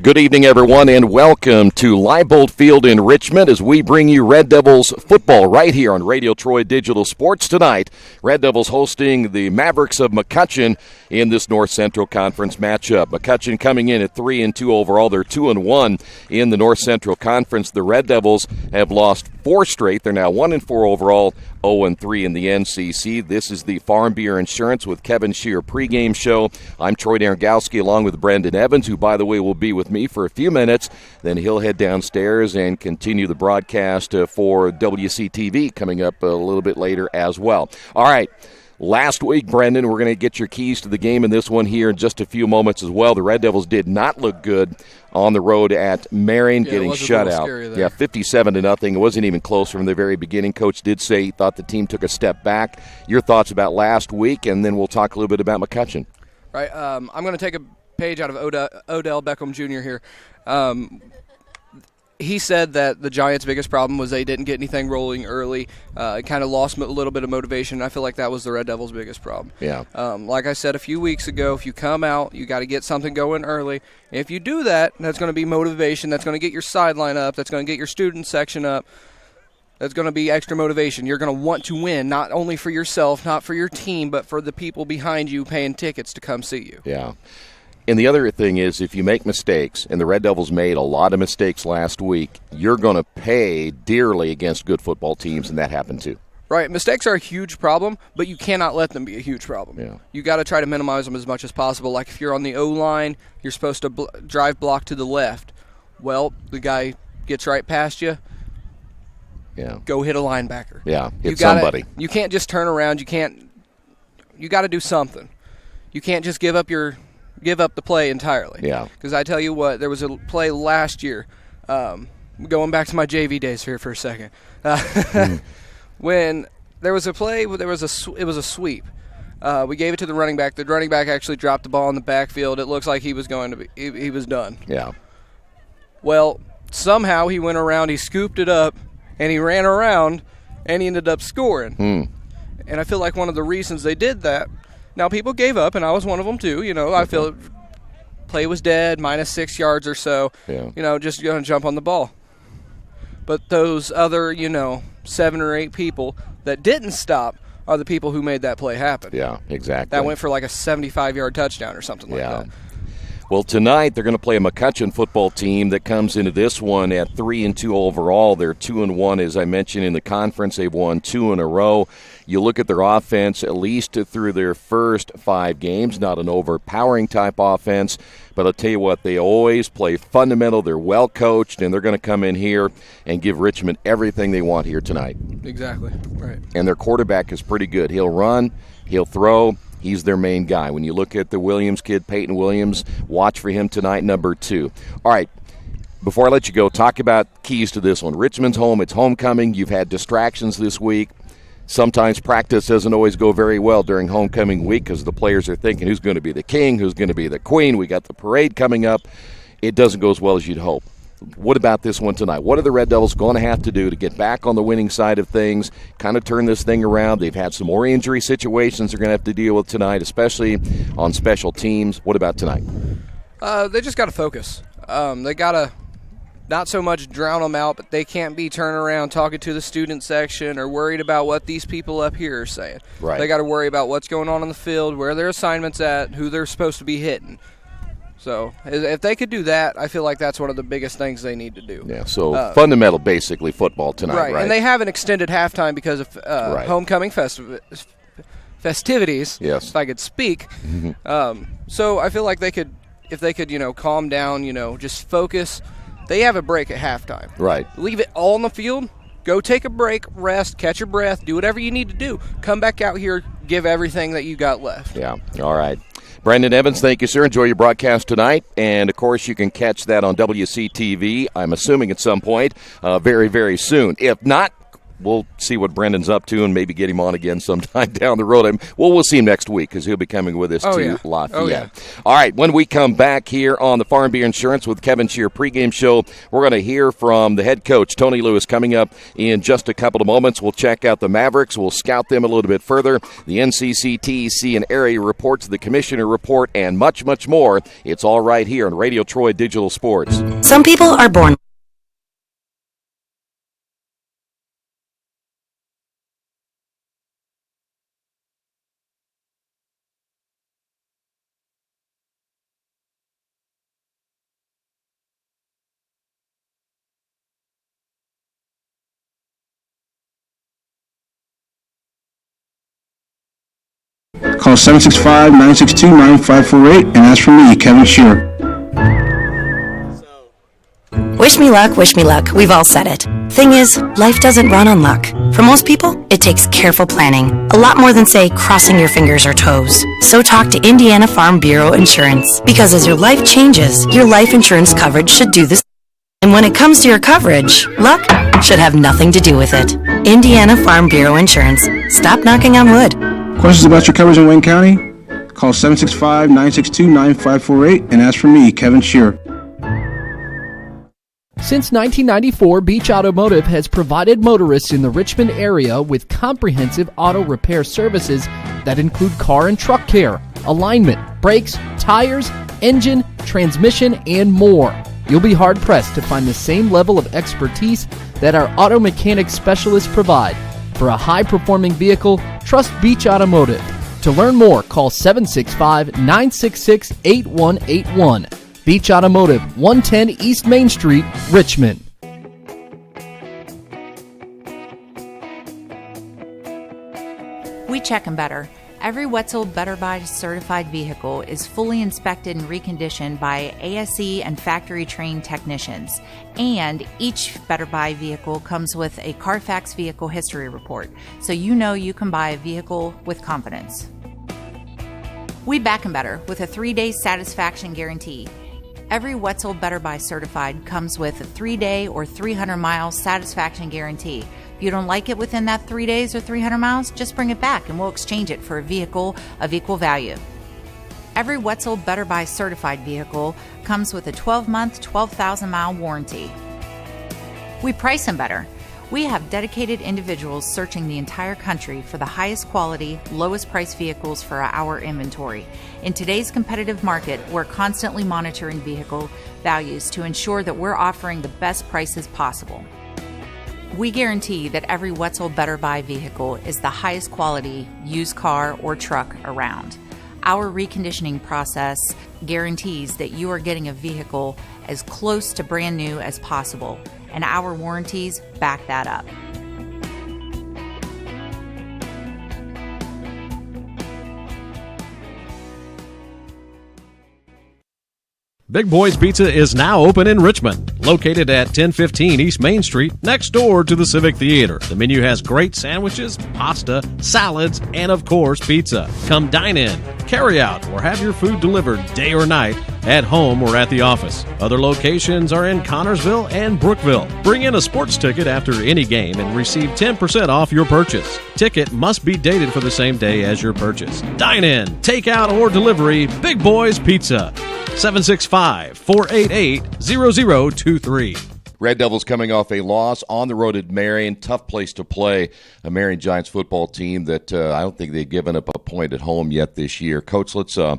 Good evening, everyone, and welcome to Leibold Field in Richmond as we bring you Red Devils football right here on Radio Troy Digital Sports tonight. Red Devils hosting the Mavericks of McCutcheon in this North Central Conference matchup. McCutcheon coming in at 3-2 overall. They're 2-1 in the North Central Conference. The Red Devils have lost 4 straight. They're now 1-4 overall, 0-3 in the NCC. This is the Farm Beer Insurance with Kevin Shear pregame show. I'm Troy Darengowski along with Brendan Evans, who, by the way, will be with me for a few minutes. Then he'll head downstairs and continue the broadcast for WCTV coming up a little bit later as well. All right. Last week, Brendan, we're going to get your keys to the game in this one here in just a few moments as well. The Red Devils did not look good on the road at Marion, getting shut out. 57-0. It wasn't even close from the very beginning. Coach did say he thought the team took a step back. Your thoughts about last week, and then we'll talk a little bit about McCutcheon. Right. I'm going to take a page out of Odell Beckham Jr. here. He said that the Giants' biggest problem was they didn't get anything rolling early. It kind of lost a little bit of motivation. I feel like that was the Red Devils' biggest problem. Yeah. Like I said a few weeks ago, if you come out, you got to get something going early. If you do that, that's going to be motivation. That's going to get your sideline up. That's going to get your student section up. That's going to be extra motivation. You're going to want to win, not only for yourself, not for your team, but for the people behind you paying tickets to come see you. Yeah. And the other thing is, if you make mistakes, and the Red Devils made a lot of mistakes last week, you're going to pay dearly against good football teams, and that happened too. Right. Mistakes are a huge problem, but you cannot let them be a huge problem. Yeah. You got to try to minimize them as much as possible. Like if you're on the O-line, you're supposed to drive block to the left. Well, the guy gets right past you. Yeah. Go hit a linebacker. Yeah, hit somebody. You can't just turn around. You got to do something. You can't just give up the play entirely. Yeah. Because I tell you what, there was a play last year, going back to my JV days here for a second, when there was a play, it was a sweep. We gave it to the running back. The running back actually dropped the ball in the backfield. It looks like he was he was done. Yeah. Well, somehow he went around, he scooped it up, and he ran around, and he ended up scoring. And I feel like one of the reasons they did that, now people gave up, and I was one of them too. I feel play was dead, minus 6 yards or so. Yeah. Just going to jump on the ball. But those other, 7 or 8 people that didn't stop are the people who made that play happen. Yeah, exactly. That went for like a 75-yard touchdown or something like that. Well, tonight they're going to play a McCutcheon football team that comes into this one at 3-2 overall. They're 2-1, as I mentioned, in the conference. They've won 2 in a row. You look at their offense, at least through their first 5 games, not an overpowering type offense, but I'll tell you what, they always play fundamental. They're well coached, and they're going to come in here and give Richmond everything they want here tonight. Exactly, right. And their quarterback is pretty good. He'll run, he'll throw. He's their main guy. When you look at the Williams kid, Peyton Williams, watch for him tonight, number 2. All right, before I let you go, talk about keys to this one. Richmond's home. It's homecoming. You've had distractions this week. Sometimes practice doesn't always go very well during homecoming week because the players are thinking who's going to be the king, who's going to be the queen. We got the parade coming up. It doesn't go as well as you'd hope. What about this one tonight? What are the Red Devils going to have to do to get back on the winning side of things, kind of turn this thing around? They've had some more injury situations they're going to have to deal with tonight, especially on special teams. What about tonight? They just got to focus. They got to not so much drown them out, but they can't be turning around talking to the student section or worried about what these people up here are saying. Right. They got to worry about what's going on the field, where their assignment's at, who they're supposed to be hitting. So if they could do that, I feel like that's one of the biggest things they need to do. Yeah, so fundamental, basically, football tonight, right? And they have an extended halftime because of homecoming festivities, yes, if I could speak. So I feel like if they could, calm down, just focus. They have a break at halftime. Right. Leave it all on the field. Go take a break, rest, catch your breath, do whatever you need to do. Come back out here, give everything that you got left. Yeah, all right. Brendan Evans, thank you, sir. Enjoy your broadcast tonight. And, of course, you can catch that on WCTV, I'm assuming at some point, very, very soon. If not, we'll see what Brendan's up to and maybe get him on again sometime down the road. We'll see him next week because he'll be coming with us to Lafayette. Oh, yeah. All right, when we come back here on the Farm Bureau Insurance with Kevin Shear pregame show, we're going to hear from the head coach, Tony Lewis, coming up in just a couple of moments. We'll check out the Mavericks. We'll scout them a little bit further. The NCC, TEC, and area reports, the commissioner report, and much, much more. It's all right here on Radio Troy Digital Sports. Some people are born. Call 765-962-9548 and ask for me, Kevin Shear. Wish me luck, wish me luck. We've all said it. Thing is, life doesn't run on luck. For most people, it takes careful planning. A lot more than, say, crossing your fingers or toes. So talk to Indiana Farm Bureau Insurance. Because as your life changes, your life insurance coverage should do this. And when it comes to your coverage, luck should have nothing to do with it. Indiana Farm Bureau Insurance. Stop knocking on wood. Questions about your coverage in Wayne County? Call 765-962-9548 and ask for me, Kevin Shear. Since 1994, Beach Automotive has provided motorists in the Richmond area with comprehensive auto repair services that include car and truck care, alignment, brakes, tires, engine, transmission, and more. You'll be hard-pressed to find the same level of expertise that our auto mechanic specialists provide. For a high-performing vehicle, trust Beach Automotive. To learn more, call 765-966-8181. Beach Automotive, 110 East Main Street, Richmond. We check 'em better. Every Wetzel Better Buy certified vehicle is fully inspected and reconditioned by ASE and factory-trained technicians. And each Better Buy vehicle comes with a Carfax vehicle history report, so you know you can buy a vehicle with confidence. We back 'em better with a 3-day satisfaction guarantee. Every Wetzel Better Buy certified comes with a 3-day or 300-mile satisfaction guarantee. If you don't like it within that 3 days or 300 miles, just bring it back and we'll exchange it for a vehicle of equal value. Every Wetzel Better Buy certified vehicle comes with a 12-month, 12,000-mile warranty. We price them better. We have dedicated individuals searching the entire country for the highest quality, lowest price vehicles for our inventory. In today's competitive market, we're constantly monitoring vehicle values to ensure that we're offering the best prices possible. We guarantee that every Wetzel Better Buy vehicle is the highest quality used car or truck around. Our reconditioning process guarantees that you are getting a vehicle as close to brand new as possible, and our warranties back that up. Big Boy's Pizza is now open in Richmond, located at 1015 East Main Street, next door to the Civic Theater. The menu has great sandwiches, pasta, salads, and of course, pizza. Come dine in, carry out, or have your food delivered day or night, at home or at the office. Other locations are in Connorsville and Brookville. Bring in a sports ticket after any game and receive 10% off your purchase. Ticket must be dated for the same day as your purchase. Dine in, take out, or delivery, Big Boy's Pizza. 765-488-0023. Red Devils coming off a loss on the road at Marion. Tough place to play. A Marion Giants football team that I don't think they've given up a point at home yet this year. Coach, let's go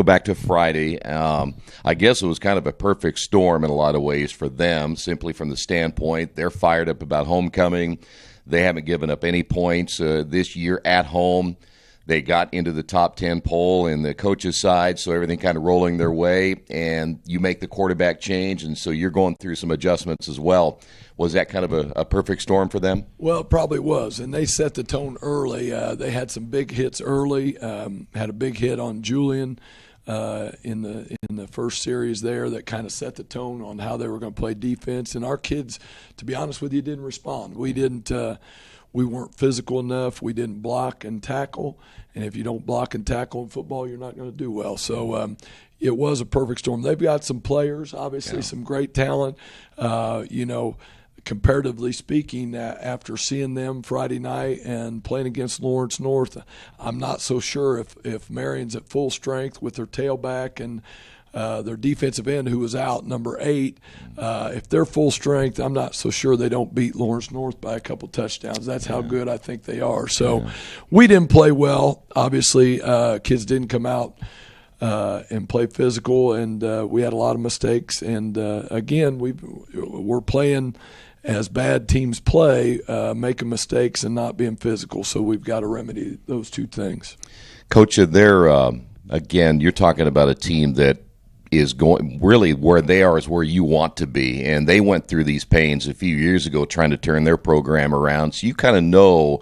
back to Friday. I guess it was kind of a perfect storm in a lot of ways for them, simply from the standpoint they're fired up about homecoming. They haven't given up any points this year at home. They got into the top 10 poll in the coach's side, so everything kind of rolling their way, and you make the quarterback change, and so you're going through some adjustments as well. Was that kind of a perfect storm for them? Well, it probably was, and they set the tone early. They had some big hits early, had a big hit on Julian in the first series there that kind of set the tone on how they were going to play defense, and our kids, to be honest with you, didn't respond. We weren't physical enough. We didn't block and tackle. And if you don't block and tackle in football, you're not going to do well. So it was a perfect storm. They've got some players, obviously some great talent. comparatively speaking, after seeing them Friday night and playing against Lawrence North, I'm not so sure if Marion's at full strength with their tailback and their defensive end, who was out, number 8, if they're full strength, I'm not so sure they don't beat Lawrence North by a couple touchdowns. That's how good I think they are. So we didn't play well. Obviously, kids didn't come out and play physical, and we had a lot of mistakes. And, again, we're playing as bad teams play, making mistakes and not being physical. So we've got to remedy those two things. Coach, again, you're talking about a team that is going really where they are is where you want to be, and they went through these pains a few years ago trying to turn their program around, so you kind of know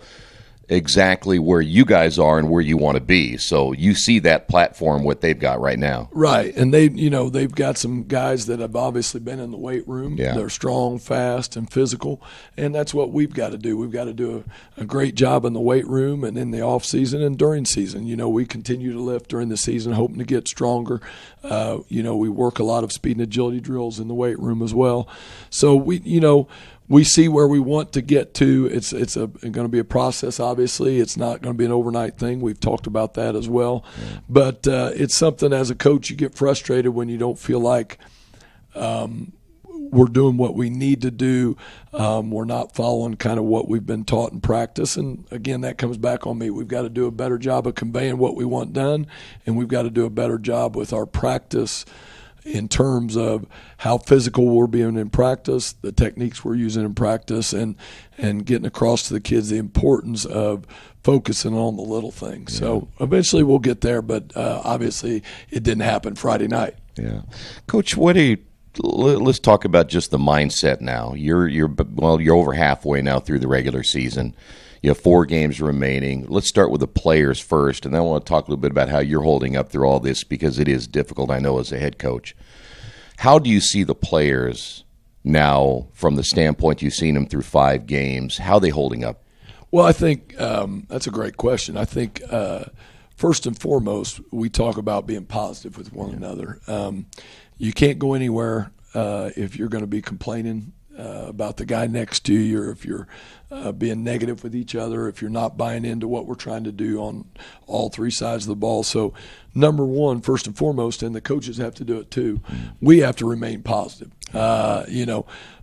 exactly where you guys are and where you want to be. So you see that platform, what they've got right now. Right, and they've got some guys that have obviously been in the weight room. Yeah. They're strong, fast, and physical, and that's what we've got to do. We've got to do a great job in the weight room and in the off season and during season. We continue to lift during the season, hoping to get stronger. We work a lot of speed and agility drills in the weight room as well. So we see where we want to get to. It's going to be a process, obviously. It's not going to be an overnight thing. We've talked about that as well. Yeah. But it's something as a coach you get frustrated when you don't feel like we're doing what we need to do. We're not following kind of what we've been taught in practice. And, again, that comes back on me. We've got to do a better job of conveying what we want done, and we've got to do a better job with our practice in terms of how physical we're being in practice, the techniques we're using in practice, and getting across to the kids the importance of focusing on the little things. Yeah. So eventually we'll get there, but obviously it didn't happen Friday night. Yeah. Coach, let's talk about just the mindset now. You're over halfway now through the regular season. You have 4 games remaining. Let's start with the players first, and then I want to talk a little bit about how you're holding up through all this, because it is difficult, I know, as a head coach. How do you see the players now from the standpoint you've seen them through 5 games? How are they holding up? Well, I think that's a great question. I think first and foremost, we talk about being positive with one another. You can't go anywhere if you're going to be complaining about the guy next to you, or if you're being negative with each other, if you're not buying into what we're trying to do on all 3 sides of the ball. So number one, first and foremost, and the coaches have to do it too, we have to remain positive.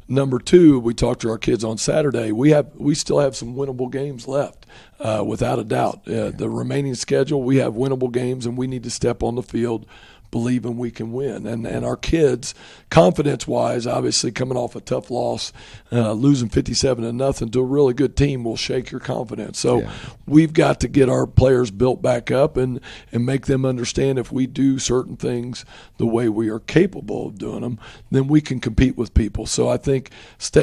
Number 2, we talked to our kids on Saturday. We still have some winnable games left, without a doubt. The remaining schedule, we have winnable games, and we need to step on the field believing we can win. And our kids, confidence-wise, obviously coming off a tough loss, losing 57-0 to a really good team will shake your confidence. So we've got to get our players built back up and make them understand if we do certain things the way we are capable of doing them, then we can compete with people. So I think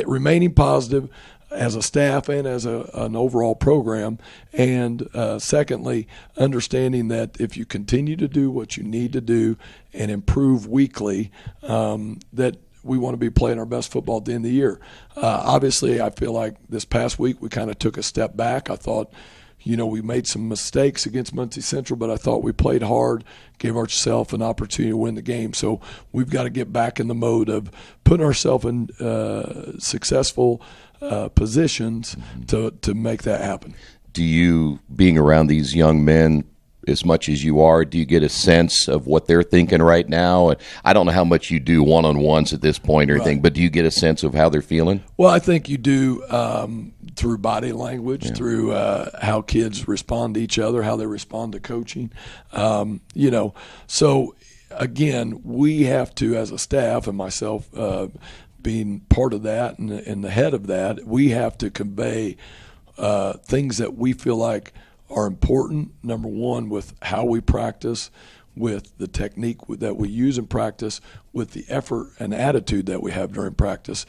remaining positive as a staff and as an overall program, and secondly, understanding that if you continue to do what you need to do and improve weekly, that we want to be playing our best football at the end of the year. Obviously, I feel like this past week we kind of took a step back. I thought, we made some mistakes against Muncie Central, but I thought we played hard, gave ourselves an opportunity to win the game. So we've got to get back in the mode of putting ourselves in successful positions to make that happen. Do you, being around these young men as much as you are, do you get a sense of what they're thinking right now? And I don't know how much you do one-on-ones at this point or anything, but do you get a sense of how they're feeling? Well, I think you do through body language, through how kids respond to each other, how they respond to coaching. So, again, we have to, as a staff and myself being part of that and the head of that, we have to convey things that we feel like are important, number one, with how we practice, with the technique that we use in practice, with the effort and attitude that we have during practice.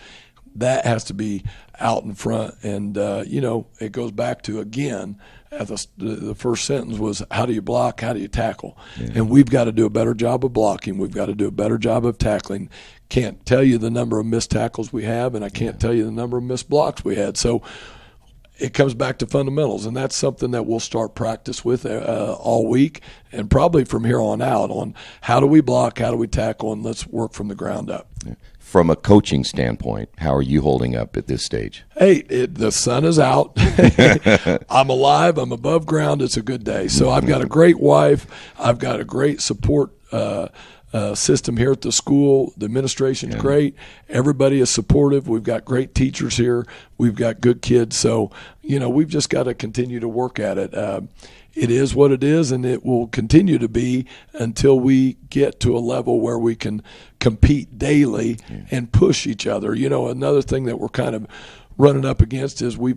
That has to be out in front. And, it goes back to, again, at the first sentence was, how do you block, how do you tackle? Yeah. And we've got to do a better job of blocking. We've got to do a better job of tackling. Can't tell you the number of missed tackles we have, and I can't tell you the number of missed blocks we had. So it comes back to fundamentals, and that's something that we'll start practice with all week and probably from here on out on how do we block, how do we tackle, and let's work from the ground up. From a coaching standpoint, how are you holding up at this stage? Hey, the sun is out. I'm alive. I'm above ground. It's a good day. So I've got a great wife. I've got a great support system here at the school. The administration's great. Everybody is supportive. We've got great teachers here. We've got good kids. So, we've just got to continue to work at it. It is what it is, and it will continue to be until we get to a level where we can compete daily and push each other. Another thing that we're kind of running up against is we're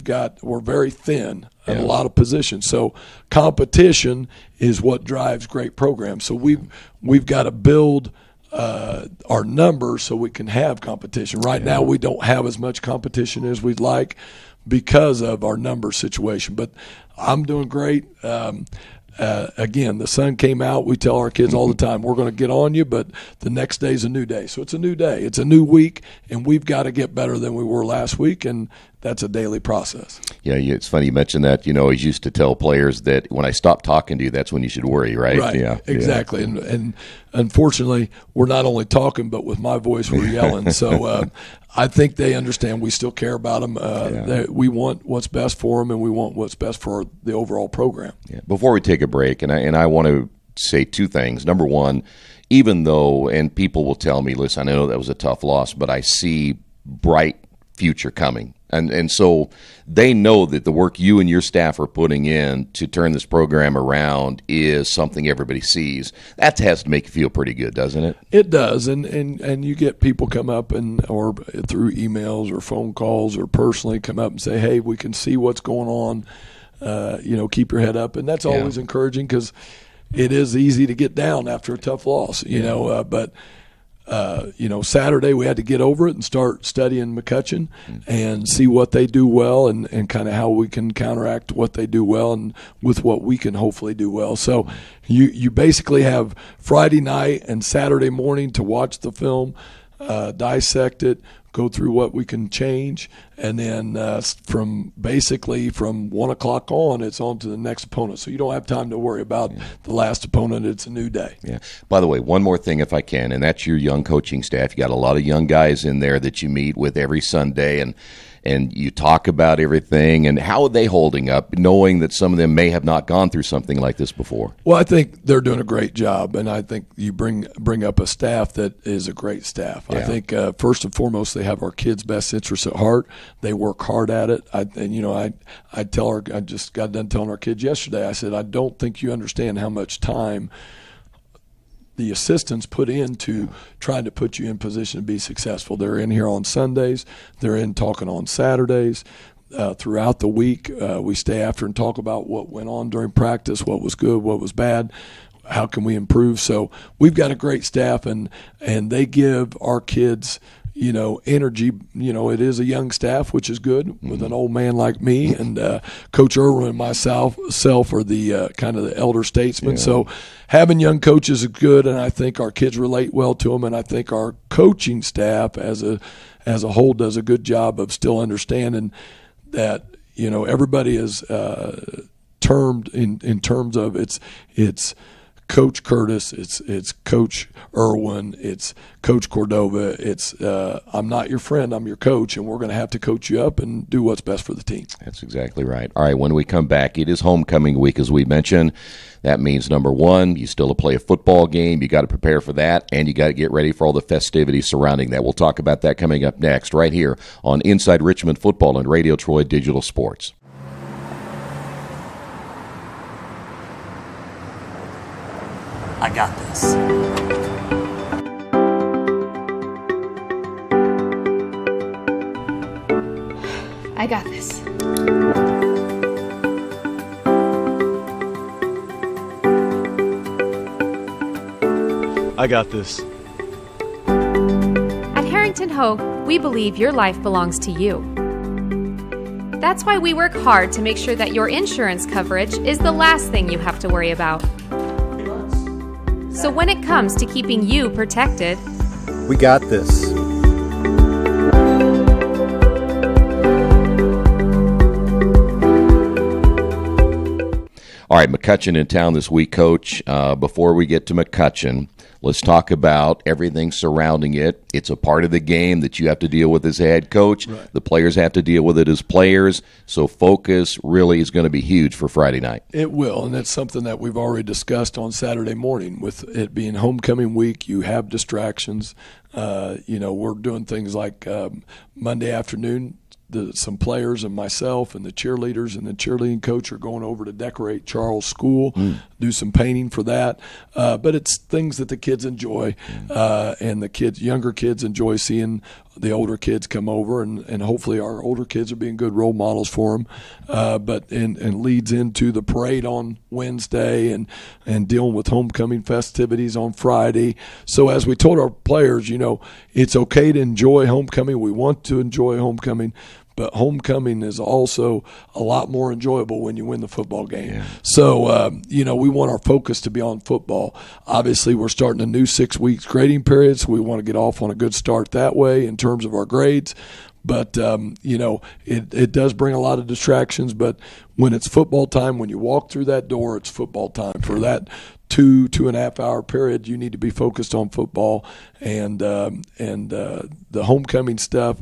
very thin in a lot of positions. So competition is what drives great programs. So we've got to build our numbers so we can have competition. Right now we don't have as much competition as we'd like because of our number situation. But I'm doing great. Again, the sun came out. We tell our kids all the time, we're going to get on you, but the next day's a new day. So it's a new day. It's a new week, and we've got to get better than we were last week, and that's a daily process. Yeah, it's funny you mentioned that. I used to tell players that when I stop talking to you, that's when you should worry, right? Right, yeah, exactly. Yeah. And unfortunately, we're not only talking, but with my voice, we're yelling. So I think they understand we still care about them. We want what's best for them, and we want what's best for the overall program. Yeah. Before we take a break, and I want to say two things. Number one, even though, and people will tell me, listen, I know that was a tough loss, but I see bright future coming. And so they know that the work you and your staff are putting in to turn this program around is something everybody sees. That has to make you feel pretty good, doesn't it? It does, and you get people come up or through emails or phone calls or personally come up and say, hey, we can see what's going on, keep your head up. And that's always encouraging because it is easy to get down after a tough loss, but Saturday we had to get over it and start studying McCutcheon and see what they do well and kind of how we can counteract what they do well and with what we can hopefully do well. So you basically have Friday night and Saturday morning to watch the film, dissect it, go through what we can change, and then from 1 o'clock on, it's on to the next opponent. So you don't have time to worry about the last opponent. It's a new day. Yeah. By the way, one more thing if I can, and that's your young coaching staff. You got a lot of young guys in there that you meet with every Sunday, and you talk about everything. And how are they holding up, knowing that some of them may have not gone through something like this before? Well, I think they're doing a great job, and I think you bring up a staff that is a great staff. Yeah. I think first and foremost, they have our kids' best interests at heart. They work hard at it. I just got done telling our kids yesterday, I said, I don't think you understand how much time the assistants put into trying to put you in position to be successful. They're in here on Sundays. They're in talking on Saturdays. Throughout the week, we stay after and talk about what went on during practice, what was good, what was bad, how can we improve. So we've got a great staff, and they give our kids energy. It is a young staff, which is good with an old man like me, and Coach Irwin and myself are the kind of the elder statesmen. Yeah. So having young coaches is good, and I think our kids relate well to them, and I think our coaching staff as a whole does a good job of still understanding that everybody is termed in terms of it's Coach Curtis, it's Coach Irwin, it's Coach Cordova, it's I'm not your friend, I'm your coach, and we're going to have to coach you up and do what's best for the team. That's exactly right. All right, when we come back, it is homecoming week, as we mentioned. That means, number one, you still play a football game. You got to prepare for that, and you got to get ready for all the festivities surrounding that. We'll talk about that coming up next, right here on Inside Richmond Football and Radio Troy Digital Sports. I got this. I got this. I got this. At Harrington Hogue, we believe your life belongs to you. That's why we work hard to make sure that your insurance coverage is the last thing you have to worry about. So when it comes to keeping you protected, we got this. All right, McCutcheon in town this week, Coach. Before we get to McCutcheon, let's talk about everything surrounding it. It's a part of the game that you have to deal with as a head coach. Right. The players have to deal with it as players. So focus really is going to be huge for Friday night. It will, and that's something that we've already discussed on Saturday morning. With it being homecoming week, you have distractions. We're doing things like Monday afternoon, some players and myself and the cheerleaders and the cheerleading coach are going over to decorate Charles School, do some painting for that. But it's things that the kids enjoy, and the younger kids enjoy seeing the older kids come over, and hopefully our older kids are being good role models for them. But leads into the parade on Wednesday and dealing with homecoming festivities on Friday. So as we told our players, it's okay to enjoy homecoming. We want to enjoy homecoming. But homecoming is also a lot more enjoyable when you win the football game. Yeah. So, we want our focus to be on football. Obviously, we're starting a new 6 weeks grading period, so we want to get off on a good start that way in terms of our grades. But, it does bring a lot of distractions. But when it's football time, when you walk through that door, it's football time. For that 2.5 hour period, you need to be focused on football and the homecoming stuff.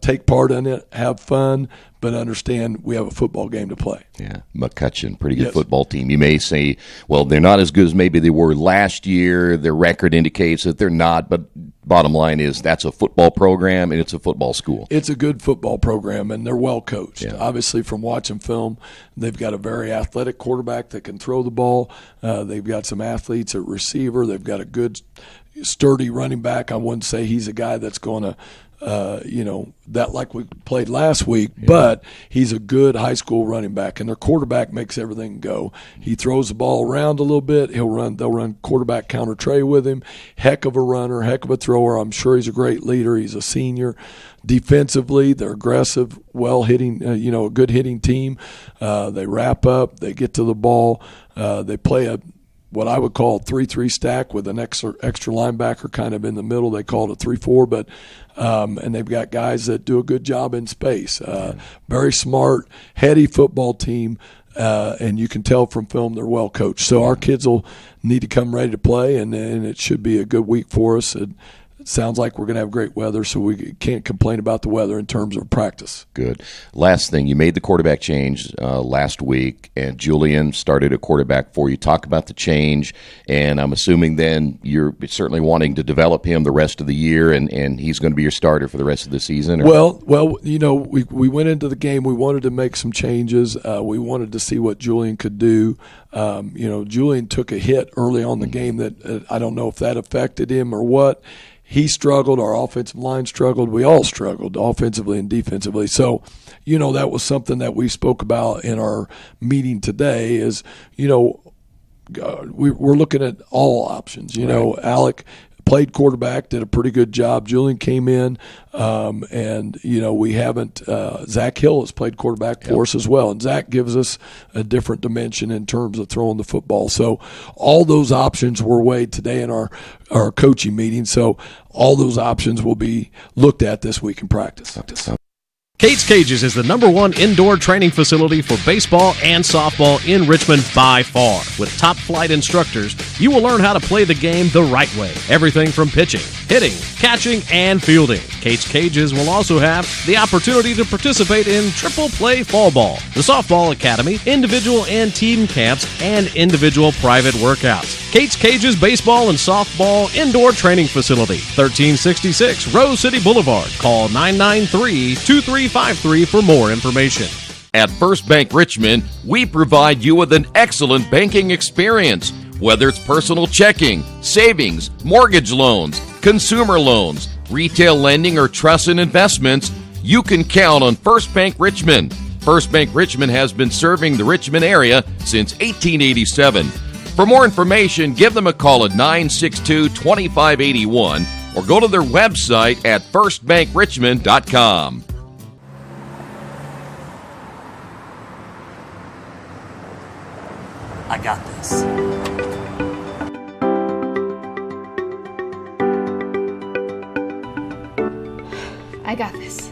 Take part in it, have fun, but understand we have a football game to play. Yeah, McCutcheon, pretty good football team. You may say, well, they're not as good as maybe they were last year. Their record indicates that they're not, but bottom line is that's a football program and it's a football school. It's a good football program, and they're well coached. Yeah. Obviously, from watching film, they've got a very athletic quarterback that can throw the ball. They've got some athletes at receiver. They've got a good, sturdy running back. I wouldn't say he's a guy that's going to that like we played last week, but he's a good high school running back, and their quarterback makes everything go. He throws the ball around a little bit. They'll run quarterback counter tray with him. Heck of a runner, heck of a thrower. I'm sure he's a great leader. He's a senior. Defensively, they're aggressive, well hitting, a good hitting team. They wrap up, they get to the ball. They play what I would call a 3-3 stack with an extra linebacker kind of in the middle. They call it a 3-4, but and they've got guys that do a good job in space. Very smart, heady football team, and you can tell from film they're well coached. So our kids will need to come ready to play, and it should be a good week for us. It sounds like we're going to have great weather, so we can't complain about the weather in terms of practice. Good. Last thing, you made the quarterback change last week, and Julian started a quarterback for you. Talk about the change, and I'm assuming then you're certainly wanting to develop him the rest of the year, and he's going to be your starter for the rest of the season? Or? Well, we went into the game. We wanted to make some changes. We wanted to see what Julian could do. Julian took a hit early on the game that I don't know if that affected him or what. He struggled. Our offensive line struggled. We all struggled offensively and defensively. So, that was something that we spoke about in our meeting today is, we're looking at all options. Right. Alec played quarterback, did a pretty good job. Julian came in, and we haven't. Zach Hill has played quarterback for us as well, and Zach gives us a different dimension in terms of throwing the football. So all those options were weighed today in our coaching meeting. So all those options will be looked at this week in practice. Kate's Cages is the #1 indoor training facility for baseball and softball in Richmond by far. With top-flight instructors, you will learn how to play the game the right way. Everything from pitching, hitting, catching, and fielding. Kate's Cages will also have the opportunity to participate in triple play fall ball, the softball academy, individual and team camps, and individual private workouts. Kate's Cages Baseball and Softball Indoor Training Facility, 1366 Rose City Boulevard. Call 993-2353 for more information. At First Bank Richmond, we provide you with an excellent banking experience. Whether it's personal checking, savings, mortgage loans, consumer loans, retail lending, or trust and investments, you can count on First Bank Richmond. First Bank Richmond has been serving the Richmond area since 1887. For more information, give them a call at 962-2581 or go to their website at firstbankrichmond.com. I got this. I got this.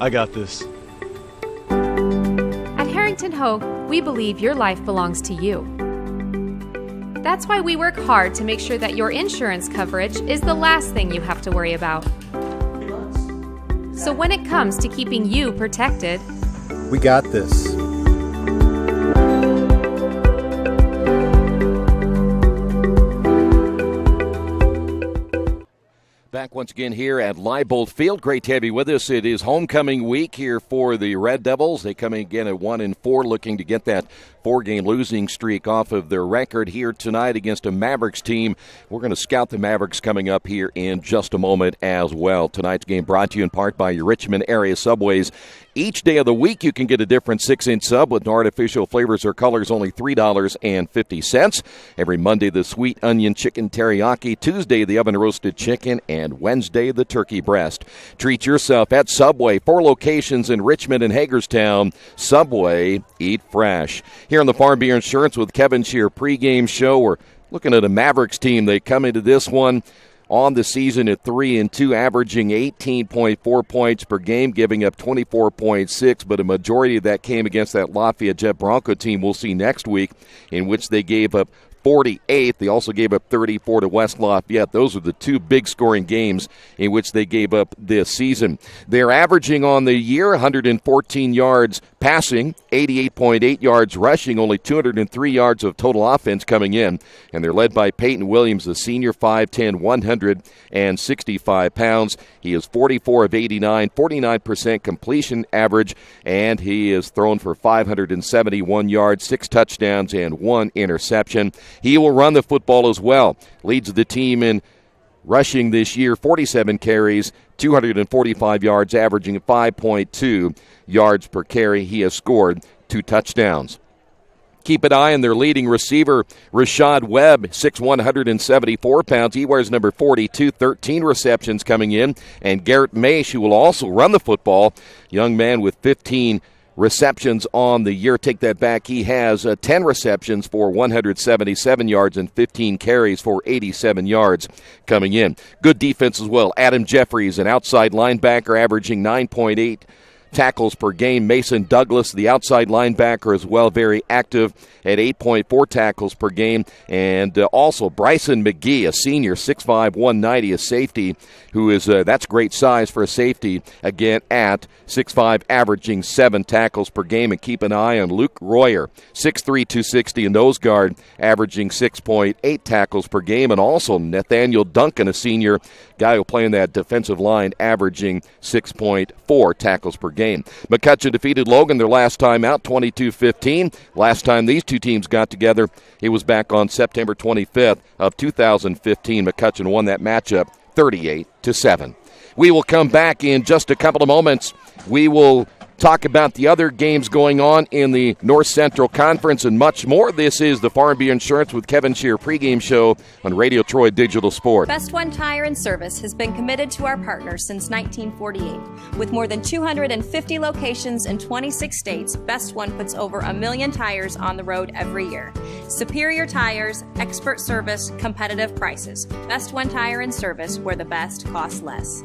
I got this. At Harrington Hogue, we believe your life belongs to you. That's why we work hard to make sure that your insurance coverage is the last thing you have to worry about. So when it comes to keeping you protected, We got this. Back once again here at Leibold Field. Great to have you with us. It is homecoming week here for the Red Devils. They come in again at 1-4, looking to get that 4-game losing streak off of their record here tonight against a Mavericks team. We're going to scout the Mavericks coming up here in just a moment as well. Tonight's game brought to you in part by your Richmond area Subways. Each day of the week, you can get a different 6-inch sub with no artificial flavors or colors, only $3.50. Every Monday, the sweet onion chicken teriyaki. Tuesday, the oven-roasted chicken. And Wednesday, the turkey breast. Treat yourself at Subway. 4 locations in Richmond and Hagerstown. Subway, eat fresh. Here on the Farm Bureau Insurance with Kevin Shear pregame show, we're looking at a Mavericks team. They come into this one on the season at 3-2, averaging 18.4 points per game, giving up 24.6, but a majority of that came against that Lafayette Jet Bronco team we'll see next week, in which they gave up 48. They also gave up 34 to West Lafayette. Those are the 2 big scoring games in which they gave up this season. They're averaging on the year 114 yards passing, 88.8 yards rushing, only 203 yards of total offense coming in. And they're led by Peyton Williams, the senior, 5'10", 165 pounds. He is 44 of 89, 49% completion average, and he is thrown for 571 yards, 6 touchdowns, and 1 interception. He will run the football as well. Leads the team in rushing this year, 47 carries, 245 yards, averaging 5.2 yards per carry. He has scored 2 touchdowns. Keep an eye on their leading receiver, Rashad Webb, 6'1", 174 pounds. He wears number 42, 13 receptions coming in. And Garrett Maish, who will also run the football, young man with 15 receptions on the year. Take that back. He has 10 receptions for 177 yards and 15 carries for 87 yards coming in. Good defense as well. Adam Jeffries, an outside linebacker, averaging 9.8 tackles per game. Mason Douglas, the outside linebacker, as well, very active at 8.4 tackles per game. And also Bryson McGee, a senior, 6'5", 190, a safety, who is, that's great size for a safety, again at 6'5", averaging 7 tackles per game. And keep an eye on Luke Royer, 6'3", 260, a nose guard, averaging 6.8 tackles per game. And also Nathaniel Duncan, a senior, guy who play in that defensive line, averaging 6.4 tackles per game. McCutcheon defeated Logan their last time out, 22-15. Last time these two teams got together, it was back on September 25th of 2015. McCutcheon won that matchup 38-7. We will come back in just a couple of moments. We will talk about the other games going on in the North Central Conference and much more. This is the Farm Bureau Insurance with Kevin Shear pregame show on Radio Troy Digital Sport. Best One Tire and Service has been committed to our partners since 1948. With more than 250 locations in 26 states, Best One puts over 1 million tires on the road every year. Superior tires, expert service, competitive prices. Best One Tire and Service, where the best costs less.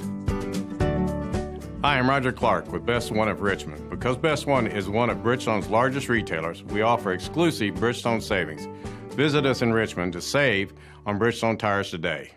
Hi, I'm Roger Clark with Best One of Richmond. Because Best One is one of Bridgestone's largest retailers, we offer exclusive Bridgestone savings. Visit us in Richmond to save on Bridgestone tires today.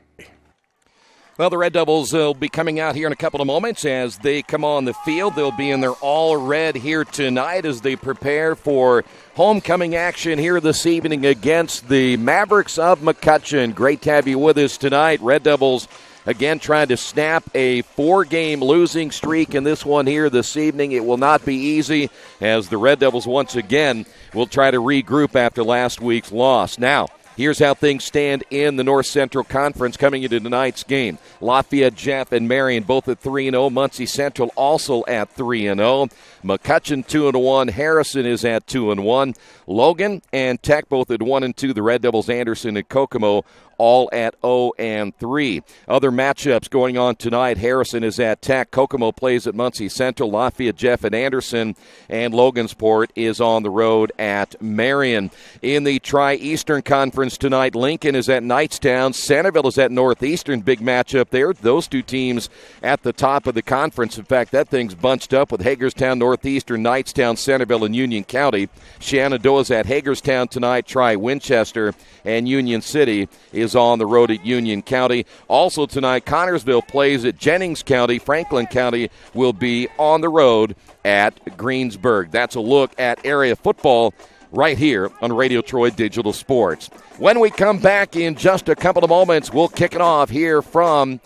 Well, the Red Devils will be coming out here in a couple of moments as they come on the field. They'll be in their all-red here tonight as they prepare for homecoming action here this evening against the Mavericks of McCutcheon. Great to have you with us tonight. Red Devils again trying to snap a 4-game losing streak in this one here this evening. It will not be easy as the Red Devils once again will try to regroup after last week's loss. Now, here's how things stand in the North Central Conference coming into tonight's game. Lafayette, Jeff, and Marion both at 3-0. Muncie Central also at 3-0. McCutcheon 2-1. Harrison is at 2-1. Logan and Tech both at 1-2. The Red Devils, Anderson, and Kokomo all at 0-3. Other matchups going on tonight. Harrison is at Tech. Kokomo plays at Muncie Central. Lafayette, Jeff, and Anderson. And Logansport is on the road at Marion. In the Tri-Eastern Conference happens tonight. Lincoln is at Knightstown. Centerville is at Northeastern. Big matchup there. Those two teams at the top of the conference. In fact, that thing's bunched up with Hagerstown, Northeastern, Knightstown, Centerville, and Union County. Shenandoah's at Hagerstown tonight. Try Winchester, and Union City is on the road at Union County. Also tonight, Connorsville plays at Jennings County. Franklin County will be on the road at Greensburg. That's a look at area football right here on Radio Troy Digital Sports. When we come back in just a couple of moments, we'll kick it off here from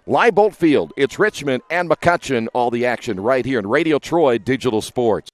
Leibold Field. It's Richmond and McCutcheon, all the action right here on Radio Troy Digital Sports.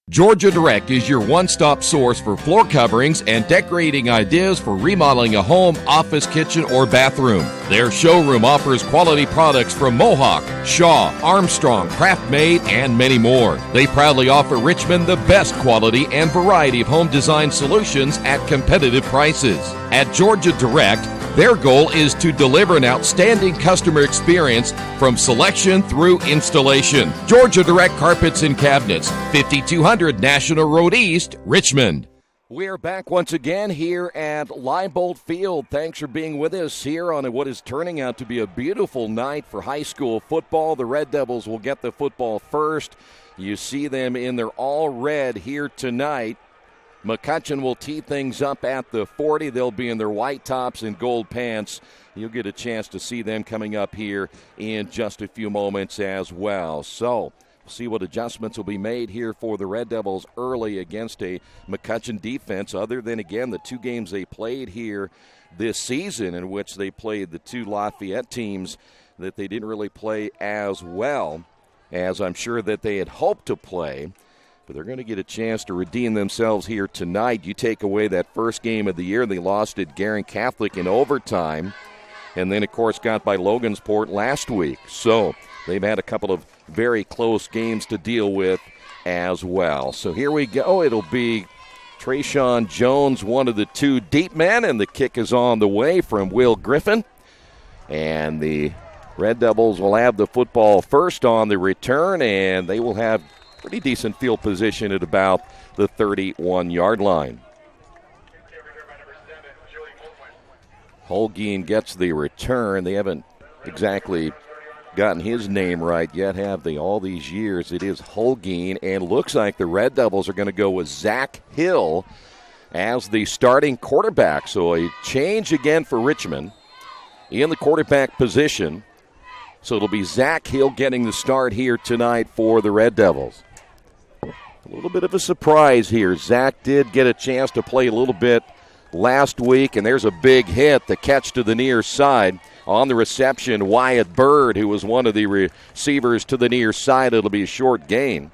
Georgia Direct is your one-stop source for floor coverings and decorating ideas for remodeling a home, office, kitchen, or bathroom. Their showroom offers quality products from Mohawk, Shaw, Armstrong, Craft-Made, and many more. They proudly offer Richmond the best quality and variety of home design solutions at competitive prices. At Georgia Direct, their goal is to deliver an outstanding customer experience from selection through installation. Georgia Direct Carpets and Cabinets, 5200 National Road East, Richmond. We're back once again here at Leibold Field. Thanks for being with us here on what is turning out to be a beautiful night for high school football. The Red Devils will get the football first. You see them in their all red here tonight. McCutcheon will tee things up at the 40. They'll be in their white tops and gold pants. You'll get a chance to see them coming up here in just a few moments as well. So we'll see what adjustments will be made here for the Red Devils early against a McCutcheon defense, other than, again, the two games they played here this season, in which they played the two Lafayette teams that they didn't really play as well as I'm sure that they had hoped to play. But they're going to get a chance to redeem themselves here tonight. You take away that first game of the year, they lost at Guerin Catholic in overtime, and then, of course, got by Logansport last week. So they've had a couple of very close games to deal with as well. So here we go. It'll be Trayshawn Jones, one of the two deep men, and the kick is on the way from Will Griffin. And the Red Devils will have the football first on the return, and they will have pretty decent field position at about the 31-yard line. Holguin gets the return. They haven't exactly gotten his name right yet, have they? All these years, it is Holguin, and looks like the Red Devils are going to go with Zach Hill as the starting quarterback. So a change again for Richmond in the quarterback position. So it'll be Zach Hill getting the start here tonight for the Red Devils. A little bit of a surprise here. Zach did get a chance to play a little bit last week, and there's a big hit, the catch to the near side. On the reception, Wyatt Bird, who was one of the receivers to the near side. It'll be a short gain.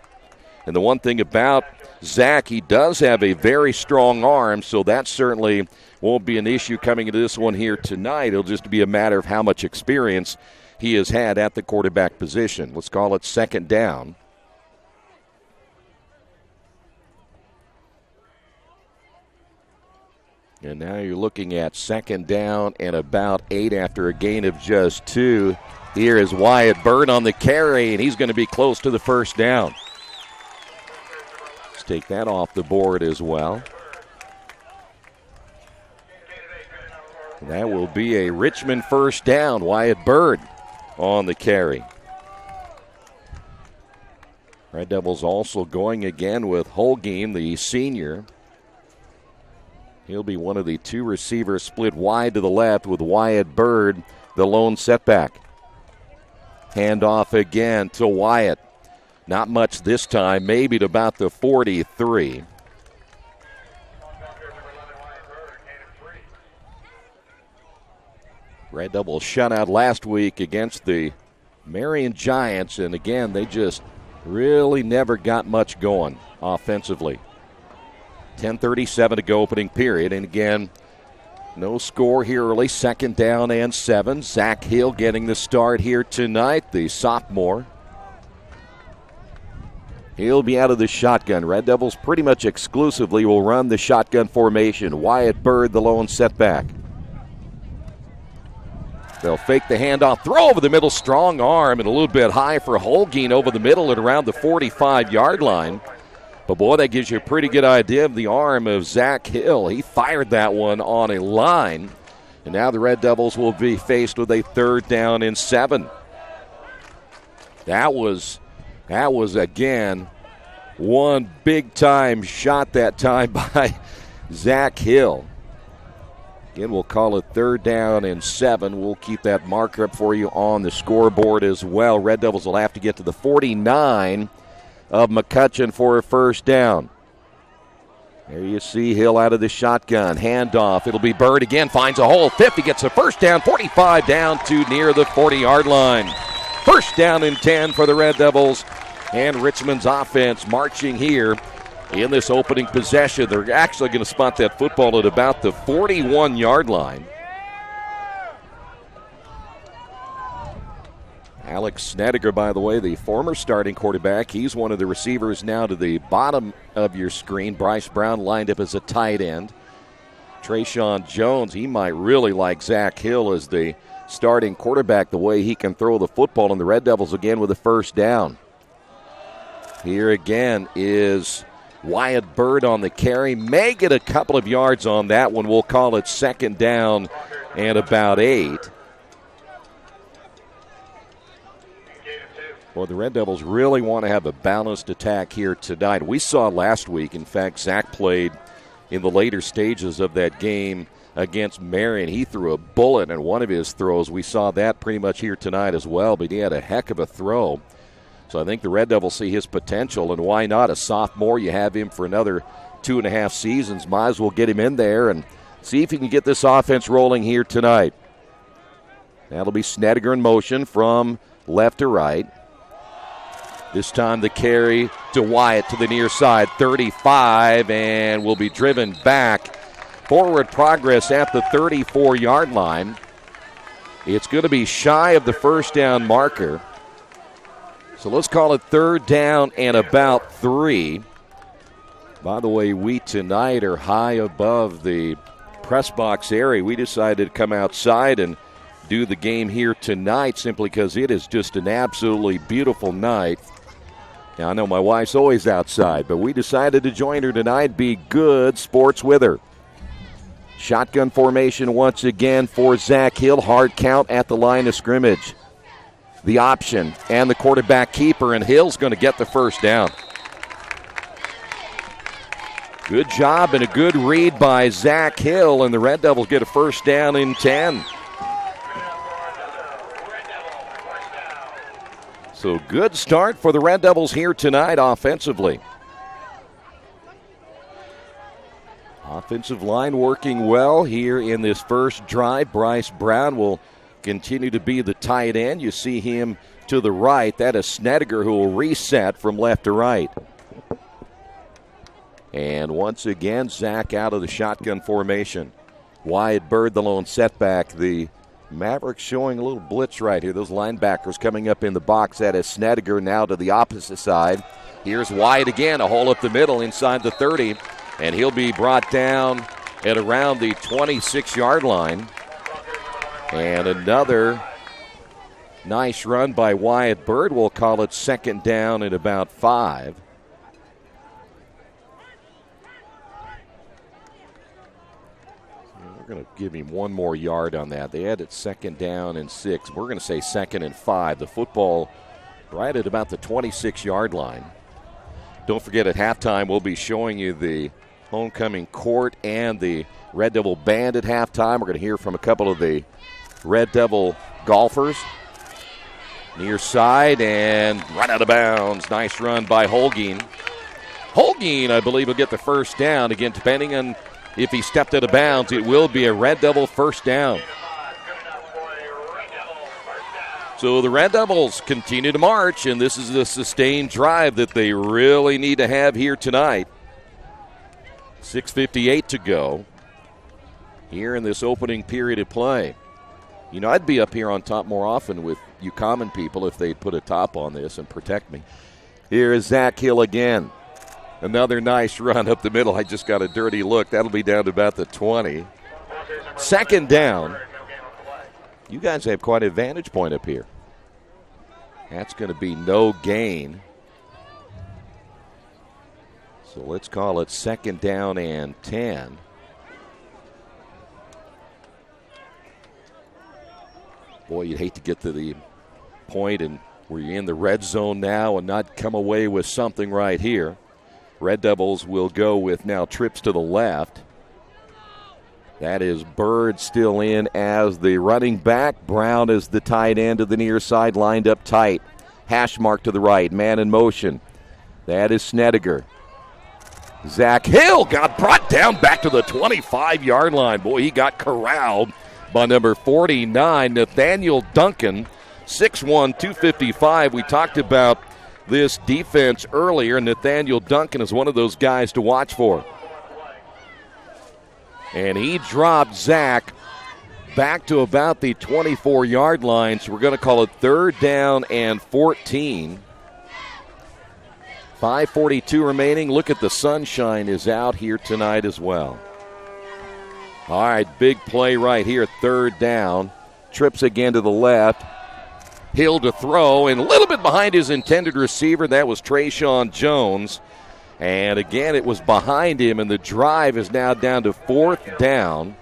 And the one thing about Zach, he does have a very strong arm, so that certainly won't be an issue coming into this one here tonight. It'll just be a matter of how much experience he has had at the quarterback position. Let's call it second down. And now you're looking at second down and about 8 after a gain of just 2. Here is Wyatt Bird on the carry, and he's going to be close to the first down. Let's take that off the board as well. And that will be a Richmond first down. Wyatt Bird on the carry. Red Devils also going again with Holguin, the senior. He'll be one of the two receivers split wide to the left with Wyatt Bird, the lone setback. Handoff again to Wyatt. Not much this time, maybe to about the 43. Red Devils shutout last week against the Marion Giants, and again, they just really never got much going offensively. 10:37 to go opening period, and again, no score here early. 2nd down and 7. Zach Hill getting the start here tonight, the sophomore. He'll be out of the shotgun. Red Devils pretty much exclusively will run the shotgun formation. Wyatt Bird, the lone setback. They'll fake the handoff, throw over the middle, strong arm, and a little bit high for Holguin over the middle at around the 45-yard line. But, boy, that gives you a pretty good idea of the arm of Zach Hill. He fired that one on a line. And now the Red Devils will be faced with a 3rd down and 7. That was again, one big-time shot that time by Zach Hill. Again, we'll call it 3rd down and 7. We'll keep that marker up for you on the scoreboard as well. Red Devils will have to get to the 49 of McCutcheon for a 1st down. There you see Hill out of the shotgun. Handoff. It'll be Bird again. Finds a hole. 50 gets a 1st down. 45 down to near the 40-yard line. 1st down and 10 for the Red Devils. And Richmond's offense marching here in this opening possession. They're actually going to spot that football at about the 41-yard line. Alex Snedeker, by the way, the former starting quarterback. He's one of the receivers now to the bottom of your screen. Bryce Brown lined up as a tight end. Trayshawn Jones, he might really like Zach Hill as the starting quarterback, the way he can throw the football. And the Red Devils again with a 1st down. Here again is Wyatt Bird on the carry. May get a couple of yards on that one. We'll call it 2nd down and about 8. Well, the Red Devils really want to have a balanced attack here tonight. We saw last week, in fact, Zach played in the later stages of that game against Marion. He threw a bullet in one of his throws. We saw that pretty much here tonight as well, but he had a heck of a throw. So I think the Red Devils see his potential, and why not? A sophomore, you have him for another 2.5 seasons. Might as well get him in there and see if he can get this offense rolling here tonight. That'll be Snedeker in motion from left to right. This time the carry to Wyatt to the near side, 35, and will be driven back. Forward progress at the 34-yard line. It's going to be shy of the 1st down marker. So let's call it 3rd down and about 3. By the way, we tonight are high above the press box area. We decided to come outside and do the game here tonight simply because it is just an absolutely beautiful night. Now, I know my wife's always outside, but we decided to join her tonight, be good sports with her. Shotgun formation once again for Zach Hill. Hard count at the line of scrimmage. The option and the quarterback keeper, and Hill's going to get the 1st down. Good job and a good read by Zach Hill, and the Red Devils get a 1st down and 10. So good start for the Red Devils here tonight offensively. Offensive line working well here in this first drive. Bryce Brown will continue to be the tight end. You see him to the right. That is Snedeker, who will reset from left to right. And once again, Zach out of the shotgun formation. Wyatt Bird, the lone setback. The Mavericks showing a little blitz right here. Those linebackers coming up in the box. That is Snedeker now to the opposite side. Here's Wyatt again, a hole up the middle inside the 30. And he'll be brought down at around the 26-yard line. And another nice run by Wyatt Bird. We'll call it 2nd down at about 5. We're going to give him one more yard on that. They had it 2nd down and 6. We're going to say 2nd and 5. The football right at about the 26-yard line. Don't forget, at halftime, we'll be showing you the homecoming court and the Red Devil band at halftime. We're going to hear from a couple of the Red Devil golfers. Near side and right out of bounds. Nice run by Holguin. Holguin, I believe, will get the first down. Again, depending on if he stepped out of bounds, it will be a Red Devil first down. So the Red Devils continue to march, and this is the sustained drive that they really need to have here tonight. 6:58 to go here in this opening period of play. You know, I'd be up here on top more often with you common people if they'd put a top on this and protect me. Here is Zach Hill again. Another nice run up the middle. I just got a dirty look. That'll be down to about the 20. Second down. You guys have quite a vantage point up here. That's going to be no gain. So let's call it second down and 10. Boy, you'd hate to get to the point and where you're in the red zone now and not come away with something right here. Red Devils will go with now trips to the left. That is Bird still in as the running back. Brown is the tight end to the near side, lined up tight. Hash mark to the right, man in motion. That is Snedeker. Zach Hill got brought down back to the 25-yard line. Boy, he got corralled by number 49, Nathaniel Duncan, 6'1", 255. We talked about this defense earlier. Nathaniel Duncan is one of those guys to watch for. And he dropped Zach back to about the 24-yard line, so we're going to call it third down and 14. 5:42 remaining. Look at the sunshine is out here tonight as well. All right, big play right here, third down. Trips again to the left. Hill to throw, and a little bit behind his intended receiver. That was Trayshawn Jones. And again, it was behind him, and the drive is now down to fourth down.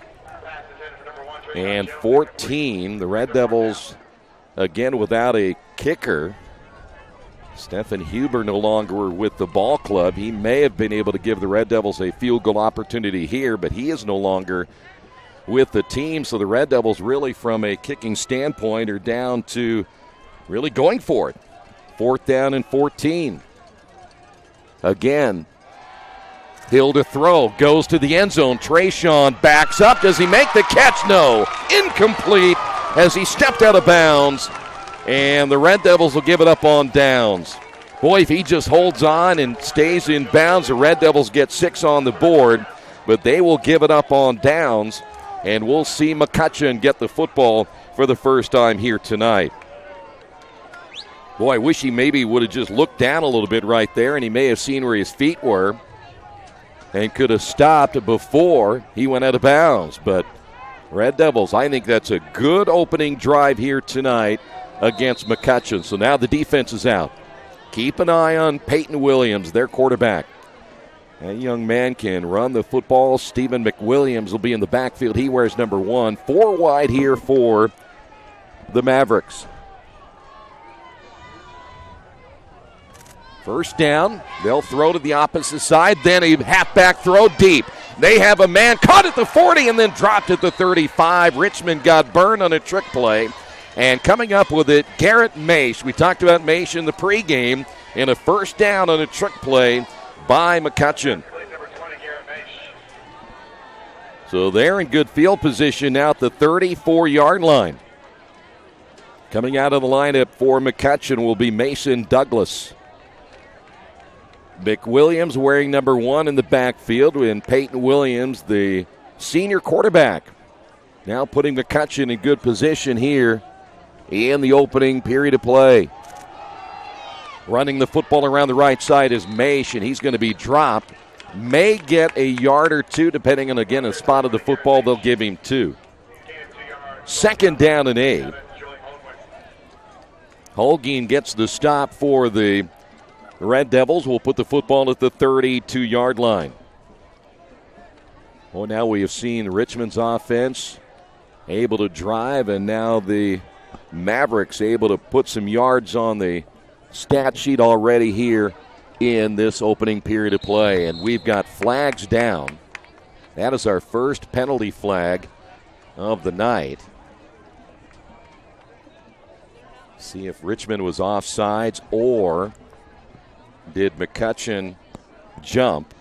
And 14, the Red Devils, again, without a kicker. Stephen Huber no longer with the ball club. He may have been able to give the Red Devils a field goal opportunity here, but he is no longer with the team. So the Red Devils really, from a kicking standpoint, are down to really going for it. Fourth down and 14. Again, Hill to throw, goes to the end zone. Trayshawn backs up. Does he make the catch? No. Incomplete as he stepped out of bounds. And the Red Devils will give it up on downs. Boy, if he just holds on and stays in bounds, the Red Devils get 6 on the board, but they will give it up on downs, and we'll see McCutcheon get the football for the first time here tonight. Boy, I wish he maybe would have just looked down a little bit right there, and he may have seen where his feet were and could have stopped before he went out of bounds. But Red Devils, I think that's a good opening drive here tonight against McCutcheon. So now the defense is out. Keep an eye on Peyton Williams, their quarterback. That young man can run the football. Stephen McWilliams will be in the backfield. He wears number 1. 4 wide here for the Mavericks. First down. They'll throw to the opposite side. Then a halfback throw deep. They have a man caught at the 40 and then dropped at the 35. Richmond got burned on a trick play. And coming up with it, Garrett Maish. We talked about Maish in the pregame, and a first down on a trick play by McCutcheon. So they're in good field position now at the 34-yard line. Coming out of the lineup for McCutcheon will be Mason Douglas. McWilliams wearing number 1 in the backfield, and Peyton Williams, the senior quarterback, now putting McCutcheon in good position here in the opening period of play. Running the football around the right side is Maish, and he's going to be dropped. May get a yard or 2, depending on, again, a spot of the football. They'll give him 2. Second down and 8. Holguin gets the stop for the Red Devils. Will put the football at the 32-yard line. Well, now we have seen Richmond's offense able to drive, and now the Mavericks able to put some yards on the stat sheet already here in this opening period of play. And we've got flags down. That is our first penalty flag of the night. See if Richmond was offsides or did McCutcheon jump.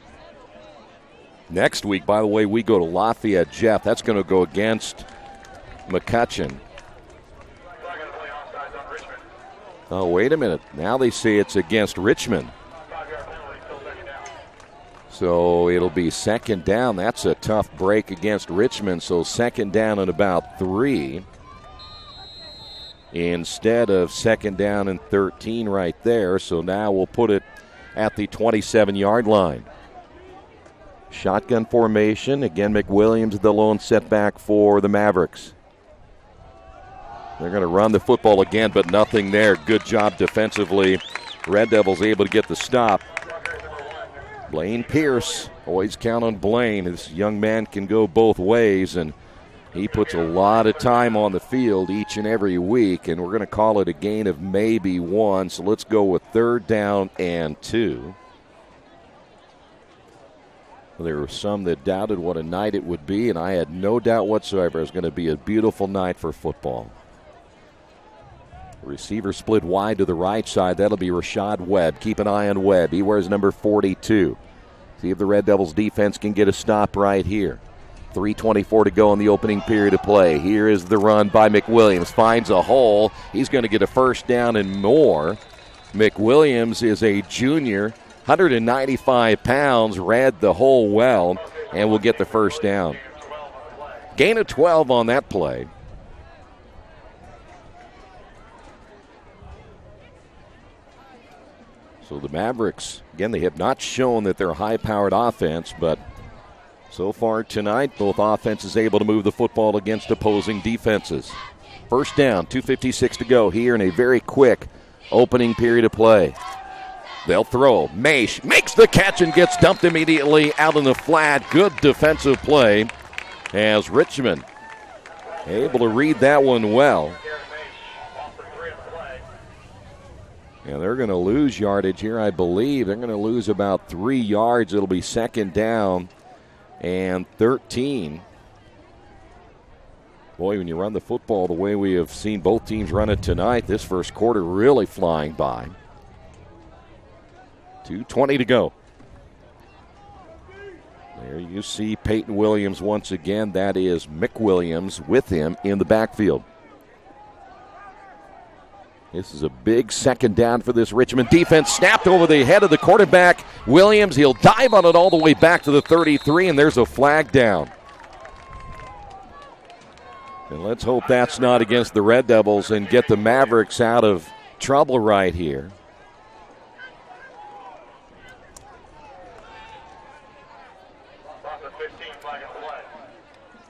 Next week, by the way, we go to Lafayette. Jeff, that's going to go against McCutcheon. Oh, wait a minute. Now they say it's against Richmond. So it'll be second down. That's a tough break against Richmond. So second down and about 3 instead of second down and 13 right there. So now we'll put it at the 27-yard line. Shotgun formation. Again, McWilliams, the lone setback for the Mavericks. They're going to run the football again, but nothing there. Good job defensively. Red Devils able to get the stop. Blaine Pierce. Always count on Blaine. This young man can go both ways, and he puts a lot of time on the field each and every week, and we're going to call it a gain of maybe 1. So let's go with 3rd down and 2. There were some that doubted what a night it would be, and I had no doubt whatsoever it was going to be a beautiful night for football. Receiver split wide to the right side. That'll be Rashad Webb. Keep an eye on Webb. He wears number 42. See if the Red Devils defense can get a stop right here. 3:24 to go in the opening period of play. Here is the run by McWilliams. Finds a hole. He's going to get a first down and more. McWilliams is a junior, 195 pounds, read the hole well, and will get the first down. Gain of 12 on that play. So the Mavericks, again, they have not shown that they're a high-powered offense, but so far tonight, both offenses able to move the football against opposing defenses. First down, 2:56 to go here in a very quick opening period of play. They'll throw. Maish makes the catch and gets dumped immediately out in the flat. Good defensive play as Richmond able to read that one well. And they're going to lose yardage here, I believe. They're going to lose about 3 yards. It'll be second down and 13. Boy, when you run the football the way we have seen both teams run it tonight, this first quarter really flying by. 2:20 to go. There you see Peyton Williams once again. That is McWilliams with him in the backfield. This is a big second down for this Richmond defense. Snapped over the head of the quarterback, Williams. He'll dive on it all the way back to the 33, and there's a flag down. And let's hope that's not against the Red Devils and get the Mavericks out of trouble right here.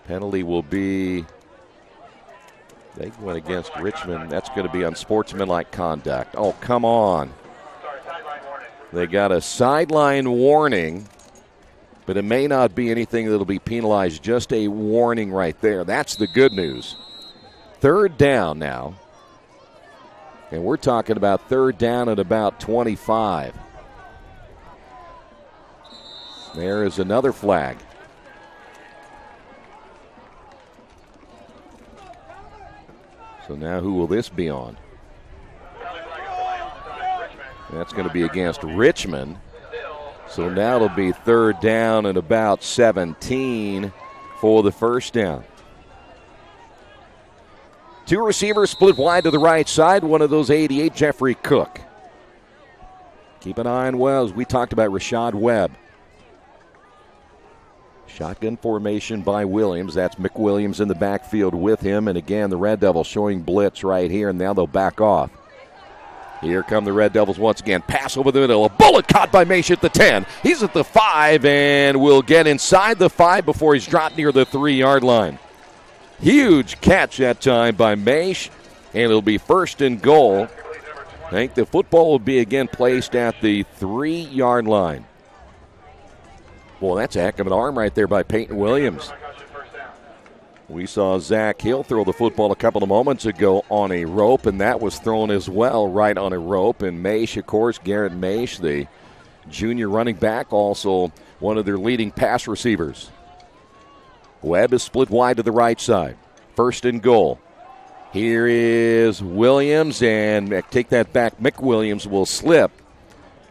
Penalty will be... They went against Richmond. That's going to be unsportsmanlike conduct. Oh, come on. They got a sideline warning, but it may not be anything that will be penalized. Just a warning right there. That's the good news. 3rd down now. And we're talking about 3rd down at about 25. There is another flag. So now who will this be on? That's going to be against Richmond. So now it'll be 3rd down and about 17 for the first down. 2 receivers split wide to the right side. One of those 88, Jeffrey Cook. Keep an eye on Wells. We talked about Rashad Webb. Shotgun formation by Williams. That's McWilliams in the backfield with him. And again, the Red Devils showing blitz right here, and now they'll back off. Here come the Red Devils once again. Pass over the middle. A bullet caught by Maish at the 10. He's at the 5 and will get inside the 5 before he's dropped near the 3-yard line. Huge catch that time by Maish, and it'll be 1st and goal. I think the football will be again placed at the 3-yard line. Well, that's a heck of an arm right there by Peyton Williams. We saw Zach Hill throw the football a couple of moments ago on a rope, and that was thrown as well right on a rope. And Maish, of course, Garrett Maish, the junior running back, also one of their leading pass receivers. Webb is split wide to the right side. First and goal. Here is Williams, and take that back. McWilliams will slip.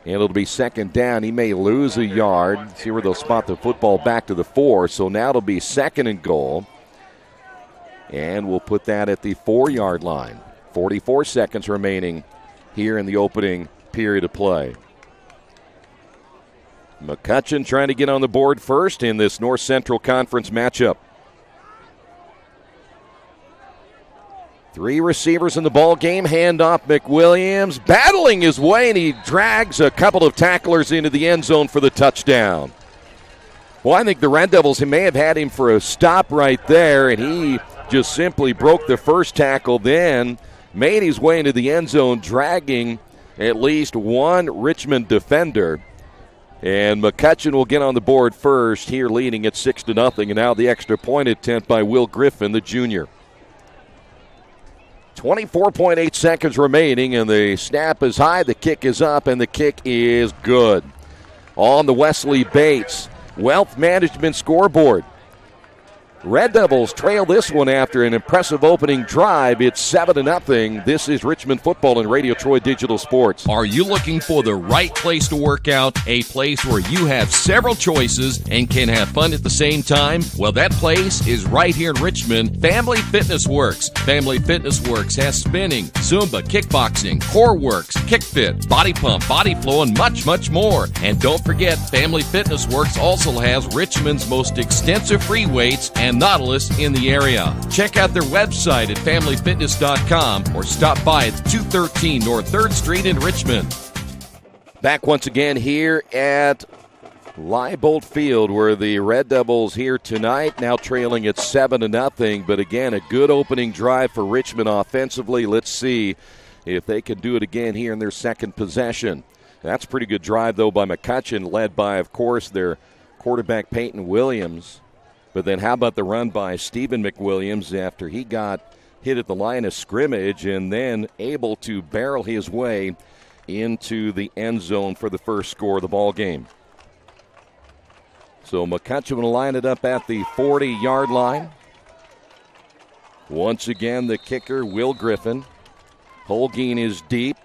And it'll be second down. He may lose a yard. See where they'll spot the football back to the 4. So now it'll be second and goal. And we'll put that at the 4-yard line. 44 seconds remaining here in the opening period of play. McCutcheon trying to get on the board first in this North Central Conference matchup. 3 receivers in the ball game. Handoff, McWilliams battling his way, and he drags a couple of tacklers into the end zone for the touchdown. Well, I think the Red Devils may have had him for a stop right there, and he just simply broke the first tackle, then made his way into the end zone, dragging at least one Richmond defender. And McCutcheon will get on the board first, here leading at 6-0, and now the extra point attempt by Will Griffin, the junior. 24.8 seconds remaining, and the snap is high, the kick is up, and the kick is good. On the Wesley Bates Wealth Management scoreboard. Red Devils trail this one after an impressive opening drive. It's 7-0. This is Richmond football and Radio Troy Digital Sports. Are you looking for the right place to work out? A place where you have several choices and can have fun at the same time? Well, that place is right here in Richmond. Family Fitness Works. Family Fitness Works has spinning, Zumba, kickboxing, core works, kick fit, body pump, body flow, and much, much more. And don't forget, Family Fitness Works also has Richmond's most extensive free weights and Nautilus in the area. Check out their website at familyfitness.com or stop by at 213 North 3rd Street in Richmond. Back once again here at Leibold Field, where the Red Devils here tonight, now trailing at 7-0. But again, a good opening drive for Richmond offensively. Let's see if they can do it again here in their second possession. That's a pretty good drive, though, by McCutcheon, led by, of course, their quarterback Peyton Williams. But then how about the run by Stephen McWilliams after he got hit at the line of scrimmage and then able to barrel his way into the end zone for the first score of the ball game. So McCutcheon will line it up at the 40-yard line. Once again, the kicker, Will Griffin. Holguin is deep.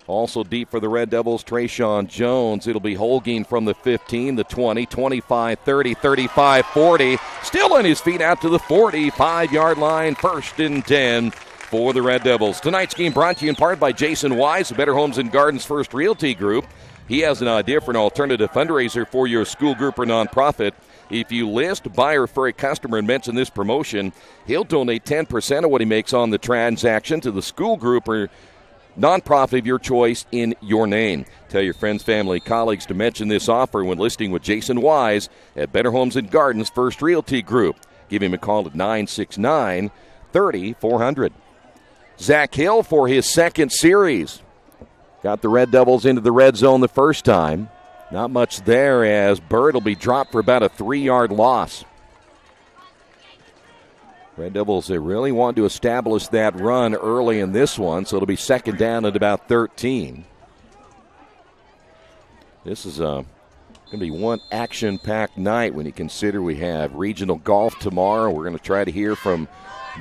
Also deep for the Red Devils, Trayshawn Jones. It'll be Holguin from the 15, the 20, 25, 30, 35, 40. Still on his feet out to the 45-yard line. 1st and 10 for the Red Devils. Tonight's game brought to you in part by Jason Wise, the Better Homes and Gardens First Realty Group. He has an idea for an alternative fundraiser for your school group or nonprofit. If you list, buy, or refer a customer and mention this promotion, he'll donate 10% of what he makes on the transaction to the school group or nonprofit of your choice in your name. Tell your friends, family, colleagues to mention this offer when listing with Jason Wise at Better Homes and Gardens First Realty Group. Give him a call at 969-30-400. Zach Hill for his second series. Got the Red Devils into the red zone the first time. Not much there as Bird will be dropped for about a 3-yard loss. Red Devils, they really want to establish that run early in this one, so it'll be second down at about 13. This is going to be one action-packed night when you consider we have regional golf tomorrow. We're going to try to hear from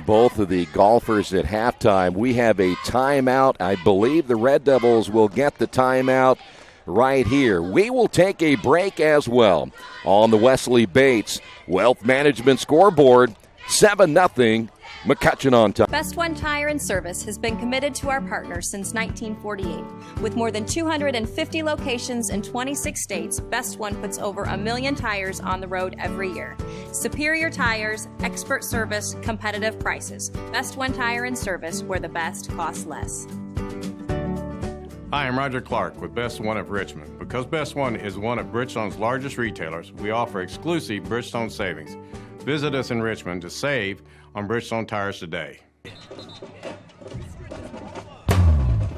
both of the golfers at halftime. We have a timeout. I believe the Red Devils will get the timeout right here. We will take a break as well on the Wesley Bates Wealth Management scoreboard. 7-0, McCutcheon on top. Best One Tire and Service has been committed to our partners since 1948. With more than 250 locations in 26 states, Best One puts over 1 million tires on the road every year. Superior tires, expert service, competitive prices. Best One Tire and Service, where the best costs less. Hi, I'm Roger Clark with Best One of Richmond. Because Best One is one of Bridgestone's largest retailers, we offer exclusive Bridgestone savings. Visit us in Richmond to save on Bridgestone tires today.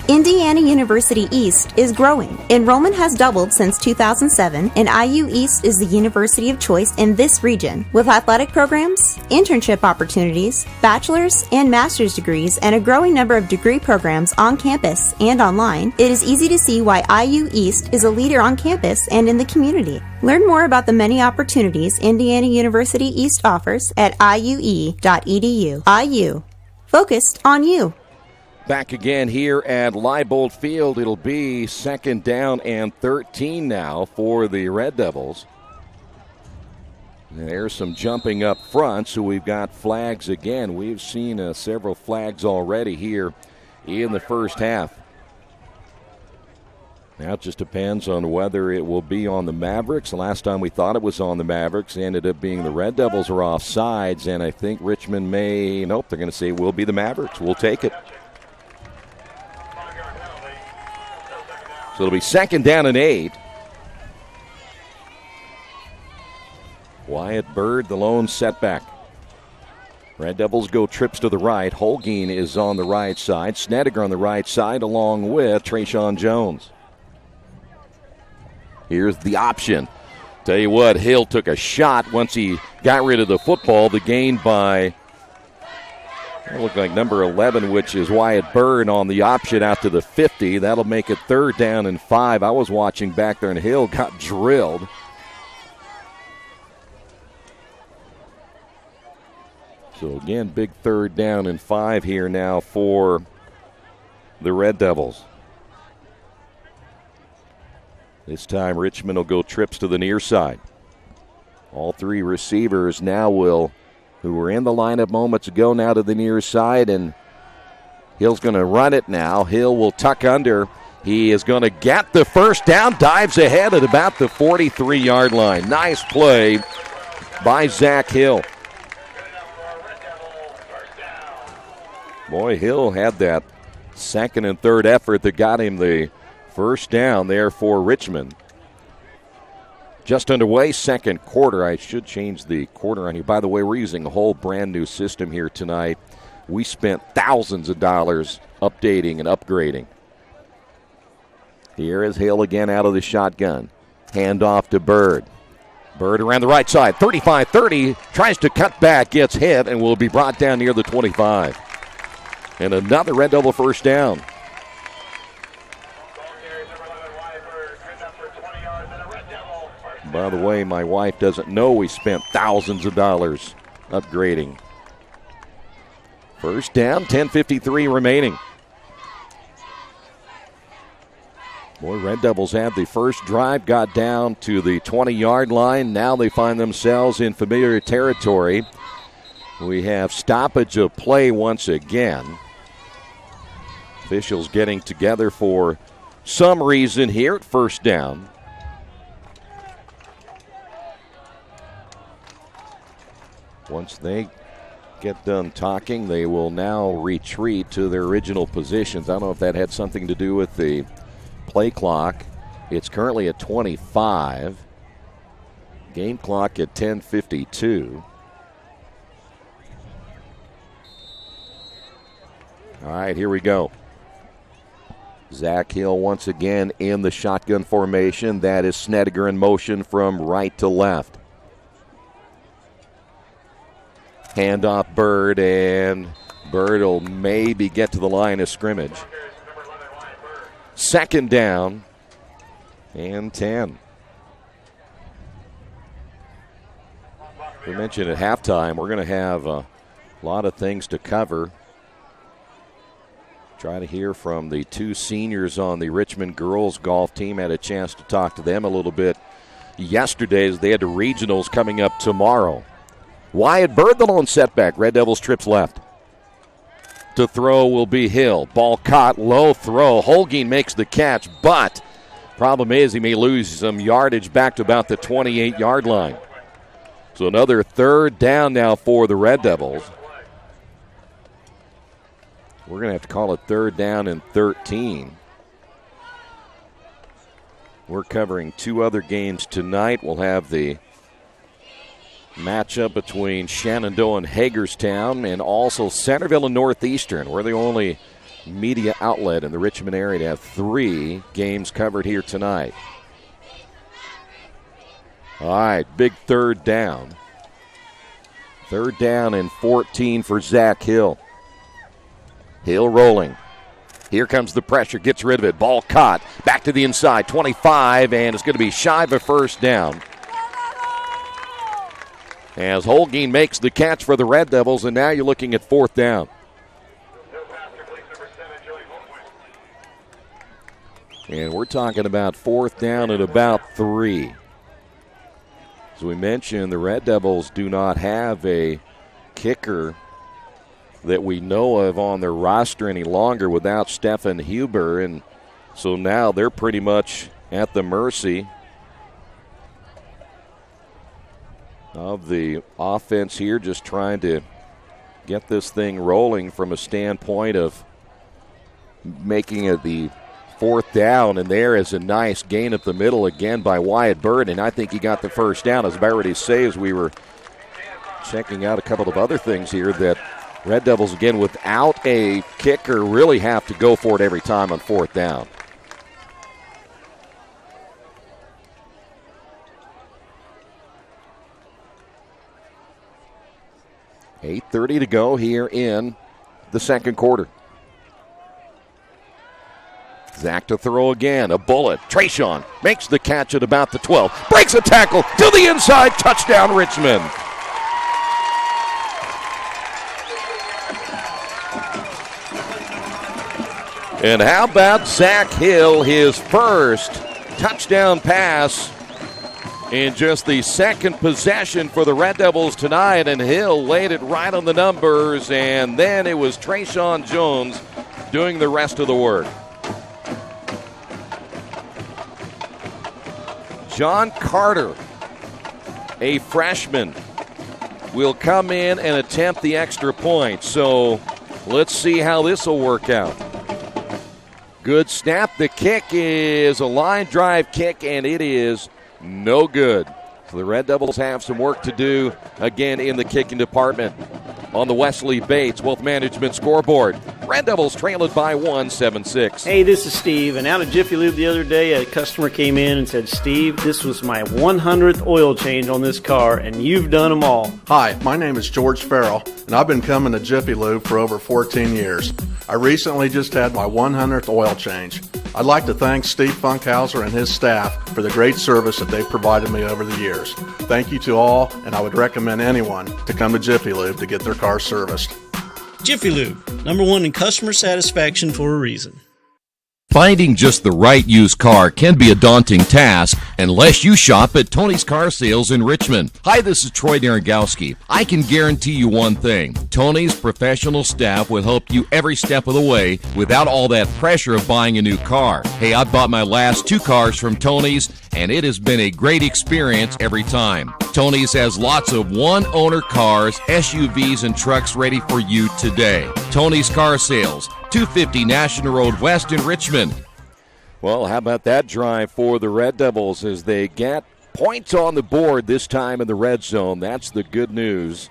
Indiana University East is growing. Enrollment has doubled since 2007, and IU East is the university of choice in this region. With athletic programs, internship opportunities, bachelor's and master's degrees, and a growing number of degree programs on campus and online, it is easy to see why IU East is a leader on campus and in the community. Learn more about the many opportunities Indiana University East offers at iue.edu. IU. Focused on you. Back again here at Leibold Field. It'll be 2nd down and 13 now for the Red Devils. And there's some jumping up front, so we've got flags again. We've seen several flags already here in the first half. Now it just depends on whether it will be on the Mavericks. The last time we thought it was on the Mavericks, it ended up being the Red Devils are off sides, and I think Richmond nope, they're going to say it will be the Mavericks. We'll take it. So it'll be 2nd down and 8. Wyatt Bird, the lone setback. Red Devils go trips to the right. Holguin is on the right side. Snedeker on the right side along with Trayshawn Jones. Here's the option. Tell you what, Hill took a shot once he got rid of the football. The gain by, it looked like number 11, which is Wyatt Bird, on the option out to the 50. That'll make it 3rd down and 5. I was watching back there, and Hill got drilled. So again, big 3rd down and 5 here now for the Red Devils. This time Richmond will go trips to the near side. All 3 receivers now who were in the lineup moments ago, now to the near side, and Hill's going to run it now. Hill will tuck under. He is going to get the first down, dives ahead at about the 43-yard line. Nice play by Zach Hill. Boy, Hill had that 2nd and 3rd effort that got him the first down there for Richmond. Just underway, 2nd quarter. I should change the quarter on you. By the way, we're using a whole brand new system here tonight. We spent thousands of dollars updating and upgrading. Here is Hill again out of the shotgun. Hand off to Bird. Bird around the right side, 35-30, tries to cut back, gets hit, and will be brought down near the 25. And another Red Devil first down. By the way, my wife doesn't know we spent thousands of dollars upgrading. First down, 10:53 remaining. Boy, Red Devils had the first drive, got down to the 20-yard line. Now they find themselves in familiar territory. We have stoppage of play once again. Officials getting together for some reason here at first down. Once they get done talking, they will now retreat to their original positions. I don't know if that had something to do with the play clock. It's currently at 25. Game clock at 10:52. All right, here we go. Zach Hill once again in the shotgun formation. That is Snedeker in motion from right to left. Handoff Bird, and Bird will maybe get to the line of scrimmage. 2nd down and 10. We mentioned at halftime we're going to have a lot of things to cover. Try to hear from the 2 seniors on the Richmond girls golf team. Had a chance to talk to them a little bit yesterday as they had the regionals coming up tomorrow. Wyatt Bird, the lone setback. Red Devils trips left. To throw will be Hill. Ball caught, low throw. Holguin makes the catch, but problem is he may lose some yardage back to about the 28-yard line. So another 3rd down now for the Red Devils. We're going to have to call it 3rd down and 13. We're covering 2 other games tonight. We'll have the matchup between Shenandoah and Hagerstown, and also Centerville and Northeastern. We're the only media outlet in the Richmond area to have 3 games covered here tonight. All right, big third down. Third down and 14 for Zach Hill. Hill rolling. Here comes the pressure, gets rid of it. Ball caught. Back to the inside, 25, and it's going to be shy of a first down. As Holguin makes the catch for the Red Devils, and now you're looking at 4th down. And we're talking about 4th down at about 3. As we mentioned, the Red Devils do not have a kicker that we know of on their roster any longer without Stefan Huber, and so now they're pretty much at the mercy of the offense here, just trying to get this thing rolling from a standpoint of making it the 4th down, and there is a nice gain up the middle again by Wyatt Bird, and I think he got the first down. As I already say, as we were checking out a couple of other things here, that Red Devils, again, without a kicker, really have to go for it every time on 4th down. $8:30 to go here in the second quarter. Zach to throw again, a bullet. Trayshawn makes the catch at about the 12. Breaks a tackle to the inside, touchdown Richmond. And how about Zach Hill, his first touchdown pass in just the second possession for the Red Devils tonight, and Hill laid it right on the numbers, and then it was Trayshawn Jones doing the rest of the work. John Carter, a freshman, will come in and attempt the extra point. So let's see how this will work out. Good snap. The kick is a line drive kick, and it is no good. So the Red Devils have some work to do again in the kicking department. On the Wesley Bates Wealth Management scoreboard, Red Devils trail it by 1, 7-6. Hey, this is Steve, and out of Jiffy Lube the other day, a customer came in and said, Steve, this was my 100th oil change on this car, and you've done them all. Hi, my name is George Farrell, and I've been coming to Jiffy Lube for over 14 years. I recently just had my 100th oil change. I'd like to thank Steve Funkhauser and his staff for the great service that they've provided me over the years. Thank you to all, and I would recommend anyone to come to Jiffy Lube to get their car serviced. Jiffy Lube, #1 in customer satisfaction for a reason. Finding just the right used car can be a daunting task unless you shop at Tony's Car Sales in Richmond. Hi, this is Troy Naragowski. I can guarantee you one thing. Tony's professional staff will help you every step of the way without all that pressure of buying a new car. Hey, I bought my last 2 cars from Tony's, and it has been a great experience every time. Tony's has lots of one-owner cars, SUVs, and trucks ready for you today. Tony's Car Sales, 250 National Road West in Richmond. Well, how about that drive for the Red Devils as they get points on the board this time in the red zone. That's the good news.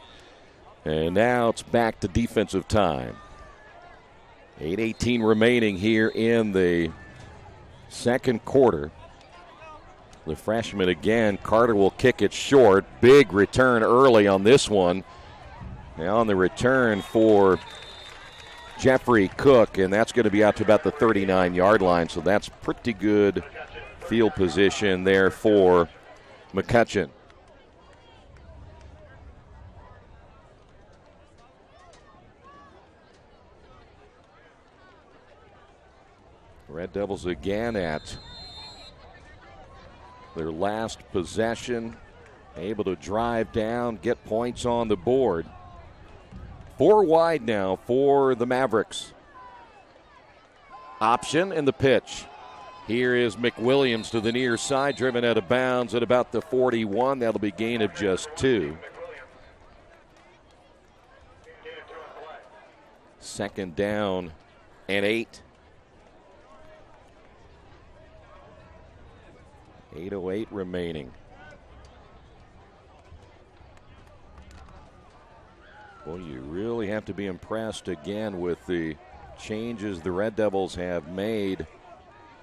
And now it's back to defensive time. 8:18 remaining here in the second quarter. The freshman again, Carter will kick it short. Big return early on this one. Now on the return for Jeffrey Cook, and that's going to be out to about the 39-yard line, so that's pretty good field position there for McCutcheon. Red Devils again at their last possession, able to drive down, get points on the board. 4 wide now for the Mavericks. Option in the pitch. Here is McWilliams to the near side, driven out of bounds at about the 41. That'll be gain of just 2. Second down and 8. 8:08 remaining. Well, you really have to be impressed again with the changes the Red Devils have made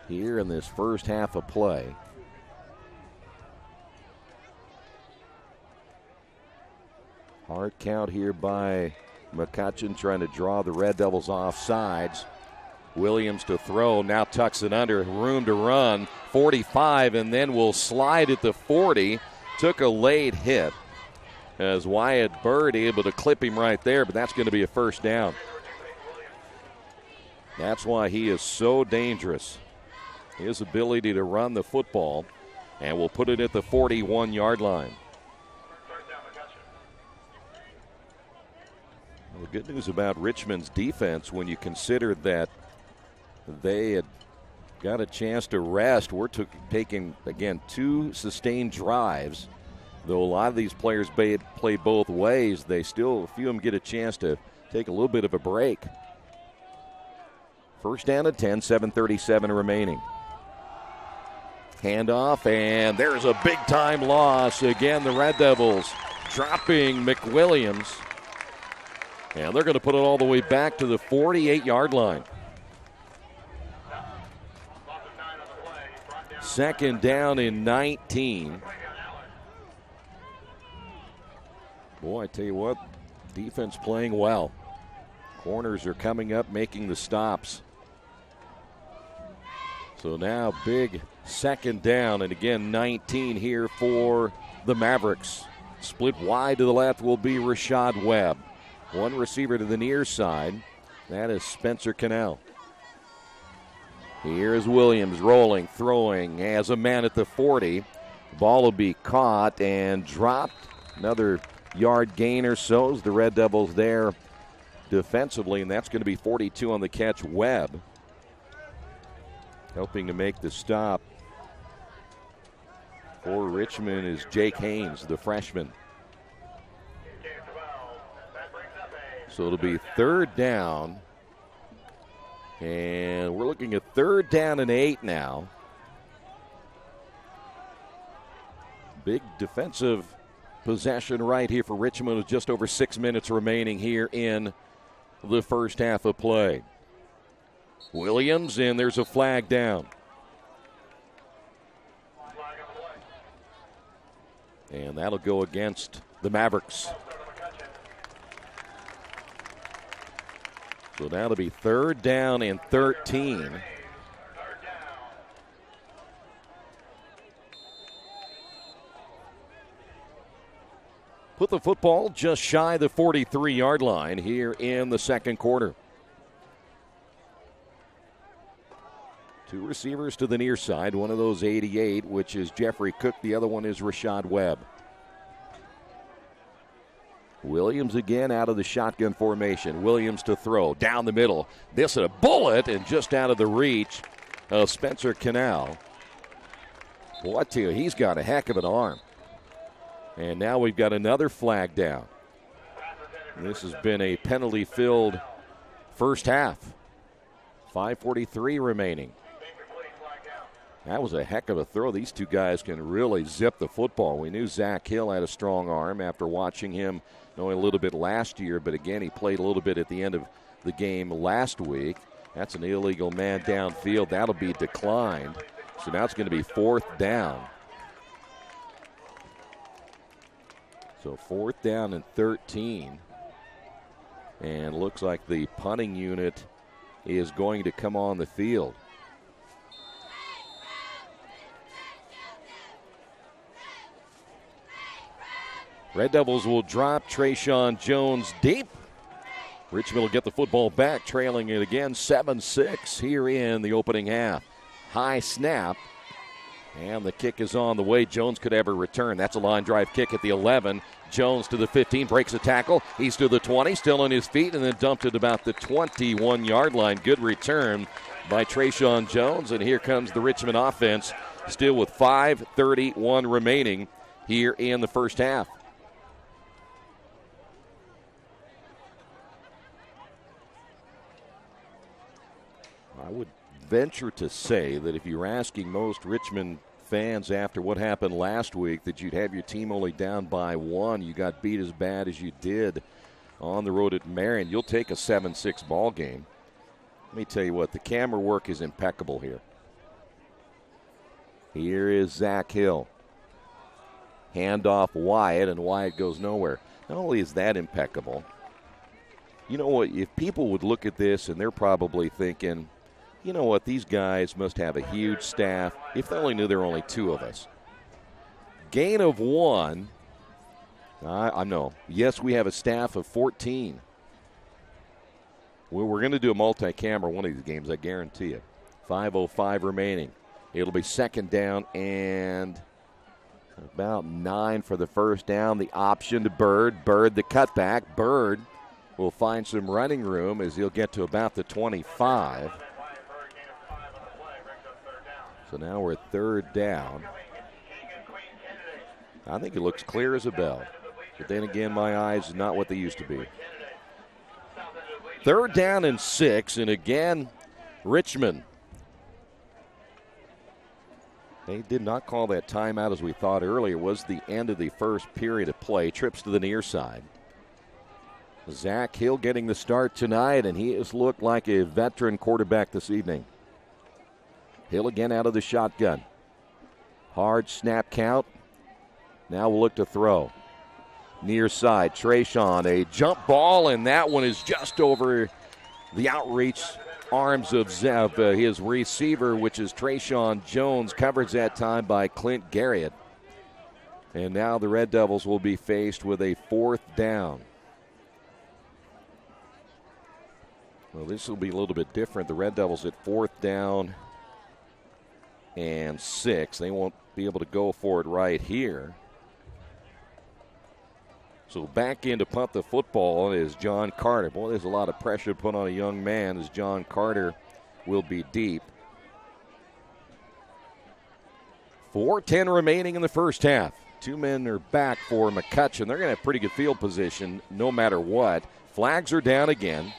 here in this first half of play. Hard count here by McCutcheon, trying to draw the Red Devils off sides. Williams to throw, now tucks it under, room to run, 45, and then will slide at the 40. Took a late hit as Wyatt Bird able to clip him right there, but that's going to be a first down. That's why he is so dangerous. His ability to run the football, and will put it at the 41-yard line. Well, the good news about Richmond's defense, when you consider that they had got a chance to rest, we're taking, again, 2 sustained drives. Though a lot of these players play both ways, a few of them get a chance to take a little bit of a break. First down at 10, 7:37 remaining. Handoff, and there's a big-time loss. Again, the Red Devils dropping McWilliams. And they're going to put it all the way back to the 48-yard line. Second down and 19. Boy, I tell you what, defense playing well. Corners are coming up, making the stops. So now big second down, and again 19 here for the Mavericks. Split wide to the left will be Rashad Webb. One receiver to the near side. That is Spencer Cannell. Here's Williams rolling, throwing, has a man at the 40. Ball will be caught and dropped. Another yard gain or so as the Red Devils there defensively, and that's going to be 42 on the catch. Webb helping to make the stop for Richmond is Jake Haynes, the freshman. So it'll be third down, and we're looking at third down and 8 now. Big defensive possession right here for Richmond with just over 6 minutes remaining here in the first half of play. Williams, and there's a flag down. And that'll go against the Mavericks. So that'll be third down and 13. Put the football just shy the 43-yard line here in the second quarter. 2 receivers to the near side. One of those 88, which is Jeffrey Cook. The other one is Rashad Webb. Williams again out of the shotgun formation. Williams to throw down the middle. This is a bullet and just out of the reach of Spencer Cannell. Boy, I tell you, he's got a heck of an arm. And now we've got another flag down. And this has been a penalty-filled first half. 5:43 remaining. That was a heck of a throw. These two guys can really zip the football. We knew Zach Hill had a strong arm after watching him only a little bit last year, but again, he played a little bit at the end of the game last week. That's an illegal man downfield. That'll be declined. So now it's going to be fourth down. So fourth down and 13. And looks like the punting unit is going to come on the field. Red Devils will drop Trayshawn Jones deep. Richmond will get the football back, trailing it again 7-6 here in the opening half. High snap, and the kick is on the way. Jones could ever return. That's a line drive kick at the 11. Jones to the 15, breaks a tackle. He's to the 20, still on his feet, and then dumped at about the 21-yard line. Good return by Trayshawn Jones, and here comes the Richmond offense, still with 5:31 remaining here in the first half. I would venture to say that if you're asking most Richmond fans after what happened last week that you'd have your team only down by 1, you got beat as bad as you did on the road at Marion, you'll take a 7-6 ball game. Let me tell you what, the camera work is impeccable here. Here is Zach Hill. Handoff Wyatt, and Wyatt goes nowhere. Not only is that impeccable, you know what, if people would look at this and they're probably thinking, you know what, these guys must have a huge staff. If they only knew there were only 2 of us. Gain of 1. I know. Yes, we have a staff of 14. Well, we're going to do a multi-camera one of these games, I guarantee you. 5:05 remaining. It'll be second down and about 9 for the first down. The option to Bird. Bird the cutback. Bird will find some running room as he'll get to about the 25. So now we're at third down. I think it looks clear as a bell. But then again, my eyes are not what they used to be. Third down and 6, and again, Richmond. They did not call that timeout as we thought earlier. It was the end of the first period of play. Trips to the near side. Zach Hill getting the start tonight, and he has looked like a veteran quarterback this evening. Hill again out of the shotgun. Hard snap count. Now we'll look to throw. Near side, Trayshawn, a jump ball, and that one is just over the outreach arms of his receiver, which is Trayshawn Jones, covered that time by Clint Garriott. And now the Red Devils will be faced with a fourth down. Well, this will be a little bit different. The Red Devils at fourth down and 6. They won't be able to go for it right here. So back in to punt the football is John Carter. Boy, there's a lot of pressure put on a young man as John Carter will be deep. 4:10 remaining in the first half. 2 men are back for McCutcheon. They're going to have pretty good field position no matter what. Flags are down again.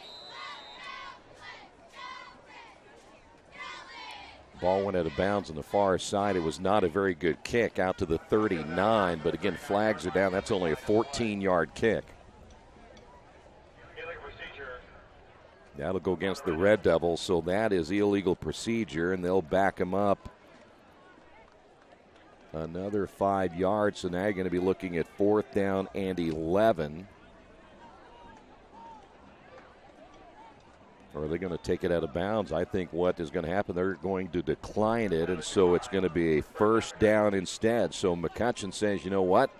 Ball went out of bounds on the far side. It was not a very good kick out to the 39, but again, flags are down. That's only a 14-yard kick. That'll go against the Red Devils, so that is illegal procedure, and they'll back him up another 5 yards. So now you're going to be looking at fourth down and 11. Or are they going to take it out of bounds? I think what is going to happen, they're going to decline it, and so it's going to be a first down instead. So McCutcheon says, you know what?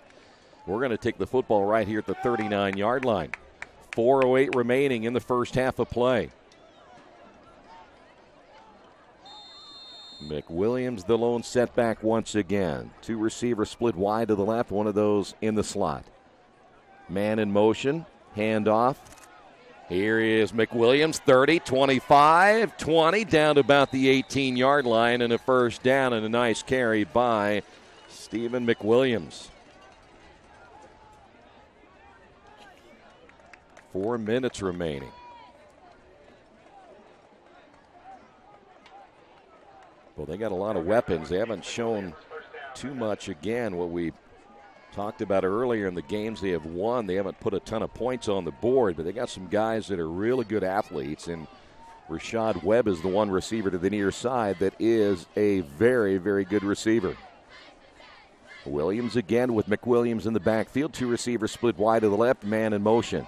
We're going to take the football right here at the 39-yard line. 4:08 remaining in the first half of play. McWilliams, the lone setback once again. 2 receivers split wide to the left, one of those in the slot. Man in motion, handoff. Here is McWilliams, 30, 25, 20, down to about the 18-yard line, and a first down and a nice carry by Stephen McWilliams. 4 minutes remaining. Well, they got a lot of weapons. They haven't shown too much again. What we talked about earlier in the games they have won, they haven't put a ton of points on the board, but they got some guys that are really good athletes, and Rashad Webb is the one receiver to the near side that is a very, very good receiver. Williams again with McWilliams in the backfield. 2 receivers split wide to the left, man in motion.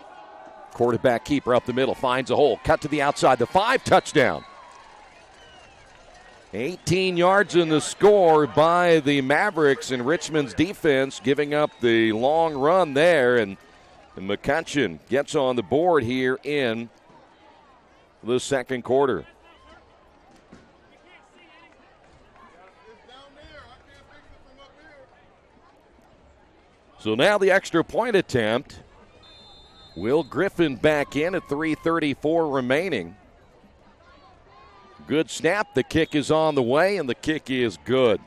Quarterback keeper up the middle, finds a hole, cut to the outside, the 5, touchdown. 18 yards in the score by the Mavericks, and Richmond's defense giving up the long run there, and McCutcheon gets on the board here in the second quarter. So now the extra point attempt. Will Griffin back in at 3:34 remaining. Good snap. The kick is on the way, and the kick is good.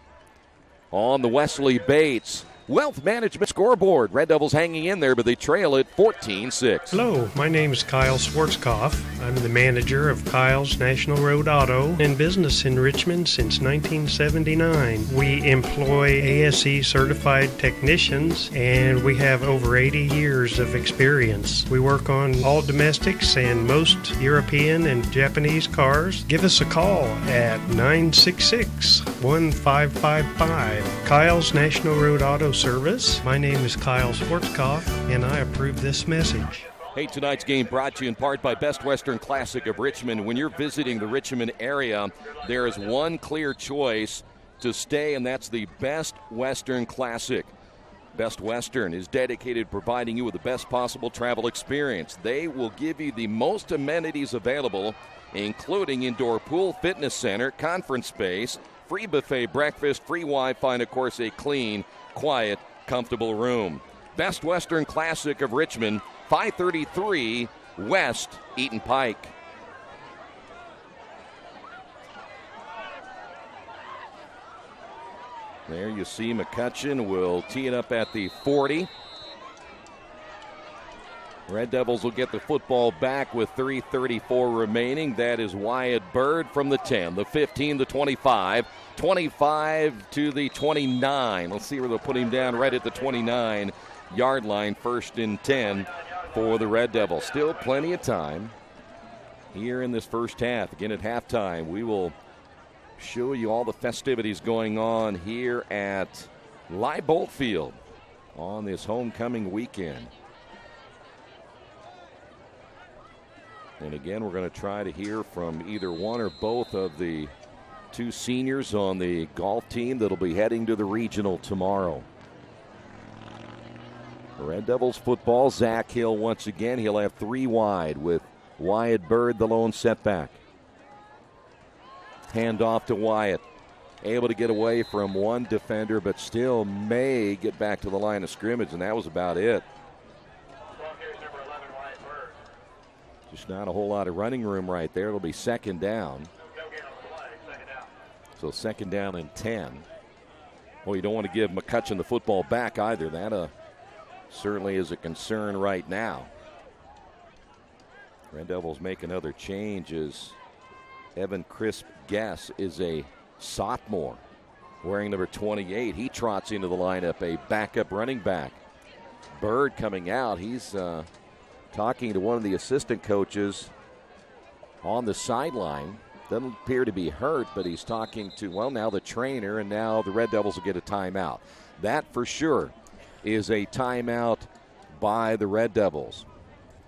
On the Wesley Bates Wealth Management scoreboard. Red Devils hanging in there, but they trail it 14-6. Hello, my name is Kyle Schwarzkopf. I'm the manager of Kyle's National Road Auto, in business in Richmond since 1979. We employ ASE certified technicians, and we have over 80 years of experience. We work on all domestics and most European and Japanese cars. Give us a call at 966-1555. Kyle's National Road Auto Service. My name is Kyle Schwarzkopf, and I approve this message. Hey, tonight's game brought to you in part by Best Western Classic of Richmond. When you're visiting the Richmond area, there is one clear choice to stay, and that's the Best Western Classic. Best Western is dedicated to providing you with the best possible travel experience. They will give you the most amenities available, including indoor pool, fitness center, conference space, free buffet breakfast, free Wi-Fi, and, of course, a clean, quiet, comfortable room. Best Western Classic of Richmond, 533 West Eaton Pike. There you see McCutcheon will tee it up at the 40. Red Devils will get the football back with 3:34 remaining. That is Wyatt Bird from the 10, the 15, the 25, 25 to the 29. Let's see where they'll put him down, right at the 29-yard line, 1st and 10 for the Red Devils. Still plenty of time here in this first half. Again, at halftime, we will show you all the festivities going on here at Leibold Field on this homecoming weekend. And again, we're going to try to hear from either one or both of the two seniors on the golf team that'll be heading to the regional tomorrow. Red Devils football, Zach Hill once again. He'll have 3 wide with Wyatt Bird, the lone setback. Hand off to Wyatt. Able to get away from one defender, but still may get back to the line of scrimmage, and that was about it. Just not a whole lot of running room right there. It'll be 2nd down. So 2nd down and 10. Well, you don't want to give McCutcheon the football back either. That certainly is a concern right now. Red Devils make another change as Evan Crisp Guess is a sophomore wearing number 28. He trots into the lineup, a backup running back. Bird coming out. He's talking to one of the assistant coaches on the sideline. Doesn't appear to be hurt, but he's talking to, well, now the trainer, and now the Red Devils will get a timeout. That for sure is a timeout by the Red Devils.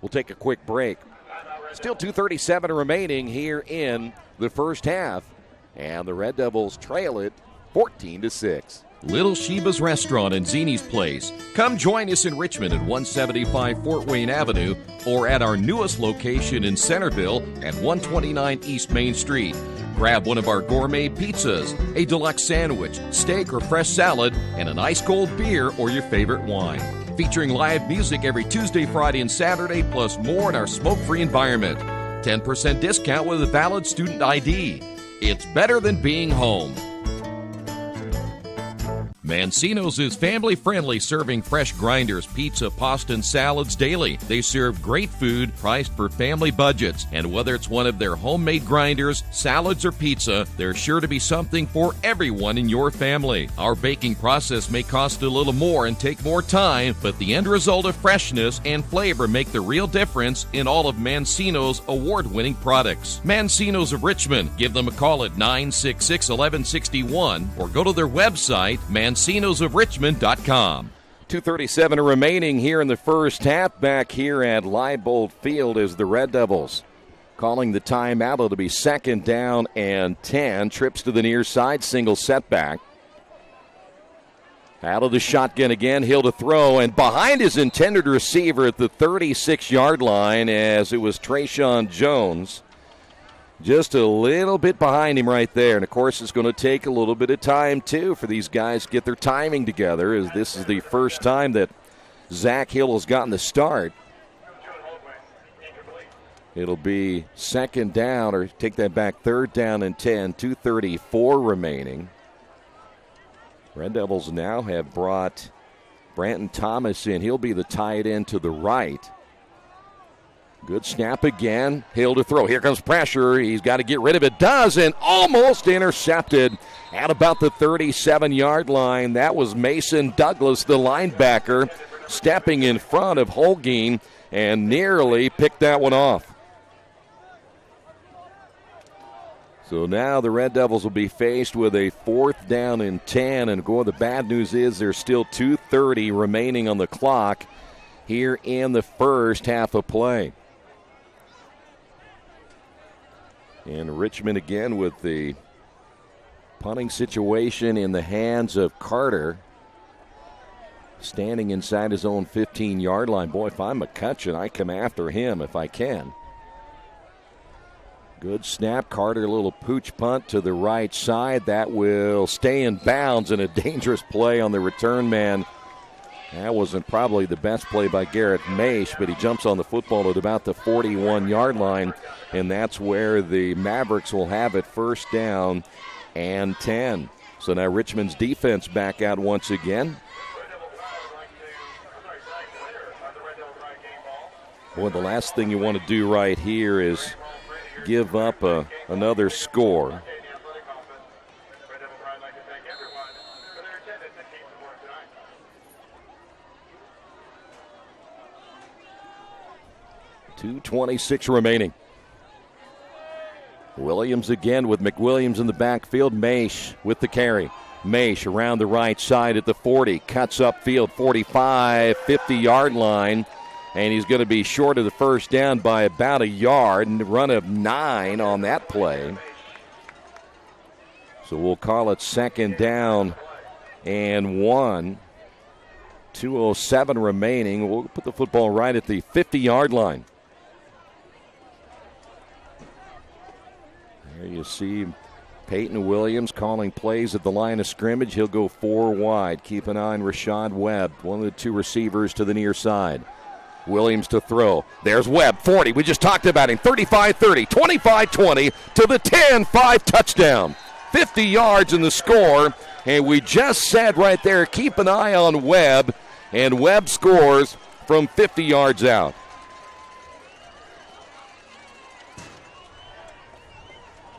We'll take a quick break. Still 2:37 remaining here in the first half, and the Red Devils trail it 14-6. Little Sheba's Restaurant and Zini's Place. Come join us in Richmond at 175 Fort Wayne Avenue or at our newest location in Centerville at 129 East Main Street. Grab one of our gourmet pizzas, a deluxe sandwich, steak or fresh salad, and an ice-cold beer or your favorite wine. Featuring live music every Tuesday, Friday, and Saturday, plus more in our smoke-free environment. 10% discount with a valid student ID. It's better than being home. Mancino's is family-friendly, serving fresh grinders, pizza, pasta, and salads daily. They serve great food priced for family budgets. And whether it's one of their homemade grinders, salads, or pizza, there's sure to be something for everyone in your family. Our baking process may cost a little more and take more time, but the end result of freshness and flavor make the real difference in all of Mancino's award-winning products. Mancino's of Richmond. Give them a call at 966-1161 or go to their website, mancinosofrichmond.com. 2:37 remaining here in the first half, back here at Leibold Field as the Red Devils calling the timeout. It'll be 2nd down and 10. Trips to the near side, single setback. Out of the shotgun again, Hill to throw, and behind his intended receiver at the 36-yard line as it was Trayshawn Jones. Just a little bit behind him right there. And, of course, it's going to take a little bit of time, too, for these guys to get their timing together, as this is the first time that Zach Hill has gotten the start. It'll be 2nd down, or take that back, 3rd down and 10, 2:34 remaining. Red Devils now have brought Branton Thomas in. He'll be the tight end to the right. Good snap again. Hill to throw. Here comes pressure. He's got to get rid of it. Does, and almost intercepted at about the 37-yard line. That was Mason Douglas, the linebacker, stepping in front of Holguin and nearly picked that one off. So now the Red Devils will be faced with a 4th down and 10. And the bad news is there's still 2:30 remaining on the clock here in the first half of play. And Richmond again with the punting situation in the hands of Carter. Standing inside his own 15-yard line. Boy, if I'm McCutcheon, I come after him if I can. Good snap. Carter, a little pooch punt to the right side. That will stay in bounds, and a dangerous play on the return man. That wasn't probably the best play by Garrett Maish, but he jumps on the football at about the 41-yard line, and that's where the Mavericks will have it, 1st down and 10. So now Richmond's defense back out once again. Boy, the last thing you want to do right here is give up another score. .226 remaining. Williams again with McWilliams in the backfield. Maish with the carry. Maish around the right side at the 40. Cuts upfield, 45, 50-yard line. And he's going to be short of the 1st down by about a yard, and a run of 9 on that play. So we'll call it 2nd down and 1. 2:07 remaining. We'll put the football right at the 50-yard line. There you see Peyton Williams calling plays at the line of scrimmage. He'll go 4 wide. Keep an eye on Rashad Webb, one of the 2 receivers to the near side. Williams to throw. There's Webb, 40. We just talked about him. 35-30, 25-20 to the 10-5 touchdown. 50 yards in the score. And we just said right there, keep an eye on Webb. And Webb scores from 50 yards out.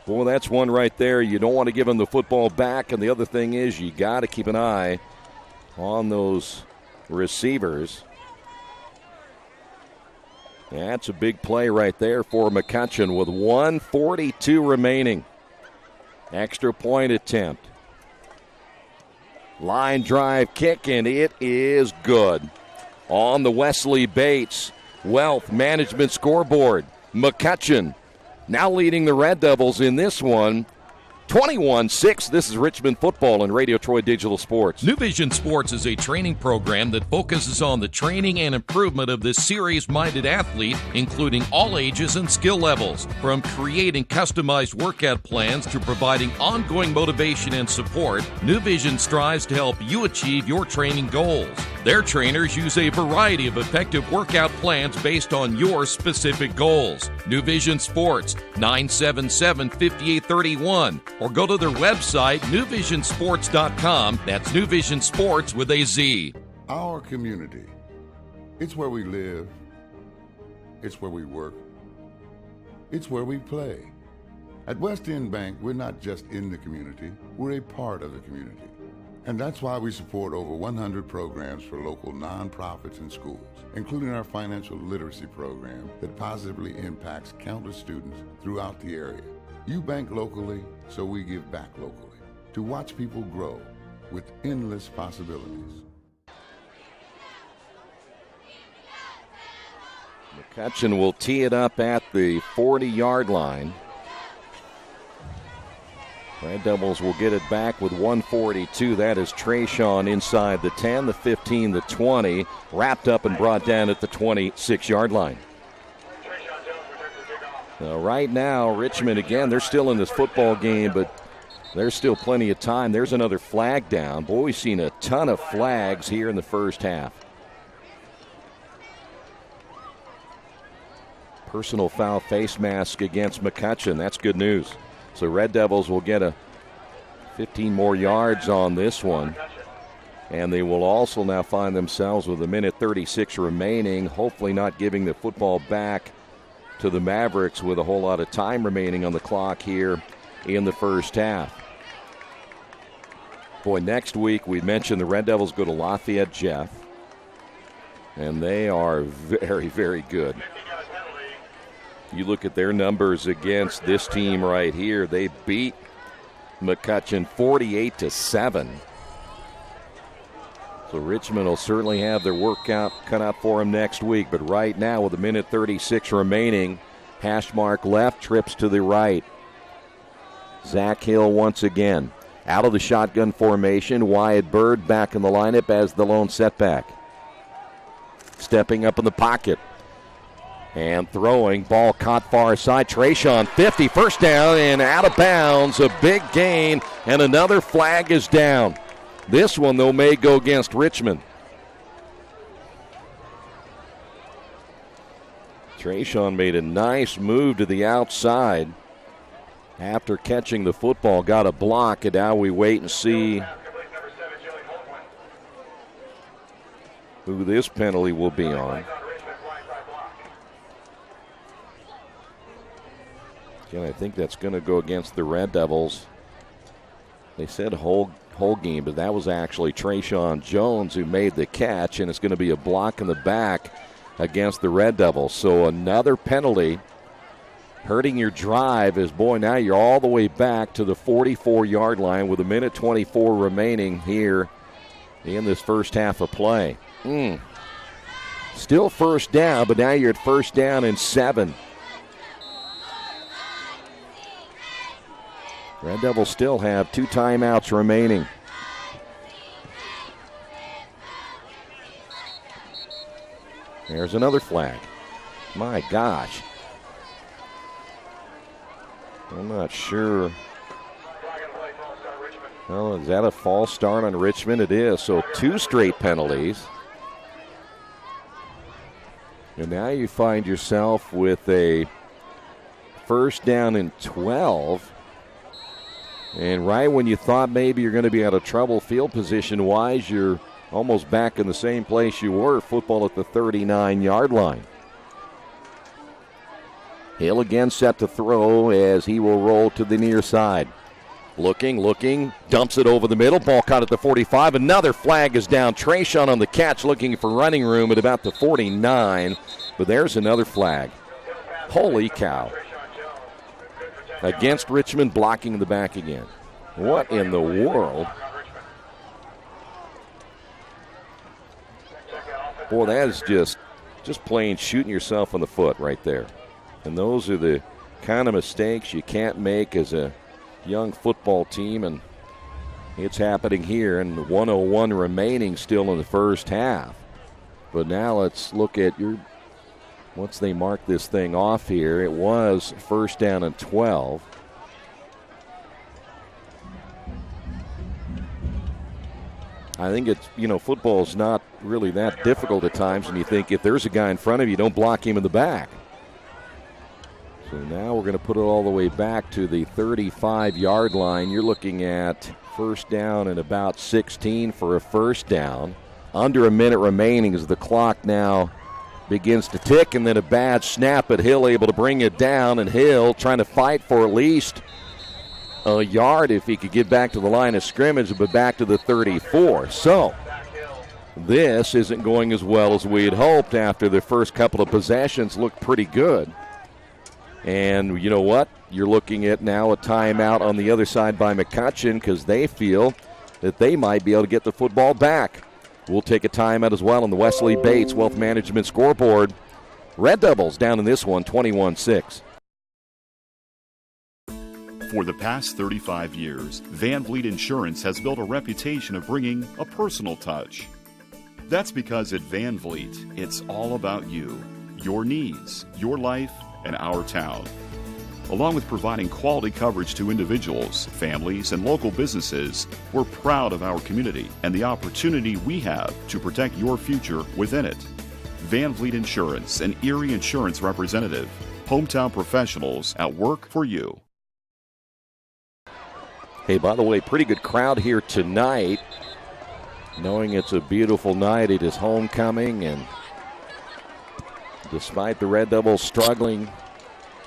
Boy, that's one right there. You don't want to give him the football back. And the other thing is you got to keep an eye on those receivers. That's a big play right there for McCutcheon with 1:42 remaining. Extra point attempt. Line drive kick, and it is good. On the Wesley Bates Wealth Management scoreboard, McCutcheon now leading the Red Devils in this one. 21-6. This is Richmond football and Radio Troy Digital Sports. New Vision Sports is a training program that focuses on the training and improvement of this serious-minded athlete, including all ages and skill levels. From creating customized workout plans to providing ongoing motivation and support, New Vision strives to help you achieve your training goals. Their trainers use a variety of effective workout plans based on your specific goals. New Vision Sports, 977-5831. Or go to their website, newvisionsports.com. That's New Vision Sports with a Z. Our community. It's where we live. It's where we work. It's where we play. At West End Bank, we're not just in the community, we're a part of the community. And that's why we support over 100 programs for local nonprofits and schools, including our financial literacy program that positively impacts countless students throughout the area. You bank locally, so we give back locally to watch people grow with endless possibilities. McCutcheon will tee it up at the 40-yard line. Red Devils will get it back with 1:42. That is Trayshawn inside the 10, the 15, the 20, wrapped up and brought down at the 26-yard line. Right now, Richmond, again, they're still in this football game, but there's still plenty of time. There's another flag down. Boy, we've seen a ton of flags here in the first half. Personal foul face mask against McCutcheon. That's good news. So Red Devils will get a 15 more yards on this one. And they will also now find themselves with 1:36 remaining, hopefully not giving the football back to the Mavericks with a whole lot of time remaining on the clock here in the first half. Boy, next week we mentioned the Red Devils go to Lafayette, Jeff, and they are very, very good. You look at their numbers against this team right here. They beat McCutcheon 48-7. So Richmond will certainly have their work cut out for them next week. But right now, with 1:36 remaining, hash mark left, trips to the right. Zach Hill once again. Out of the shotgun formation, Wyatt Bird back in the lineup as the lone setback. Stepping up in the pocket. And throwing, ball caught far side. Trayshawn, 50, first down and out of bounds. A big gain, and another flag is down. This one, though, may go against Richmond. Trayshawn made a nice move to the outside after catching the football, got a block, and now we wait and see who this penalty will be on. Again, I think that's going to go against the Red Devils. They said whole game, but that was actually Trayshawn Jones who made the catch, and it's going to be a block in the back against the Red Devils. So another penalty hurting your drive is, boy, now you're all the way back to the 44-yard line with 1:24 remaining here in this first half of play. Still first down, but now you're at first down and 7. Red Devils still have 2 timeouts remaining. There's another flag. My gosh. I'm not sure. Well, is that a false start on Richmond? It is. So 2 straight penalties. And now you find yourself with a first down and 12. And right when you thought maybe you're going to be out of trouble field position-wise, you're almost back in the same place you were, football at the 39-yard line. Hill again set to throw as he will roll to the near side. Looking, dumps it over the middle. Ball caught at the 45. Another flag is down. Trayshawn on the catch looking for running room at about the 49. But there's another flag. Holy cow. Against Richmond, blocking the back again. What in the world? Boy, that is just plain shooting yourself in the foot right there. And those are the kind of mistakes you can't make as a young football team, and it's happening here, and 1:01 remaining still in the first half. But now let's look at once they mark this thing off here, it was first down and 12. I think it's, football is not really that difficult at times, and you think if there's a guy in front of you, don't block him in the back. So now we're going to put it all the way back to the 35-yard line. You're looking at first down and about 16 for a first down. Under a minute remaining as the clock now begins to tick, and then a bad snap, but Hill able to bring it down, and Hill trying to fight for at least a yard if he could get back to the line of scrimmage, but back to the 34. So this isn't going as well as we had hoped after the first couple of possessions looked pretty good. And you know what? You're looking at now a timeout on the other side by McCutcheon because they feel that they might be able to get the football back. We'll take a timeout as well on the Wesley Bates Wealth Management scoreboard. Red Devils down in this one, 21-6. For the past 35 years, Van Vliet Insurance has built a reputation of bringing a personal touch. That's because at Van Vliet, it's all about you, your needs, your life, and our town. Along with providing quality coverage to individuals, families, and local businesses, we're proud of our community and the opportunity we have to protect your future within it. Van Vliet Insurance, an Erie Insurance representative. Hometown professionals at work for you. Hey, by the way, pretty good crowd here tonight knowing it's a beautiful night. It is homecoming, and despite the Red Devils struggling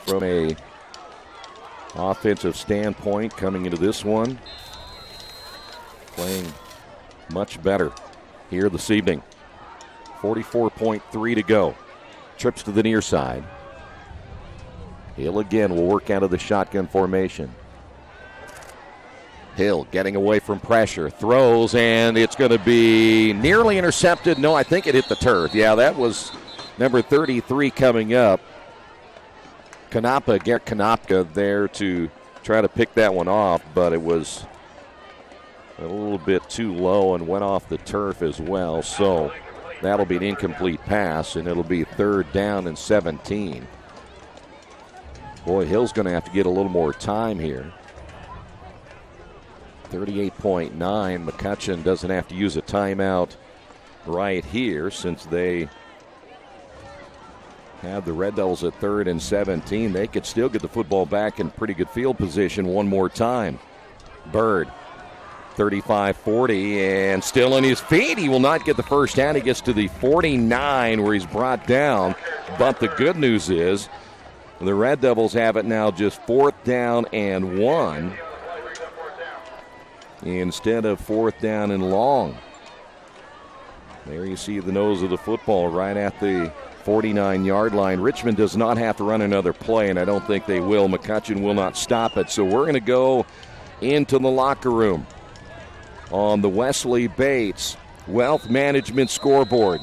from a offensive standpoint coming into this one, playing much better here this evening. 44.3 to go. Trips to the near side. Hill again will work out of the shotgun formation. Hill getting away from pressure, throws, and it's going to be nearly intercepted. No, I think it hit the turf. Yeah, that was number 33 coming up. Garrett Konopka there to try to pick that one off, but it was a little bit too low and went off the turf as well. So that'll be an incomplete pass, and it'll be 3rd down and 17. Boy, Hill's going to have to get a little more time here. 38.9. McCutcheon doesn't have to use a timeout right here since they have the Red Devils at 3rd and 17. They could still get the football back in pretty good field position one more time. Bird, 35-40, and still on his feet. He will not get the first down. He gets to the 49 where he's brought down. But the good news is the Red Devils have it now just 4th down and 1 instead of 4th down and long. There you see the nose of the football right at the 49-yard line. Richmond does not have to run another play, and I don't think they will. McCutcheon will not stop it. So we're going to go into the locker room on the Wesley Bates Wealth Management scoreboard.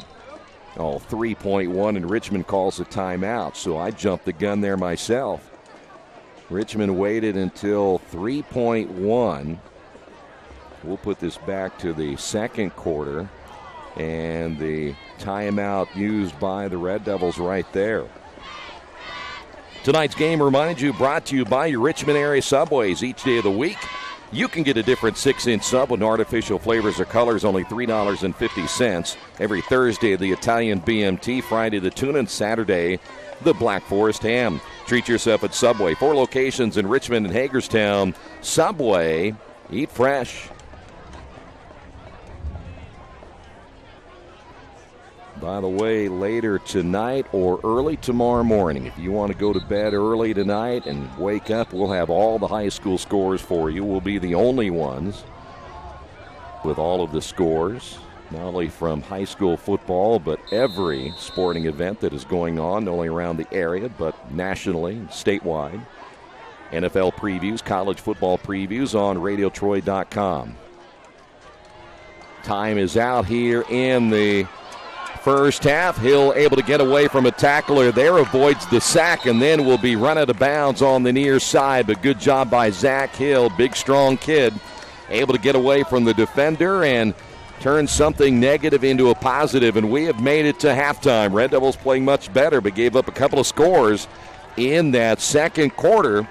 3.1, and Richmond calls a timeout, so I jumped the gun there myself. Richmond waited until 3.1. We'll put this back to the second quarter, and the timeout used by the Red Devils right there. Tonight's game, remind you, brought to you by your Richmond area Subways. Each day of the week, you can get a different 6-inch sub with no artificial flavors or colors, only $3.50. Every Thursday, the Italian BMT, Friday, the tuna, and Saturday, the Black Forest ham. Treat yourself at Subway. 4 locations in Richmond and Hagerstown. Subway, eat fresh. By the way, later tonight or early tomorrow morning, if you want to go to bed early tonight and wake up, we'll have all the high school scores for you. We'll be the only ones with all of the scores, not only from high school football, but every sporting event that is going on, not only around the area, but nationally and statewide. NFL previews, college football previews on RadioTroy.com. Time is out here in the first half. Hill able to get away from a tackler there, avoids the sack, and then will be run out of bounds on the near side. But good job by Zach Hill, big strong kid, able to get away from the defender and turn something negative into a positive. And we have made it to halftime. Red Devils playing much better, but gave up a couple of scores in that second quarter.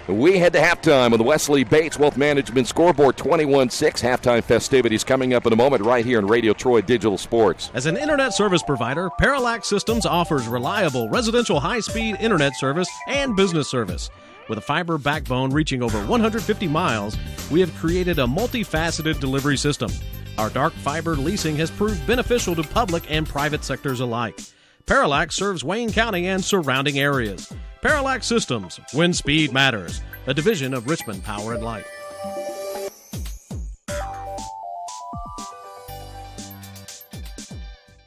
We head to halftime with the Wesley Bates Wealth Management scoreboard, 21-6. Halftime festivities coming up in a moment right here on Radio Troy Digital Sports. As an internet service provider, Parallax Systems offers reliable residential high-speed internet service and business service. With a fiber backbone reaching over 150 miles, we have created a multifaceted delivery system. Our dark fiber leasing has proved beneficial to public and private sectors alike. Parallax serves Wayne County and surrounding areas. Parallax Systems, when speed matters, a division of Richmond Power and Light.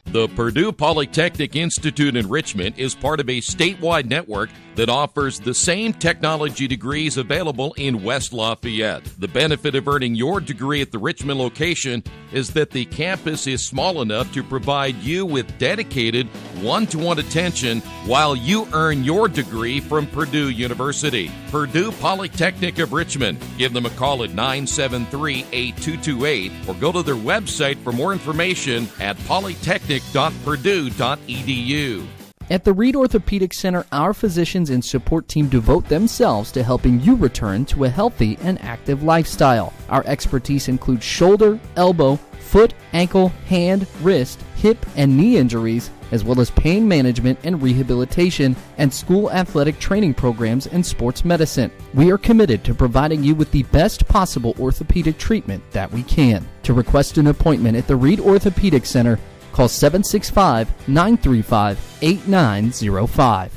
The Purdue Polytechnic Institute in Richmond is part of a statewide network that offers the same technology degrees available in West Lafayette. The benefit of earning your degree at the Richmond location is that the campus is small enough to provide you with dedicated one-to-one attention while you earn your degree from Purdue University. Purdue Polytechnic of Richmond. Give them a call at 973-8228 or go to their website for more information at polytechnic.purdue.edu. At the Reed Orthopedic Center, our physicians and support team devote themselves to helping you return to a healthy and active lifestyle. Our expertise includes shoulder, elbow, foot, ankle, hand, wrist, hip, and knee injuries, as well as pain management and rehabilitation and school athletic training programs and sports medicine. We are committed to providing you with the best possible orthopedic treatment that we can. To To request an appointment at the Reed Orthopedic Center, call 765-935-8905.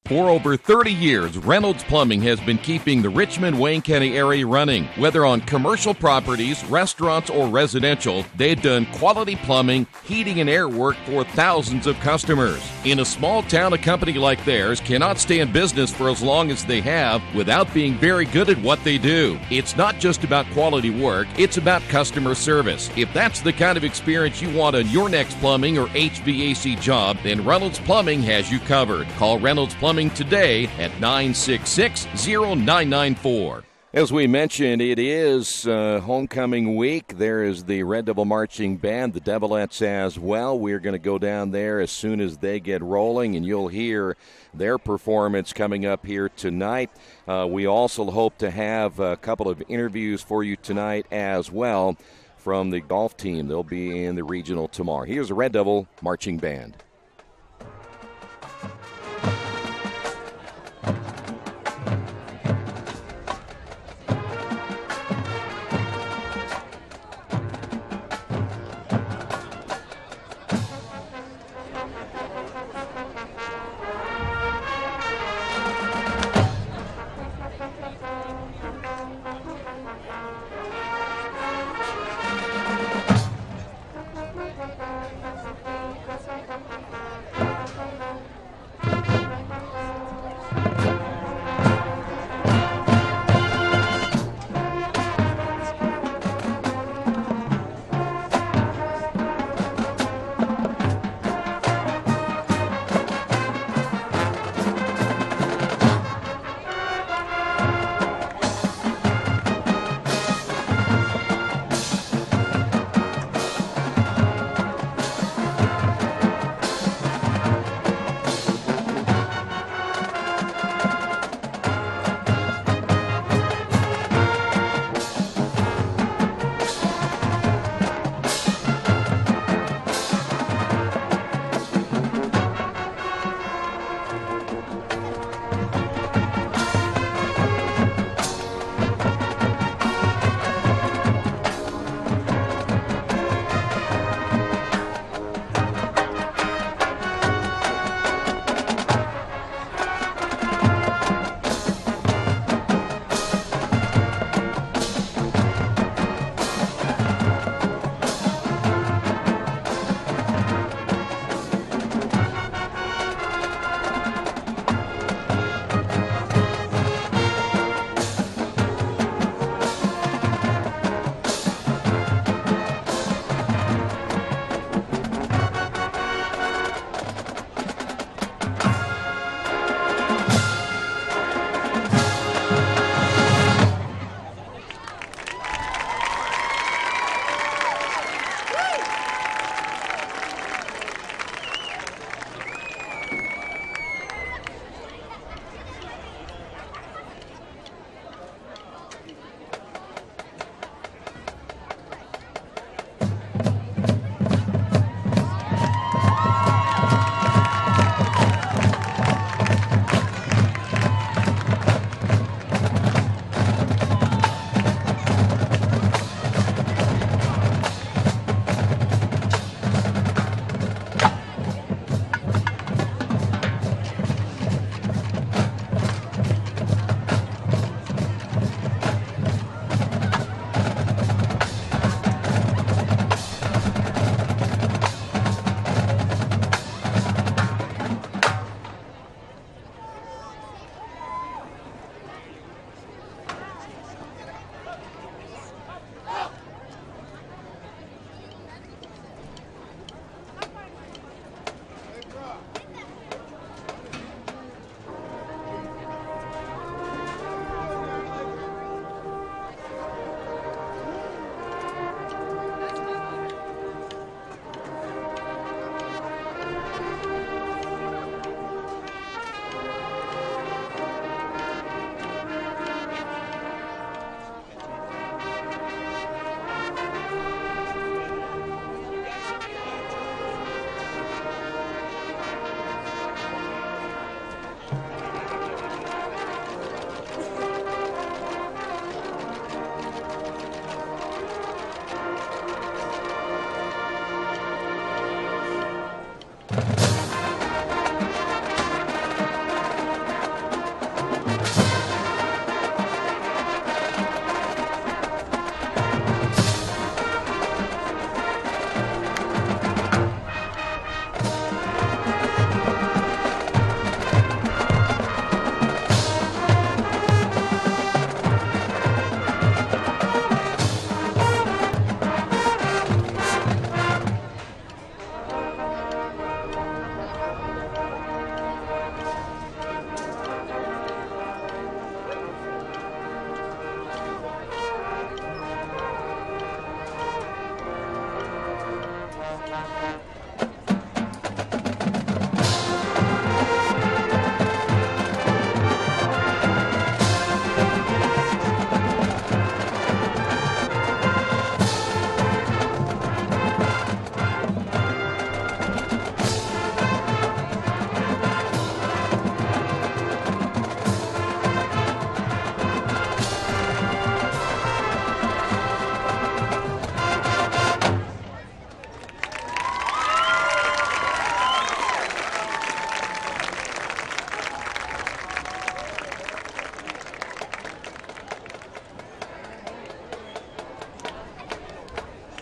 For over 30 years, Reynolds Plumbing has been keeping the Richmond, Wayne County area running. Whether on commercial properties, restaurants, or residential, they've done quality plumbing, heating, and air work for thousands of customers. In a small town, a company like theirs cannot stay in business for as long as they have without being very good at what they do. It's not just about quality work, it's about customer service. If that's the kind of experience you want on your next plumbing or HVAC job, then Reynolds Plumbing has you covered. Call Reynolds Plumbing today at 966-0994. As we mentioned, it is homecoming week. There is the Red Devil Marching Band, the Devilettes as well. We're going to go down there as soon as they get rolling, and you'll hear their performance coming up here tonight. We also hope to have a couple of interviews for you tonight as well from the golf team. They'll be in the regional tomorrow. Here's the Red Devil Marching Band.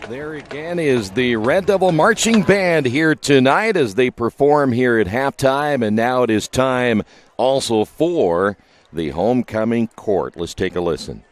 There again is the Red Devil Marching Band here tonight as they perform here at halftime, and now it is time also for the homecoming court. Let's take a listen.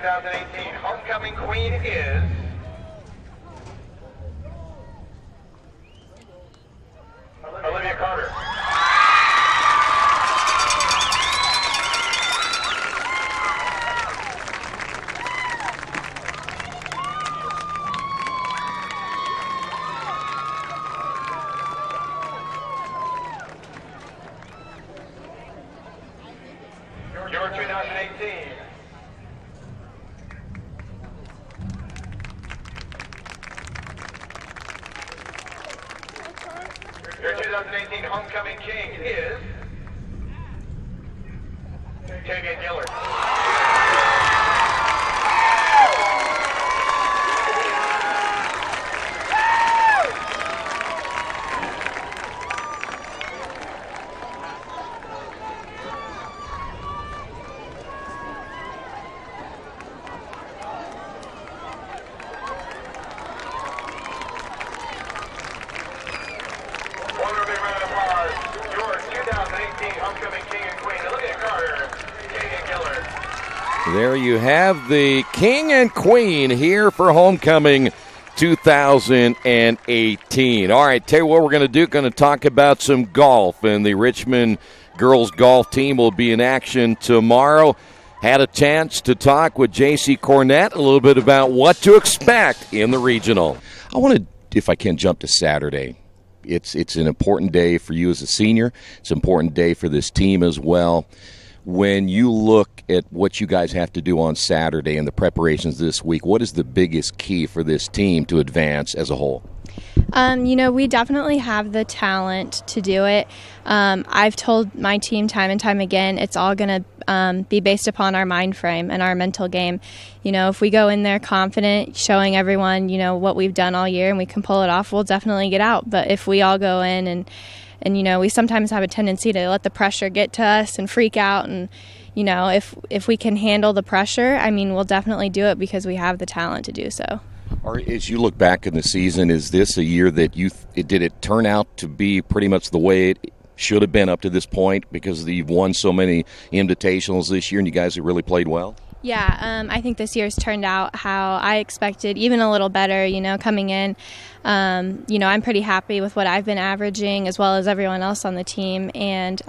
2018 homecoming queen is Olivia Carter. Your 2018 Your 2018 homecoming king is Tavia Gillard. There you have the king and queen here for homecoming 2018. All right, tell you what we're going to do. Going to talk about some golf, and the Richmond girls golf team will be in action tomorrow. Had a chance to talk with J.C. Cornett a little bit about what to expect in the regional. I want to, if I can, jump to Saturday. It's an important day for you as a senior. It's an important day for this team as well. When you look at what you guys have to do on Saturday and the preparations this week, what is the biggest key for this team to advance as a whole? We definitely have the talent to do it. I've told my team time and time again, it's all going to be based upon our mind frame and our mental game. If we go in there confident, showing everyone, what we've done all year and we can pull it off, we'll definitely get out. But if we all go in and we sometimes have a tendency to let the pressure get to us and freak out. And, if we can handle the pressure, we'll definitely do it because we have the talent to do so. Or as you look back in the season, is this a year that did it turn out to be pretty much the way it should have been up to this point because you've won so many invitationals this year and you guys have really played well? Yeah, I think this year's turned out how I expected, even a little better, coming in. I'm pretty happy with what I've been averaging as well as everyone else on the team. And,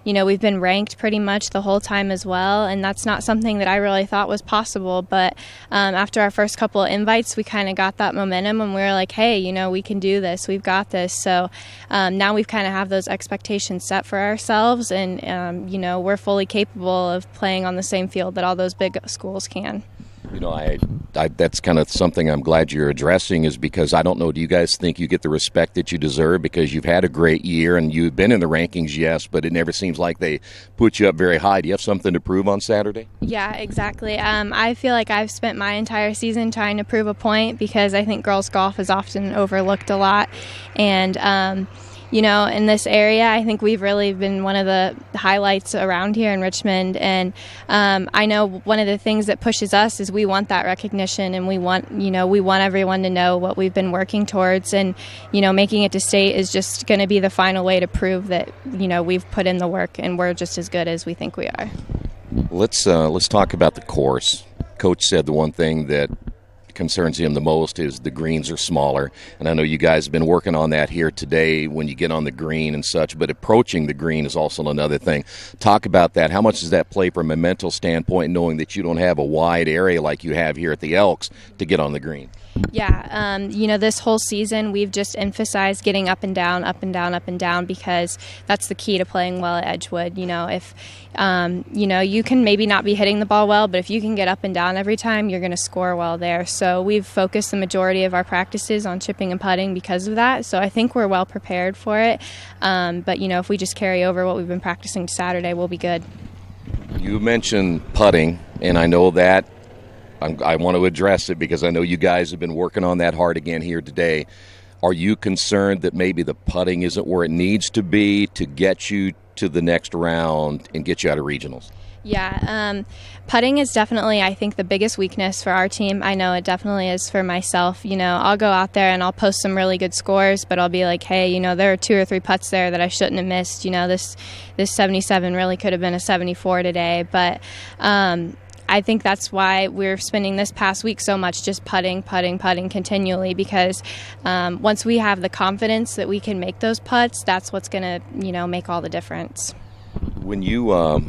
we've been ranked pretty much the whole time as well. And that's not something that I really thought was possible. But after our first couple of invites, we kind of got that momentum and we were like, hey, we can do this. We've got this. So now we've kind of have those expectations set for ourselves. And, we're fully capable of playing on the same field that all those big schools can. That's kind of something I'm glad you're addressing is because I don't know, do you guys think you get the respect that you deserve because you've had a great year and you've been in the rankings, yes, but it never seems like they put you up very high. Do you have something to prove on Saturday? Yeah, exactly. I feel like I've spent my entire season trying to prove a point because I think girls golf is often overlooked a lot. And, in this area, I think we've really been one of the highlights around here in Richmond. And I know one of the things that pushes us is we want that recognition and we want everyone to know what we've been working towards. And, making it to state is just going to be the final way to prove that, we've put in the work and we're just as good as we think we are. Let's talk about the course. Coach said the one thing that concerns him the most is the greens are smaller, and I know you guys have been working on that here today when you get on the green and such, but approaching the green is also another thing. Talk about that. How much does that play from a mental standpoint, knowing that you don't have a wide area like you have here at the Elks to get on the green? Yeah, this whole season we've just emphasized getting up and down, up and down, up and down because that's the key to playing well at Edgewood. If you can maybe not be hitting the ball well, but if you can get up and down every time, you're going to score well there. So we've focused the majority of our practices on chipping and putting because of that. So I think we're well prepared for it. But if we just carry over what we've been practicing Saturday, we'll be good. You mentioned putting, and I know that I want to address it because I know you guys have been working on that hard again here today. Are you concerned that maybe the putting isn't where it needs to be to get you to the next round and get you out of regionals? Yeah, putting is definitely, I think, the biggest weakness for our team. I know it definitely is for myself. I'll go out there and I'll post some really good scores, but I'll be like, hey, there are 2 or 3 putts there that I shouldn't have missed. This 77 really could have been a 74 today. But I think that's why we're spending this past week so much just putting continually, because once we have the confidence that we can make those putts, that's what's going to, make all the difference. When you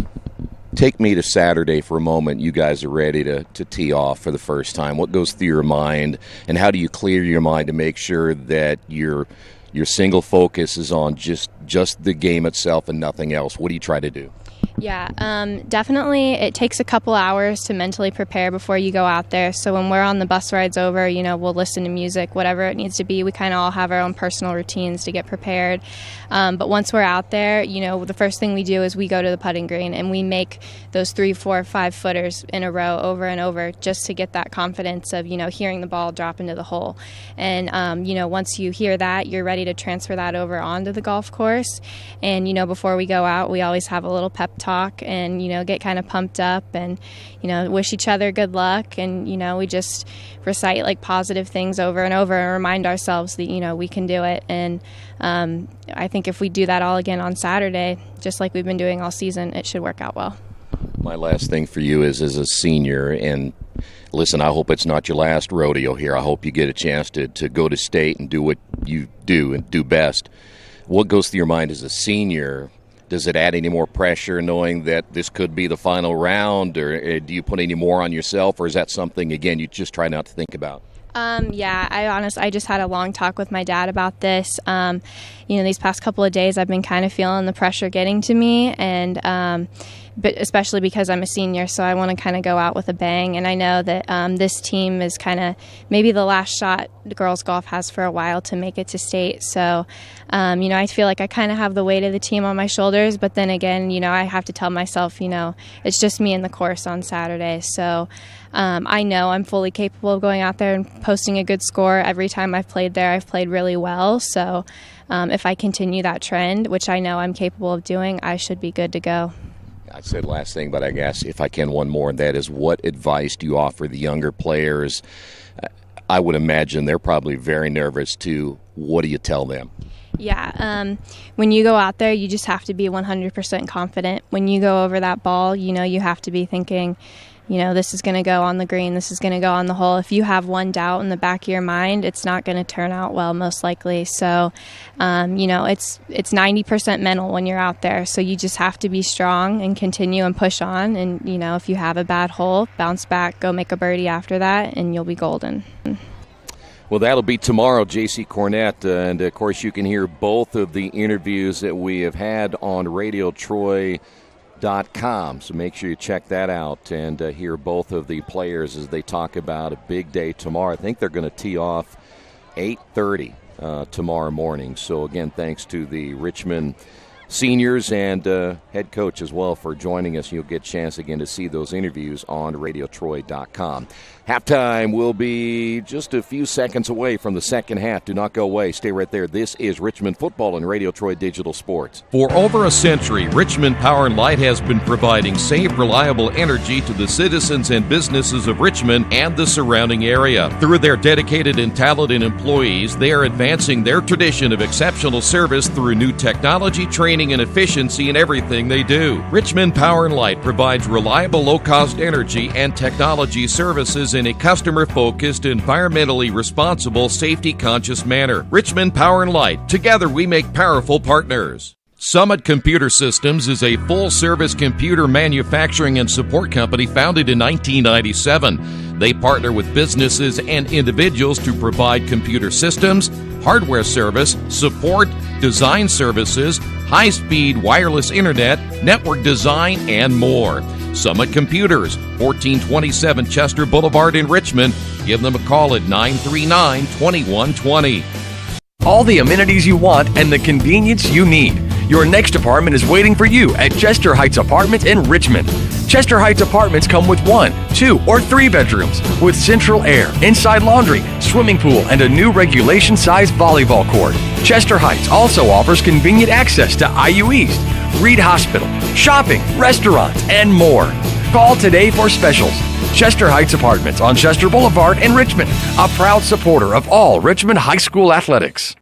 take me to Saturday for a moment, you guys are ready to tee off for the first time. What goes through your mind, and how do you clear your mind to make sure that your single focus is on just the game itself and nothing else? What do you try to do? Yeah, definitely it takes a couple hours to mentally prepare before you go out there. So when we're on the bus rides over, we'll listen to music, whatever it needs to be. We kind of all have our own personal routines to get prepared. But once we're out there, the first thing we do is we go to the putting green and we make those 3, 4, 5 footers in a row over and over, just to get that confidence of, hearing the ball drop into the hole. And, once you hear that, you're ready to transfer that over onto the golf course. And, before we go out, we always have a little pep talk and, get kind of pumped up and, wish each other good luck. And, we just recite like positive things over and over and remind ourselves that, we can do it. And I think if we do that all again on Saturday, just like we've been doing all season, it should work out well. My last thing for you is, as a senior, and listen, I hope it's not your last rodeo here. I hope you get a chance to go to state and do what you do and do best. What goes through your mind as a senior? Does it add any more pressure knowing that this could be the final round, or do you put any more on yourself, or is that something, again, you just try not to think about? I just had a long talk with my dad about this. These past couple of days I've been kind of feeling the pressure getting to me, and but especially because I'm a senior, so I want to kind of go out with a bang. And I know that this team is kind of maybe the last shot girls golf has for a while to make it to state. So, I feel like I kind of have the weight of the team on my shoulders. But then again, I have to tell myself, it's just me and the course on Saturday. So I know I'm fully capable of going out there and posting a good score. Every time I've played there, I've played really well. So if I continue that trend, which I know I'm capable of doing, I should be good to go. I said last thing, but I guess if I can, one more, and that is, what advice do you offer the younger players? I would imagine they're probably very nervous too. What do you tell them? Yeah, when you go out there, you just have to be 100% confident. When you go over that ball, you have to be thinking, this is going to go on the green, this is going to go on the hole. If you have one doubt in the back of your mind, it's not going to turn out well, most likely. So, it's 90% mental when you're out there. So you just have to be strong and continue and push on. And, if you have a bad hole, bounce back, go make a birdie after that, and you'll be golden. Well, that'll be tomorrow, J.C. Cornett. And, of course, you can hear both of the interviews that we have had on RadioTroy.com. So make sure you check that out and hear both of the players as they talk about a big day tomorrow. I think they're going to tee off 8:30 tomorrow morning. So, again, thanks to the Richmond seniors and head coach as well for joining us. You'll get a chance again to see those interviews on RadioTroy.com. Halftime will be just a few seconds away from the second half. Do not go away. Stay right there. This is Richmond Football and Radio Troy Digital Sports. For over a century, Richmond Power & Light has been providing safe, reliable energy to the citizens and businesses of Richmond and the surrounding area. Through their dedicated and talented employees, they are advancing their tradition of exceptional service through new technology, training, and efficiency in everything they do. Richmond Power & Light provides reliable, low-cost energy and technology services in a customer-focused, environmentally responsible, safety-conscious manner. Richmond Power & Light. Together we make powerful partners. Summit Computer Systems is a full-service computer manufacturing and support company founded in 1997. They partner with businesses and individuals to provide computer systems, hardware service, support, design services, high-speed wireless internet, network design, and more. Summit Computers, 1427 Chester Boulevard in Richmond. Give them a call at 939-2120. All the amenities you want and the convenience you need. Your next apartment is waiting for you at Chester Heights Apartments in Richmond. Chester Heights Apartments come with 1, 2, or 3 bedrooms with central air, inside laundry, swimming pool, and a new regulation-sized volleyball court. Chester Heights also offers convenient access to IU East, Reed Hospital, shopping, restaurants, and more. Call today for specials. Chester Heights Apartments on Chester Boulevard in Richmond, a proud supporter of all Richmond High School athletics.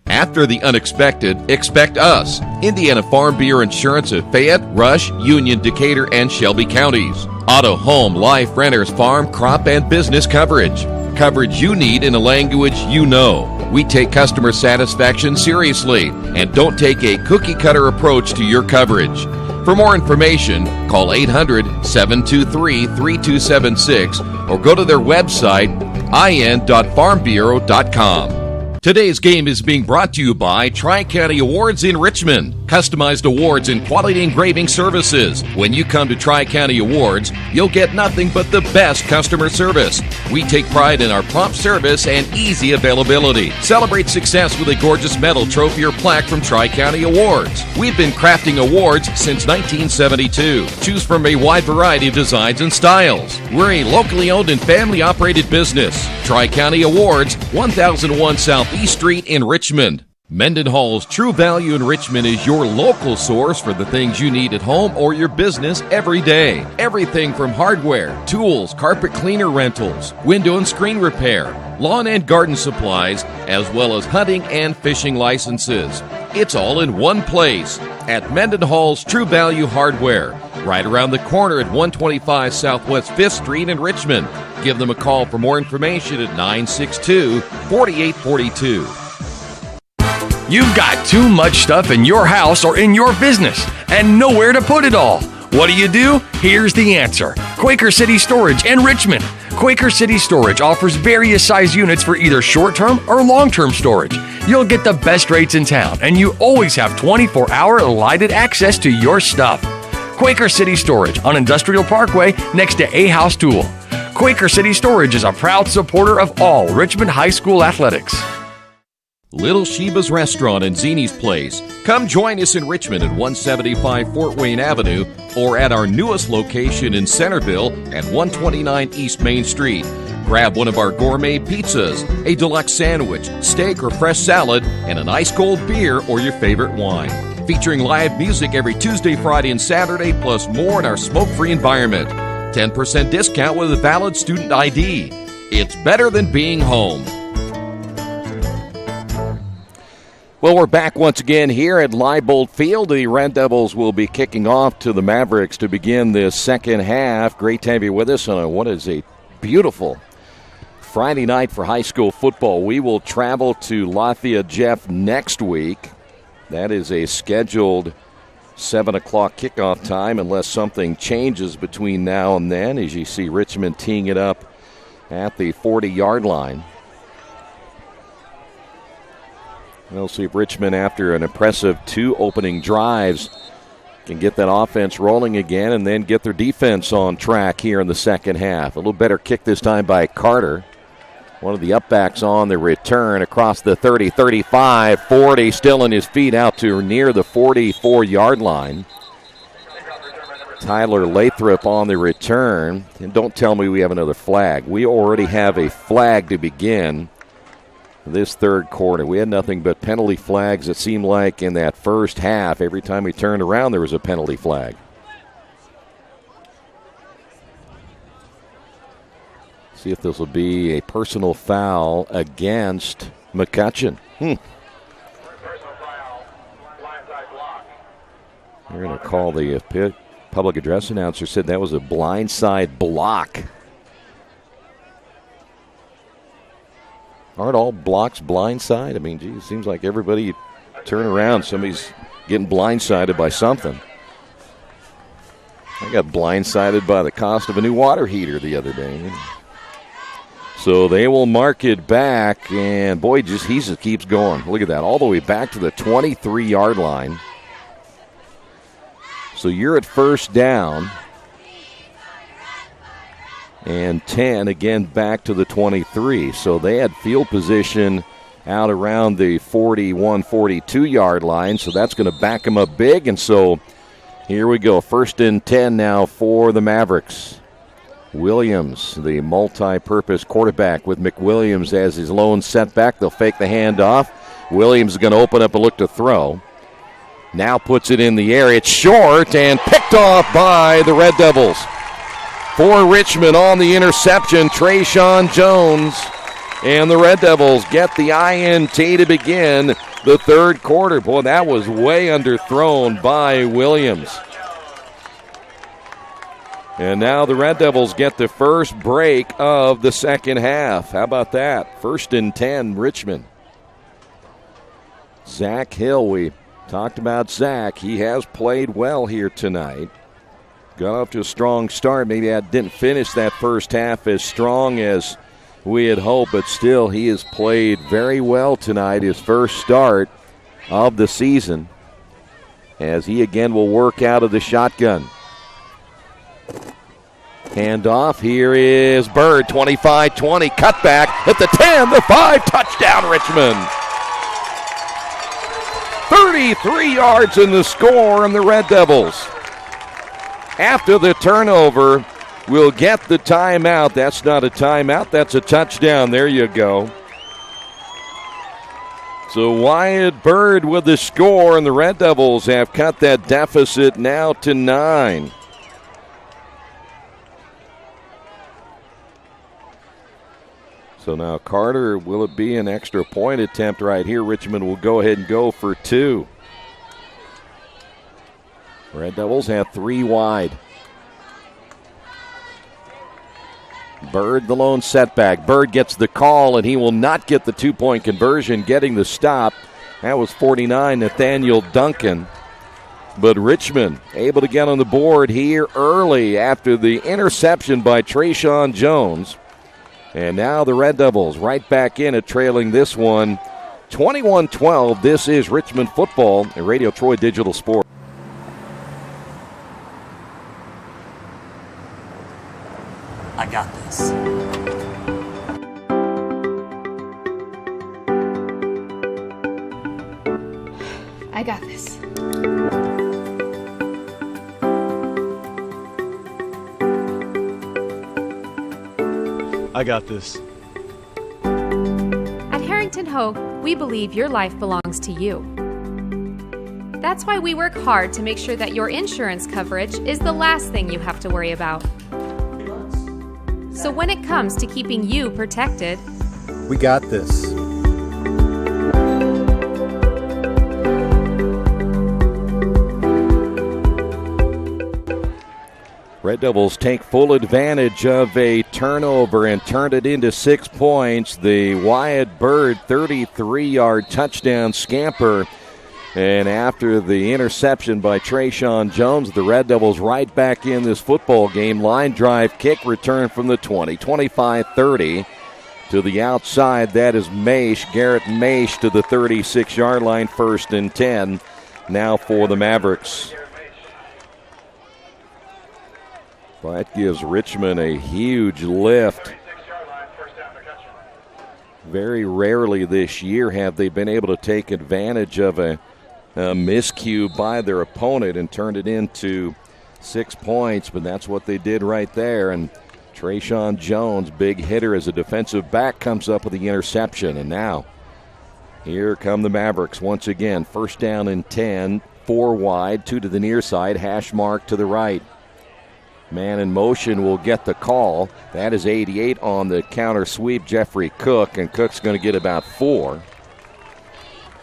After the unexpected, expect us. Indiana Farm Bureau Insurance of Fayette, Rush, Union, Decatur, and Shelby counties. Auto, home, life, renters, farm, crop, and business coverage. Coverage you need in a language you know. We take customer satisfaction seriously and don't take a cookie-cutter approach to your coverage. For more information, call 800-723-3276 or go to their website, in.farmbureau.com. Today's game is being brought to you by Tri-County Awards in Richmond. Customized awards and quality engraving services. When you come to Tri-County Awards, you'll get nothing but the best customer service. We take pride in our prompt service and easy availability. Celebrate success with a gorgeous medal, trophy, or plaque from Tri-County Awards. We've been crafting awards since 1972. Choose from a wide variety of designs and styles. We're a locally owned and family-operated business. Tri-County Awards, 1001 South East Street in Richmond. Mendenhall's True Value in Richmond is your local source for the things you need at home or your business every day. Everything from hardware, tools, carpet cleaner rentals, window and screen repair, lawn and garden supplies, as well as hunting and fishing licenses. It's all in one place at Mendenhall's True Value Hardware, right around the corner at 125 Southwest 5th Street in Richmond. Give them a call for more information at 962-4842. You've got too much stuff in your house or in your business and nowhere to put it all. What do? Here's the answer. Quaker City Storage in Richmond. Quaker City Storage offers various size units for either short-term or long-term storage. You'll get the best rates in town, and you always have 24-hour lighted access to your stuff. Quaker City Storage on Industrial Parkway next to A House Tool. Quaker City Storage is a proud supporter of all Richmond High School athletics. Little Sheba's Restaurant and Zini's Place. Come join us in Richmond at 175 Fort Wayne Avenue or at our newest location in Centerville at 129 East Main Street. Grab one of our gourmet pizzas, a deluxe sandwich, steak or fresh salad, and an ice-cold beer or your favorite wine. Featuring live music every Tuesday, Friday, and Saturday, plus more in our smoke-free environment. 10% discount with a valid student ID. It's better than being home. Well, we're back once again here at Leibold Field. The Red Devils will be kicking off to the Mavericks to begin this second half. Great to have you with us on what is a beautiful Friday night for high school football. We will travel to Lafayette Jeff next week. That is a scheduled 7 o'clock kickoff time unless something changes between now and then, as you see Richmond teeing it up at the 40-yard line. We'll see if Richmond, after an impressive 2 opening drives, can get that offense rolling again and then get their defense on track here in the second half. A little better kick this time by Carter. One of the upbacks on the return across the 30, 35, 40, still on his feet out to near the 44-yard line. Tyler Lathrop on the return. And don't tell me we have another flag. We already have a flag to begin this third quarter. We had nothing but penalty flags, it seemed like, in that first half. Every time we turned around, there was a penalty flag. See if this will be a personal foul against McCutcheon. They're going to call the public address announcer, said that was a blindside block. Aren't all blocks blindside? I mean, geez, it seems like everybody you turn around, somebody's getting blindsided by something. I got blindsided by the cost of a new water heater the other day. So they will mark it back, and boy, he just keeps going. Look at that, all the way back to the 23-yard line. So you're at first down. And 10, again, back to the 23. So they had field position out around the 41, 42-yard line. So that's going to back them up big. And so here we go. 1st and 10 now for the Mavericks. Williams, the multi-purpose quarterback, with McWilliams as his lone setback. They'll fake the handoff. Williams is going to open up and look to throw. Now puts it in the air. It's short and picked off by the Red Devils. For Richmond on the interception, Trayshawn Jones. And the Red Devils get the INT to begin the third quarter. Boy, that was way underthrown by Williams. And now the Red Devils get the first break of the second half. How about that? 1st and 10, Richmond. Zach Hill, we talked about Zach. He has played well here tonight. Got off to a strong start. Maybe I didn't finish that first half as strong as we had hoped, but still he has played very well tonight, his first start of the season, as he again will work out of the shotgun. Handoff, here is Bird, 25-20, cutback at the 10, the 5, touchdown Richmond. 33 yards in the score, and the Red Devils, after the turnover, will get the timeout. That's not a timeout, that's a touchdown. There you go. So Wyatt Bird with the score, and the Red Devils have cut that deficit now to 9. So now Carter, will it be an extra point attempt right here? Richmond will go ahead and go for 2. Red Devils have 3 wide. Bird, the lone setback. Bird gets the call, and he will not get the 2-point conversion, getting the stop. That was 49, Nathaniel Duncan. But Richmond able to get on the board here early after the interception by Trayshawn Jones. And now the Red Devils right back in it, trailing this one 21-12. This is Richmond football at Radio Troy Digital Sports. I got this. I got this. I got this. At Harrington Hogue, we believe your life belongs to you. That's why we work hard to make sure that your insurance coverage is the last thing you have to worry about. So when it comes to keeping you protected, we got this. Red Devils take full advantage of a turnover and turn it into 6 points. The Wyatt Bird 33-yard touchdown scamper. And after the interception by Trayshawn Jones, the Red Devils right back in this football game. Line drive kick return from the 20, 25-30 to the outside. That is Maish, Garrett Maish to the 36-yard line, 1st and 10 now for the Mavericks. That gives Richmond a huge lift. Very rarely this year have they been able to take advantage of a miscue by their opponent and turned it into 6 points, but that's what they did right there. And Trayshawn Jones, big hitter as a defensive back, comes up with the interception. And now here come the Mavericks once again. 1st down and 10, 4 wide, 2 to the near side, hash mark to the right. Man in motion will get the call. That is 88 on the counter sweep, Jeffrey Cook, and Cook's going to get about 4.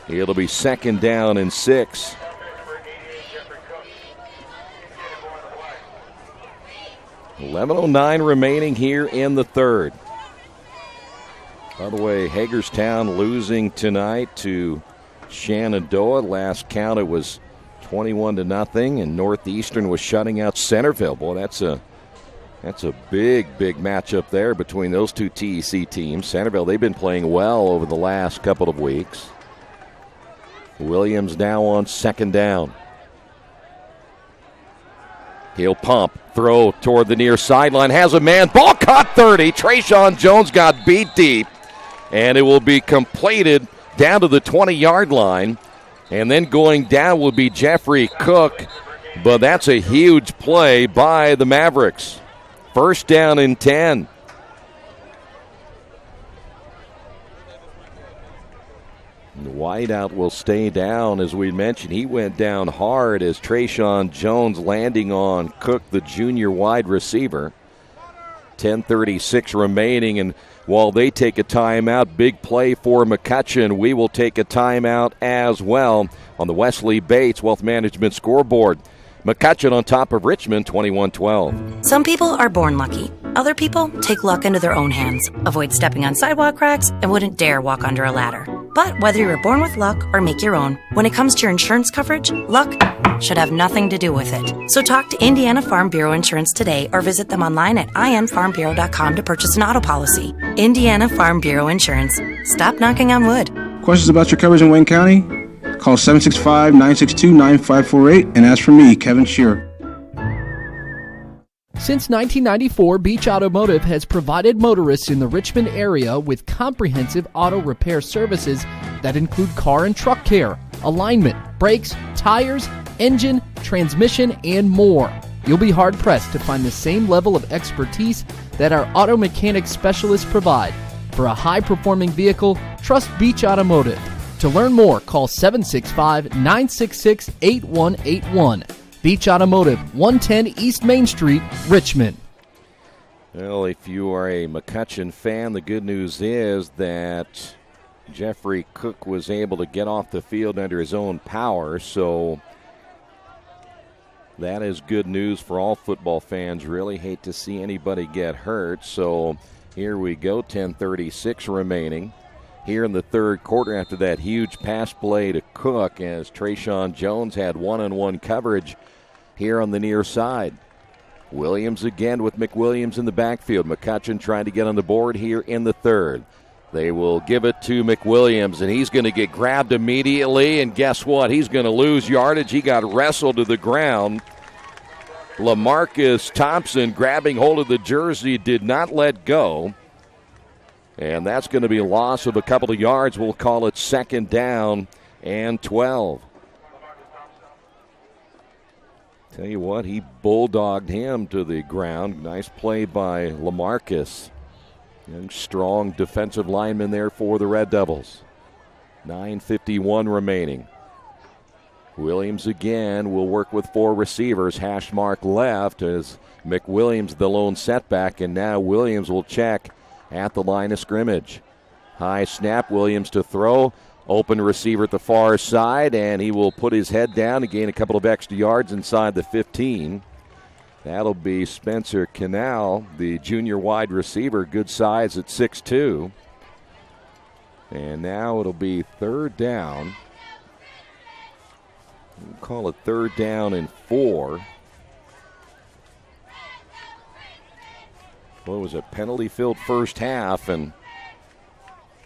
It'll be 2nd down and 6. $11:09 remaining here in the third. By the way, Hagerstown losing tonight to Shenandoah. Last count it was 21-0, and Northeastern was shutting out Centerville. Boy, that's a big matchup there between those two TEC teams. Centerville, they've been playing well over the last couple of weeks. Williams now on 2nd down. He'll pump, throw toward the near sideline, has a man, ball caught 30. Trayshawn Jones got beat deep, and it will be completed down to the 20-yard line. And then going down will be Jeffrey Cook, but that's a huge play by the Mavericks. 1st down and 10. The wideout will stay down, as we mentioned. He went down hard as Trayshawn Jones landing on Cook, the junior wide receiver. 10:36 remaining, and while they take a timeout. Big play for McCutcheon. We will take a timeout as well on the Wesley Bates Wealth Management scoreboard. McCutcheon on top of Richmond, 21-12. Some people are born lucky. Other people take luck into their own hands, avoid stepping on sidewalk cracks, and wouldn't dare walk under a ladder. But whether you're born with luck or make your own, when it comes to your insurance coverage, luck should have nothing to do with it. So talk to Indiana Farm Bureau Insurance today or visit them online at infarmbureau.com to purchase an auto policy. Indiana Farm Bureau Insurance. Stop knocking on wood. Questions about your coverage in Wayne County? Call 765-962-9548 and ask for me, Kevin Shearer. Since 1994, Beach Automotive has provided motorists in the Richmond area with comprehensive auto repair services that include car and truck care, alignment, brakes, tires, engine, transmission, and more. You'll be hard-pressed to find the same level of expertise that our auto mechanic specialists provide. For a high-performing vehicle, trust Beach Automotive. To learn more, call 765-966-8181. Beach Automotive, 110 East Main Street, Richmond. Well, if you are a McCutcheon fan, the good news is that Jeffrey Cook was able to get off the field under his own power, so that is good news for all football fans. Really hate to see anybody get hurt, so here we go, 10:36 remaining. Here in the third quarter after that huge pass play to Cook as Trayshawn Jones had one-on-one coverage here on the near side. Williams again with McWilliams in the backfield. McCutcheon trying to get on the board here in the third. They will give it to McWilliams, and he's going to get grabbed immediately, and guess what? He's going to lose yardage. He got wrestled to the ground. LaMarcus Thompson grabbing hold of the jersey, did not let go. And that's going to be a loss of a couple of yards. We'll call it 2nd down and 12. Tell you what, he bulldogged him to the ground. Nice play by LaMarcus. Young, strong defensive lineman there for the Red Devils. 9:51 remaining. Williams again will work with 4 receivers. Hash mark left as McWilliams the lone setback, and now Williams will check at the line of scrimmage. High snap, Williams to throw. Open receiver at the far side, and he will put his head down and gain a couple of extra yards inside the 15. That'll be Spencer Canal, the junior wide receiver, good size at 6'2". And now it'll be 3rd down. We'll call it 3rd down and 4. Well, it was a penalty-filled first half and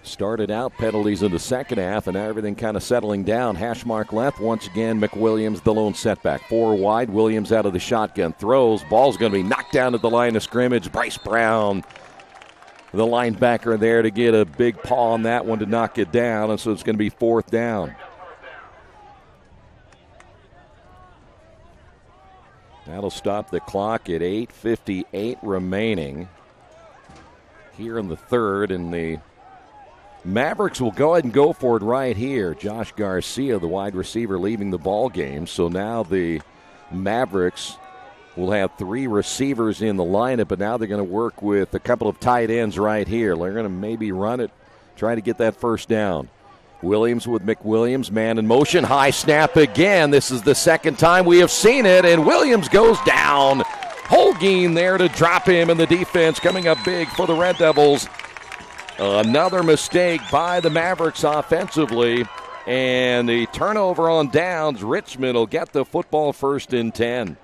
started out penalties in the second half, and now everything kind of settling down. Hash mark left. Once again, McWilliams, the lone setback. 4 wide. Williams out of the shotgun. Throws. Ball's going to be knocked down at the line of scrimmage. Bryce Brown, the linebacker there, to get a big paw on that one to knock it down, and so it's going to be 4th down. That'll stop the clock at 8:58 remaining here in the third, and the Mavericks will go ahead and go for it right here. Josh Garcia, the wide receiver, leaving the ball game. So now the Mavericks will have 3 receivers in the lineup, but now they're going to work with a couple of tight ends right here. They're going to maybe run it, try to get that first down. Williams with McWilliams, man in motion, high snap again. This is the second time we have seen it, and Williams goes down. Holguin there to drop him, and the defense coming up big for the Red Devils. Another mistake by the Mavericks offensively, and the turnover on downs. Richmond will get the football 1st and 10.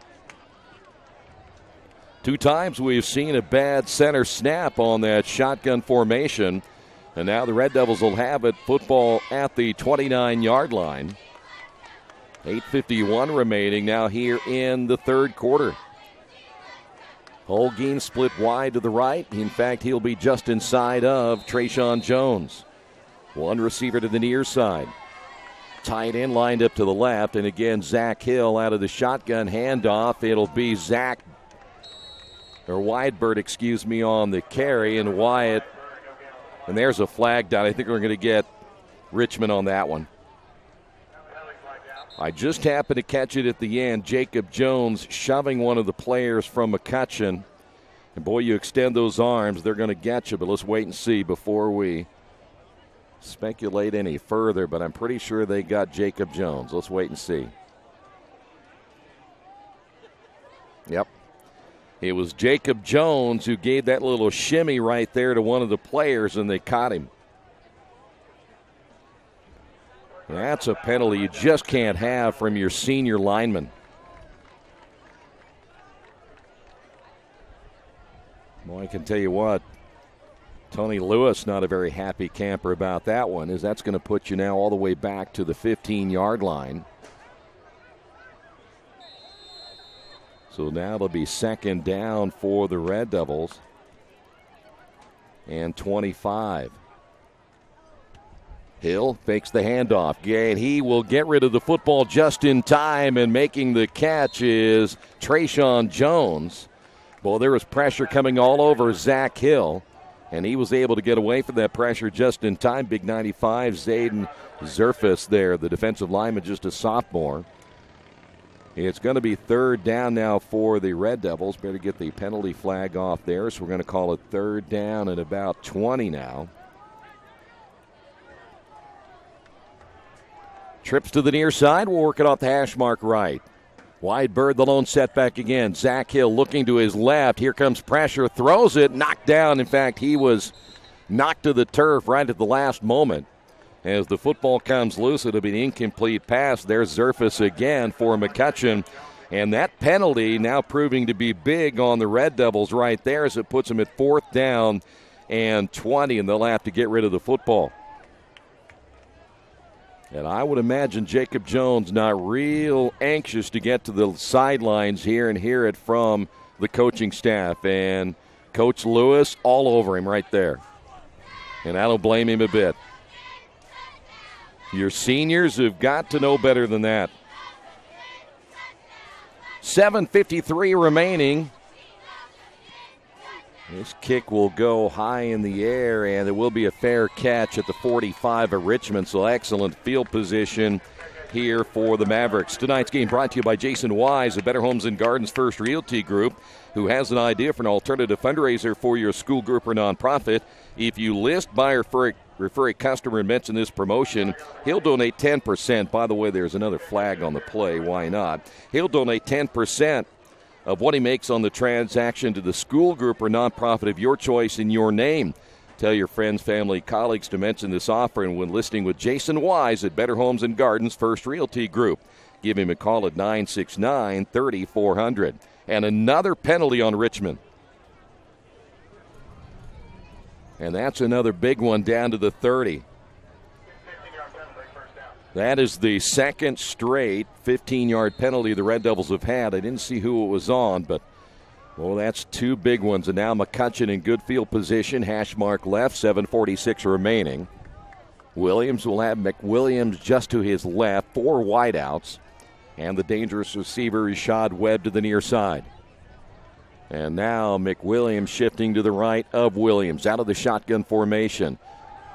2 times we've seen a bad center snap on that shotgun formation. And now the Red Devils will have it, football at the 29-yard line. 8:51 remaining now here in the third quarter. Holguin split wide to the right. In fact, he'll be just inside of Trayshawn Jones. 1 receiver to the near side. Tight end lined up to the left. And again, Zach Hill out of the shotgun handoff. It'll be Widebird, on the carry. And Wyatt. And there's a flag down. I think we're going to get Richmond on that one. I just happened to catch it at the end. Jacob Jones shoving one of the players from McCutcheon. And, boy, you extend those arms, they're going to get you. But let's wait and see before we speculate any further. But I'm pretty sure they got Jacob Jones. Let's wait and see. Yep. It was Jacob Jones who gave that little shimmy right there to one of the players, and they caught him. That's a penalty you just can't have from your senior lineman. Well, I can tell you what, Tony Lewis not a very happy camper about that one, as that's going to put you now all the way back to the 15-yard line. So now it'll be second down for the Red Devils and 25. Hill fakes the handoff. And he will get rid of the football just in time, and making the catch is Trayshawn Jones. Well, there was pressure coming all over Zach Hill, and he was able to get away from that pressure just in time. Big 95, Zayden Zerfus there, the defensive lineman, just a sophomore. It's going to be third down now for the Red Devils. Better get the penalty flag off there, so we're going to call it third down at about 20 now. Trips to the near side. We'll work it off the hash mark right. Wide bird, the lone setback again. Zach Hill looking to his left. Here comes pressure. Throws it. Knocked down. In fact, he was knocked to the turf right at the last moment. As the football comes loose, it'll be an incomplete pass. There's Zerfus again for McCutcheon. And that penalty now proving to be big on the Red Devils right there, as it puts them at fourth down and 20, and they'll have to get rid of the football. And I would imagine Jacob Jones not real anxious to get to the sidelines here and hear it from the coaching staff. And Coach Lewis all over him right there. And I don't blame him a bit. Your seniors have got to know better than that. 7:53 remaining. This kick will go high in the air, and it will be a fair catch at the 45 of Richmond. So excellent field position here for the Mavericks. Tonight's game brought to you by Jason Wise of Better Homes and Gardens First Realty Group, who has an idea for an alternative fundraiser for your school group or nonprofit. If you list, buy, or refer a customer and mention this promotion, he'll donate 10%. By the way, there's another flag on the play. Why not? He'll donate 10% of what he makes on the transaction to the school group or nonprofit of your choice in your name. Tell your friends, family, colleagues to mention this offer, and when listing with Jason Wise at Better Homes and Gardens First Realty Group, give him a call at 969-3400. And another penalty on Richmond. And that's another big one down to the 30. That is the second straight 15-yard penalty the Red Devils have had. I didn't see who it was on, but, well, that's two big ones. And now McCutcheon in good field position. Hash mark left, 7:46 remaining. Williams will have McWilliams just to his left, four wideouts. And the dangerous receiver, Rashad Webb, to the near side. And now McWilliams shifting to the right of Williams, out of the shotgun formation.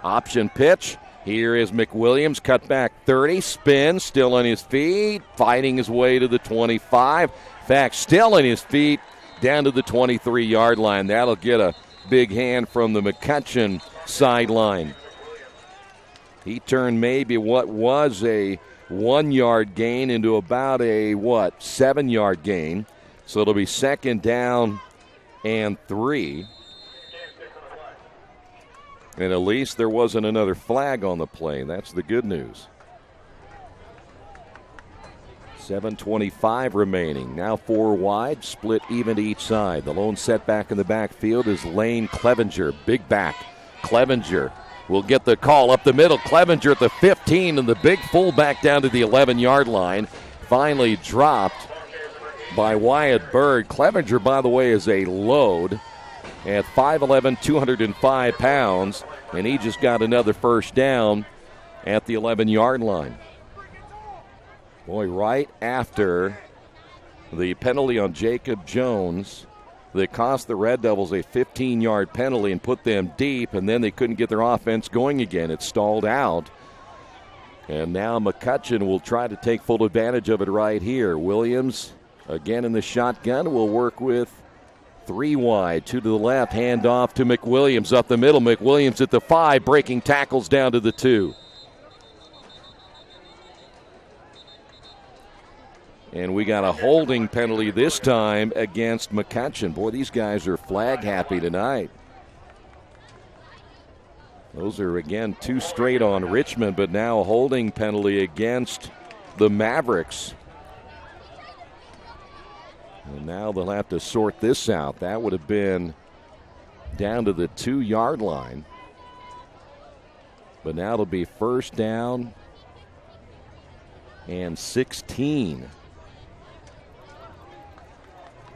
Option pitch. Here is McWilliams, cut back 30, spin, still on his feet, fighting his way to the 25. In fact, still on his feet, down to the 23-yard line. That'll get a big hand from the McCutcheon sideline. He turned maybe what was a 1-yard gain into about a, 7-yard gain. So it'll be second down and 3. And at least there wasn't another flag on the play. That's the good news. 7:25 remaining. Now four wide, split even to each side. The lone setback in the backfield is Lane Clevenger. Big back. Clevenger will get the call up the middle. Clevenger at the 15, and the big fullback down to the 11-yard line. Finally dropped by Wyatt Bird. Clevenger, by the way, is a load at 5'11", 205 pounds, and he just got another first down at the 11-yard line. Boy, right after the penalty on Jacob Jones that cost the Red Devils a 15-yard penalty and put them deep, and then they couldn't get their offense going again. It stalled out. And now McCutcheon will try to take full advantage of it right here. Williams, again in the shotgun, will work with 3 wide, 2 to the left, hand off to McWilliams up the middle. McWilliams at the 5, breaking tackles down to the 2. And we got a holding penalty this time against McCutcheon. Boy, these guys are flag happy tonight. Those are, again, 2 straight on Richmond, but now a holding penalty against the Mavericks. And now they'll have to sort this out. That would have been down to the 2-yard line. But now it'll be first down and 16.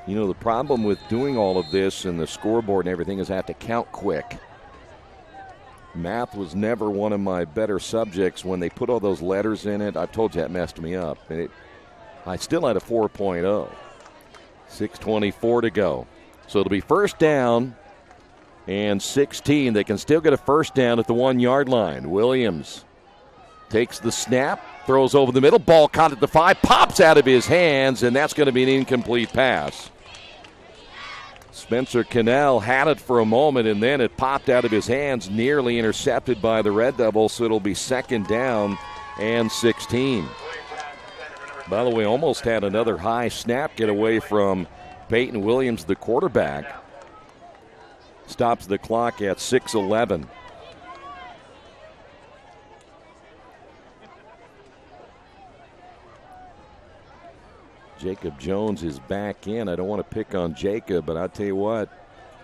You know, the problem with doing all of this and the scoreboard and everything is I have to count quick. Math was never one of my better subjects. When they put all those letters in it, I've told you that messed me up. And I still had a 4.0. 6:24 to go. So it'll be first down and 16. They can still get a first down at the 1-yard line. Williams takes the snap, throws over the middle, ball caught at the 5, pops out of his hands, and that's going to be an incomplete pass. Spencer Cannell had it for a moment, and then it popped out of his hands, nearly intercepted by the Red Devils, so it'll be second down and 16. By the way, almost had another high snap get away from Peyton Williams, the quarterback. Stops the clock at 6:11. Jacob Jones is back in. I don't want to pick on Jacob, but I'll tell you what,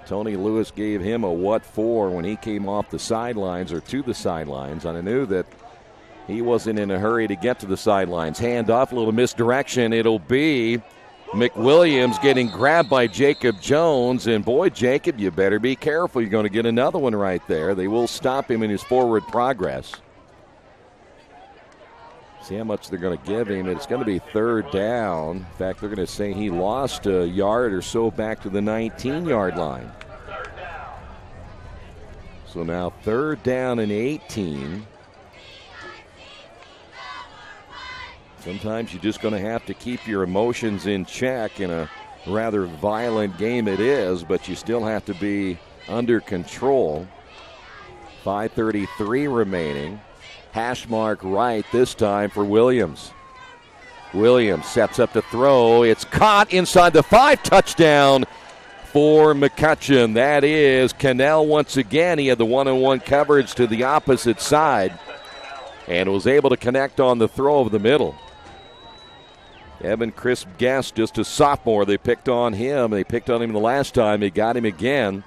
Tony Lewis gave him a what for when he came off the sidelines or to the sidelines. And I knew that he wasn't in a hurry to get to the sidelines. Hand off, a little misdirection. It'll be McWilliams getting grabbed by Jacob Jones. And boy, Jacob, you better be careful. You're going to get another one right there. They will stop him in his forward progress. See how much they're going to give him. It's going to be third down. In fact, they're going to say he lost a yard or so back to the 19-yard line. So now third down and 18. Sometimes you're just going to have to keep your emotions in check. In a rather violent game it is, but you still have to be under control. 5:33 remaining. Hash mark right this time for Williams. Williams sets up to throw. It's caught inside the 5. Touchdown for McCutcheon. That is Cannell once again. He had the one-on-one coverage to the opposite side and was able to connect on the throw over the middle. Evan Crisp Guest, just a sophomore. They picked on him. They picked on him the last time. They got him again.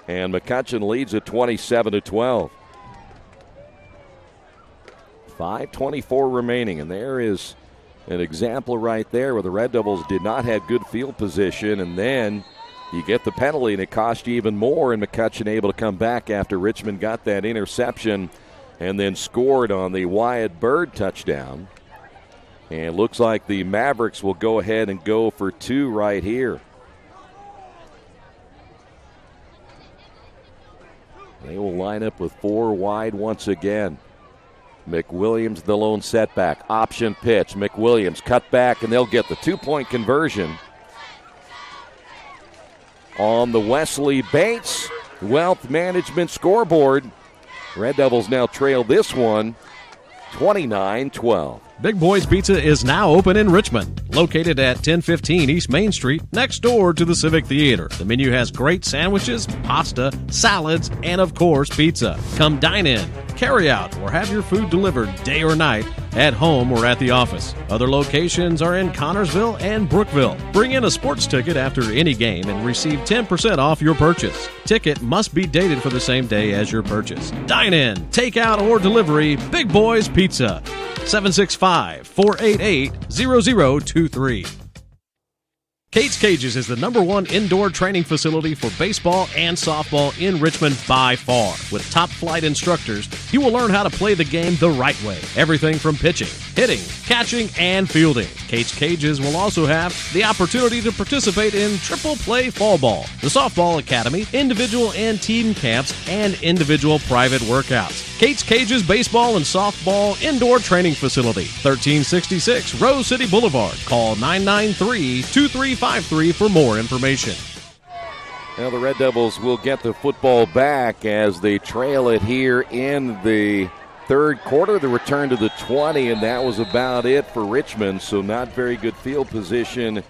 And McCutcheon leads at 27-12. 5:24 remaining, and there is an example right there where the Red Devils did not have good field position, and then you get the penalty, and it cost you even more, and McCutcheon able to come back after Richmond got that interception and then scored on the Wyatt Bird touchdown. And it looks like the Mavericks will go ahead and go for 2 right here. They will line up with 4 wide once again. McWilliams, the lone setback. Option pitch. McWilliams cut back, and they'll get the 2-point conversion on the Wesley Bates Wealth Management scoreboard. Red Devils now trail this one 29-12. Big Boys Pizza is now open in Richmond, located at 1015 East Main Street, next door to the Civic Theater. The menu has great sandwiches, pasta, salads, and of course, pizza. Come dine in, carry out, or have your food delivered day or night, at home or at the office. Other locations are in Connorsville and Brookville. Bring in a sports ticket after any game and receive 10% off your purchase. Ticket must be dated for the same day as your purchase. Dine in, take out, or delivery, Big Boys Pizza. 765-488-0023. Kate's Cages is the #1 indoor training facility for baseball and softball in Richmond by far. With top-flight instructors, you will learn how to play the game the right way. Everything from pitching, hitting, catching, and fielding. Kate's Cages will also have the opportunity to participate in triple play fall ball, the softball academy, individual and team camps, and individual private workouts. Kate's Cages Baseball and Softball Indoor Training Facility, 1366 Rose City Boulevard. Call 993-2353 for more information. Now the Red Devils will get the football back as they trail it here in the third quarter. The return to the 20, and that was about it for Richmond. So not very good field position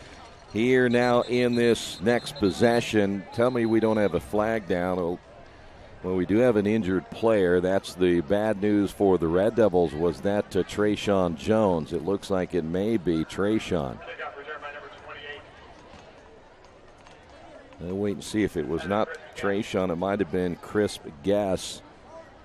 here now in this next possession. Tell me we don't have a flag down. Well, we do have an injured player. That's the bad news for the Red Devils. Was that Trayshawn Jones? It looks like it may be Trayshawn. We'll wait and see if it was not Trayshawn. It might have been Crisp Guess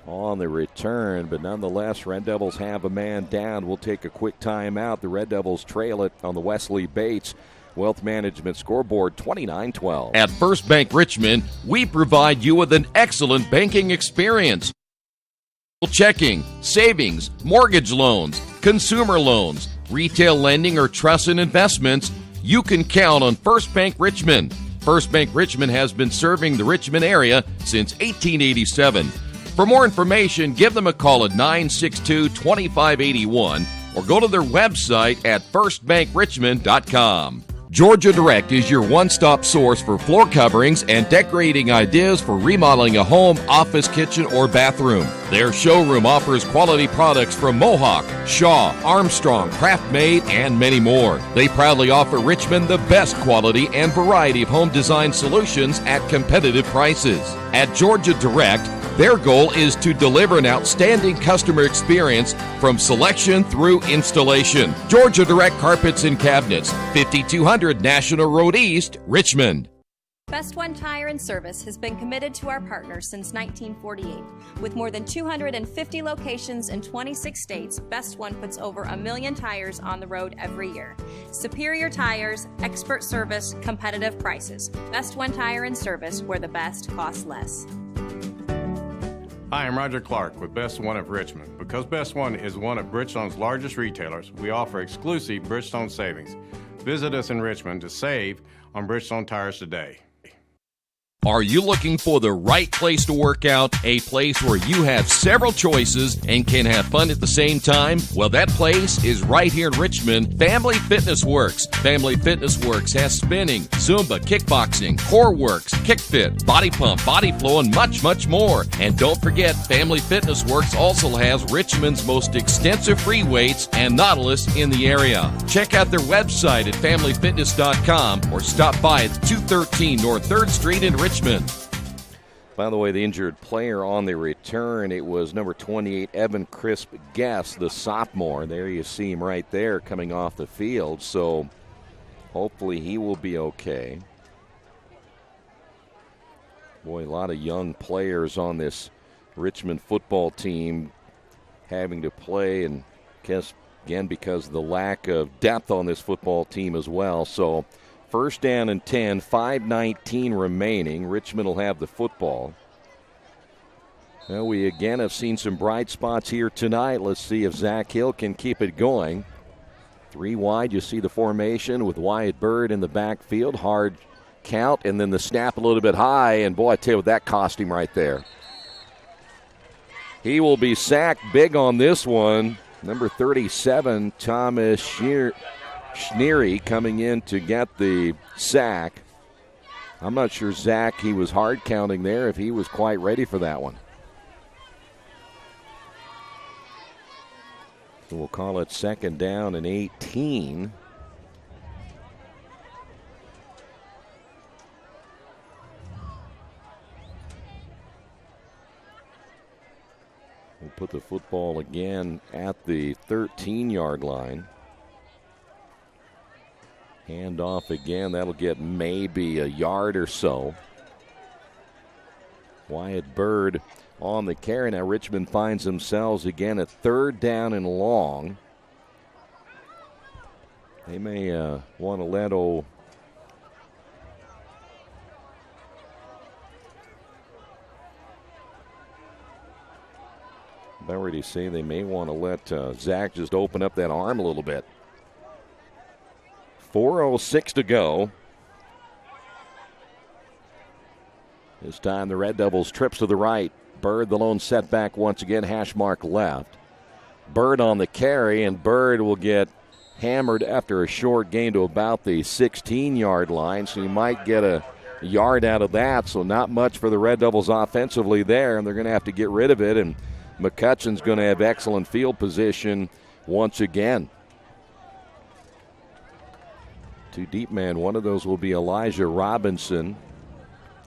on the return, but nonetheless, Red Devils have a man down. We'll take a quick timeout. The Red Devils trail it on the Wesley Bates Wealth Management scoreboard, 29-12. At First Bank Richmond, we provide you with an excellent banking experience. Checking, savings, mortgage loans, consumer loans, retail lending, or trust and investments, you can count on First Bank Richmond. First Bank Richmond has been serving the Richmond area since 1887. For more information, give them a call at 962-2581 or go to their website at firstbankrichmond.com. Georgia Direct is your one-stop source for floor coverings and decorating ideas for remodeling a home, office, kitchen, or bathroom. Their showroom offers quality products from Mohawk, Shaw, Armstrong, Craft-Made, and many more. They proudly offer Richmond the best quality and variety of home design solutions at competitive prices. At Georgia Direct, their goal is to deliver an outstanding customer experience from selection through installation. Georgia Direct Carpets and Cabinets, 5200 National Road East, Richmond. Best One Tire and Service has been committed to our partners since 1948. With more than 250 locations in 26 states, Best One puts over 1 million tires on the road every year. Superior tires, expert service, competitive prices. Best One Tire and Service, where the best costs less. Hi, I'm Roger Clark with Best One of Richmond. Because Best One is one of Bridgestone's largest retailers, we offer exclusive Bridgestone savings. Visit us in Richmond to save on Bridgestone tires today. Are you looking for the right place to work out, a place where you have several choices and can have fun at the same time? Well, that place is right here in Richmond, Family Fitness Works. Family Fitness Works has spinning, Zumba, kickboxing, core works, kick fit, body pump, body flow, and much, much more. And don't forget, Family Fitness Works also has Richmond's most extensive free weights and Nautilus in the area. Check out their website at familyfitness.com or stop by at 213 North 3rd Street in Richmond. By the way, the injured player on the return, it was number 28, Evan Crisp Guess, the sophomore. There you see him right there coming off the field, so hopefully he will be okay. Boy, a lot of young players on this Richmond football team having to play, and I guess, again, because of the lack of depth on this football team as well. So first down and 10, 5:19 remaining. Richmond will have the football. Well, we again have seen some bright spots here tonight. Let's see if Zach Hill can keep it going. 3 wide, you see the formation with Wyatt Bird in the backfield. Hard count, and then the snap a little bit high, and boy, I tell you what, that cost him right there. He will be sacked big on this one. Number 37, Thomas Schneery coming in to get the sack. I'm not sure, Zach, he was hard counting there, if he was quite ready for that one. So we'll call it second down and 18. We'll put the football again at the 13-yard line. Hand off again. That'll get maybe a yard or so. Wyatt Bird on the carry. Now Richmond finds themselves again at third down and long. They may want to let I already say they may want to let Zach just open up that arm a little bit. 4:06 to go. This time the Red Devils trips to the right. Bird the lone setback once again, hash mark left. Bird on the carry, and Bird will get hammered after a short gain to about the 16-yard line, so he might get a yard out of that, so not much for the Red Devils offensively there, and they're going to have to get rid of it, and McCutcheon's going to have excellent field position once again. Two deep man. One of those will be Elijah Robinson,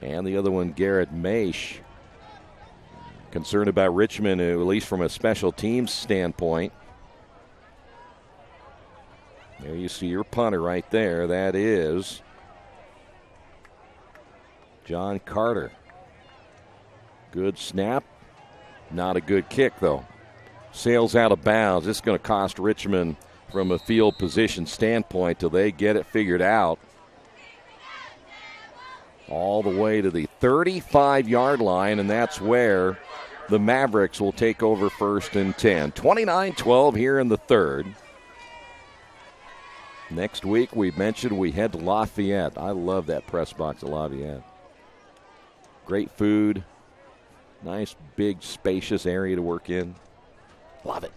and the other one Garrett Maish. Concerned about Richmond, at least from a special teams standpoint. There you see your punter right there. That is John Carter. Good snap. Not a good kick, though. Sails out of bounds. This is going to cost Richmond from a field position standpoint till they get it figured out. All the way to the 35-yard line, and that's where the Mavericks will take over 1st and 10. 29-12 here in the third. Next week, we mentioned we head to Lafayette. I love that press box at Lafayette. Great food. Nice, big, spacious area to work in. Love it.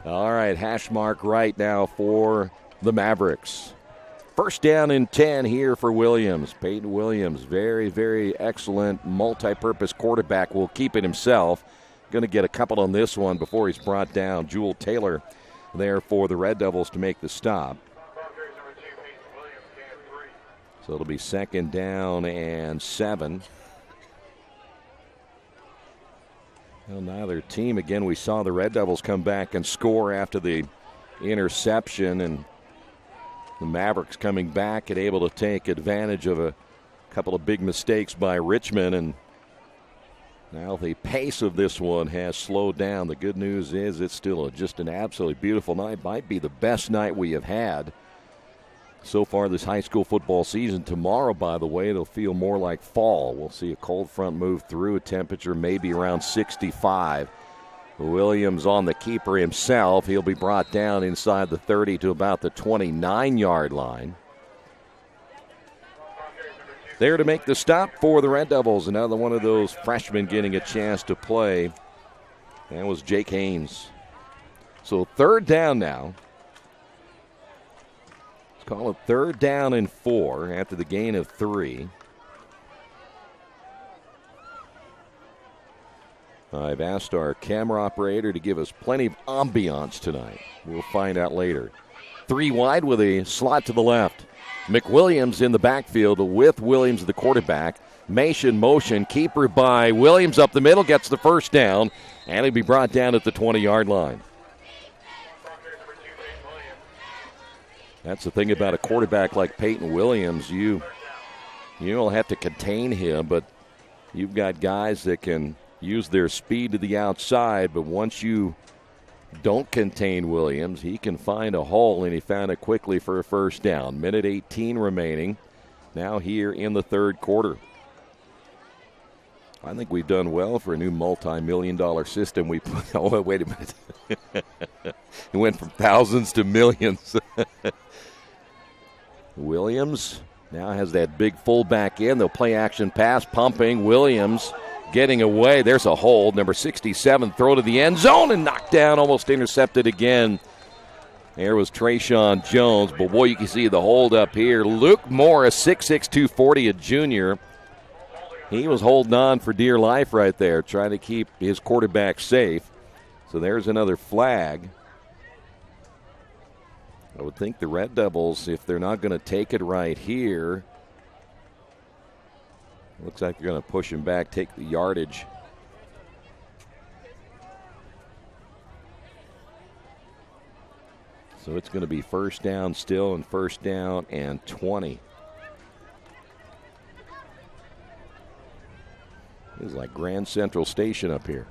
All right, hash mark right now for the Mavericks. 1st down and 10 here for Williams. Peyton Williams, very, very excellent multi-purpose quarterback, will keep it himself. Going to get a couple on this one before he's brought down. Jewel Taylor there for the Red Devils to make the stop. So it'll be 2nd down and 7. Well, neither team, again, we saw the Red Devils come back and score after the interception, and the Mavericks coming back and able to take advantage of a couple of big mistakes by Richmond, and now the pace of this one has slowed down. The good news is it's still just an absolutely beautiful night. Might be the best night we have had so far this high school football season. Tomorrow, by the way, it'll feel more like fall. We'll see a cold front move through, a temperature maybe around 65. Williams on the keeper himself. He'll be brought down inside the 30 to about the 29-yard line. There to make the stop for the Red Devils. Another one of those freshmen getting a chance to play. That was Jake Haynes. So 3rd down now. Let's call it 3rd down and 4 after the gain of 3. I've asked our camera operator to give us plenty of ambiance tonight. We'll find out later. 3 wide with a slot to the left. McWilliams in the backfield with Williams, the quarterback. Maish in motion. Keeper by Williams up the middle. Gets the 1st down. And he'll be brought down at the 20-yard line. That's the thing about a quarterback like Peyton Williams. You don't have to contain him, but you've got guys that can use their speed to the outside. But once you don't contain Williams, he can find a hole, and he found it quickly for a 1st down. Minute 18 remaining now here in the 3rd quarter. I think we've done well for a new multi-million-dollar system. We put, oh, wait a minute. It went from thousands to millions. Williams now has that big fullback in. They'll play action pass, pumping. Williams getting away. There's a hold. Number 67, throw to the end zone and knocked down, almost intercepted again. There was Trayshawn Jones, but boy, you can see the hold up here. Luke Morris, 6'6", 240, a junior. He was holding on for dear life right there, trying to keep his quarterback safe. So there's another flag. I would think the Red Devils, if they're not going to take it right here, looks like they're going to push him back, take the yardage. So it's going to be 1st down still, and 1st down and 20. This is like Grand Central Station up here.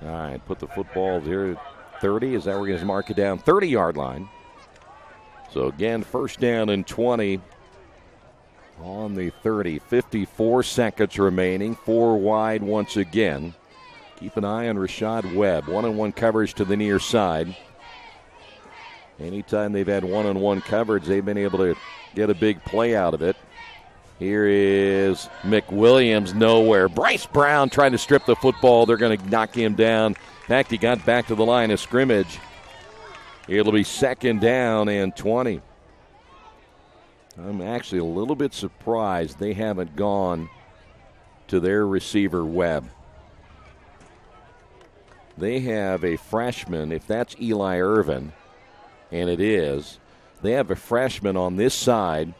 All right, put the football there at 30. Is that where we're going to mark it down? 30-yard line. So again, 1st down and 20 on the 30. 54 seconds remaining. 4 wide once again. Keep an eye on Rashad Webb. One-on-one coverage to the near side. Anytime they've had one-on-one coverage, they've been able to get a big play out of it. Here is McWilliams, nowhere. Bryce Brown trying to strip the football. They're going to knock him down. In fact, he got back to the line of scrimmage. It'll be 2nd down and 20. I'm actually a little bit surprised they haven't gone to their receiver, Webb. They have a freshman, if that's Eli Irvin, and it is, they have a freshman on this side,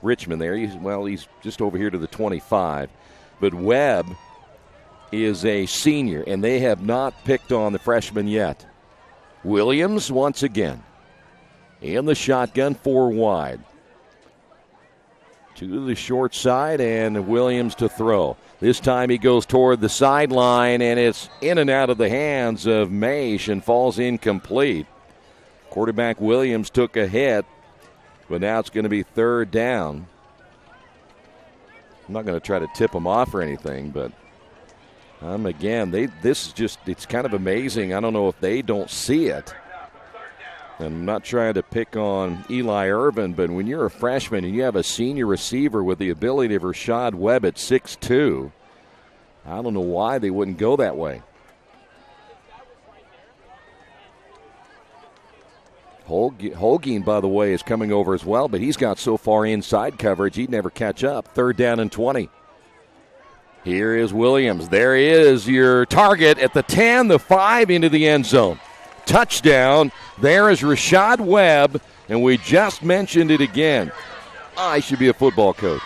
Richmond there. He's just over here to the 25. But Webb is a senior, and they have not picked on the freshman yet. Williams once again in the shotgun, 4 wide. To the short side, and Williams to throw. This time he goes toward the sideline, and it's in and out of the hands of Maish and falls incomplete. Quarterback Williams took a hit, but now it's going to be 3rd down. I'm not going to try to tip them off or anything, but again, it's kind of amazing. I don't know if they don't see it. I'm not trying to pick on Eli Irvin, but when you're a freshman and you have a senior receiver with the ability of Rashad Webb at 6'2", I don't know why they wouldn't go that way. Holguin, by the way, is coming over as well, but he's got so far inside coverage he'd never catch up. 3rd down and 20. Here is Williams. There is your target at the 10, the 5 into the end zone. Touchdown. There is Rashad Webb, and we just mentioned it again. I should be a football coach.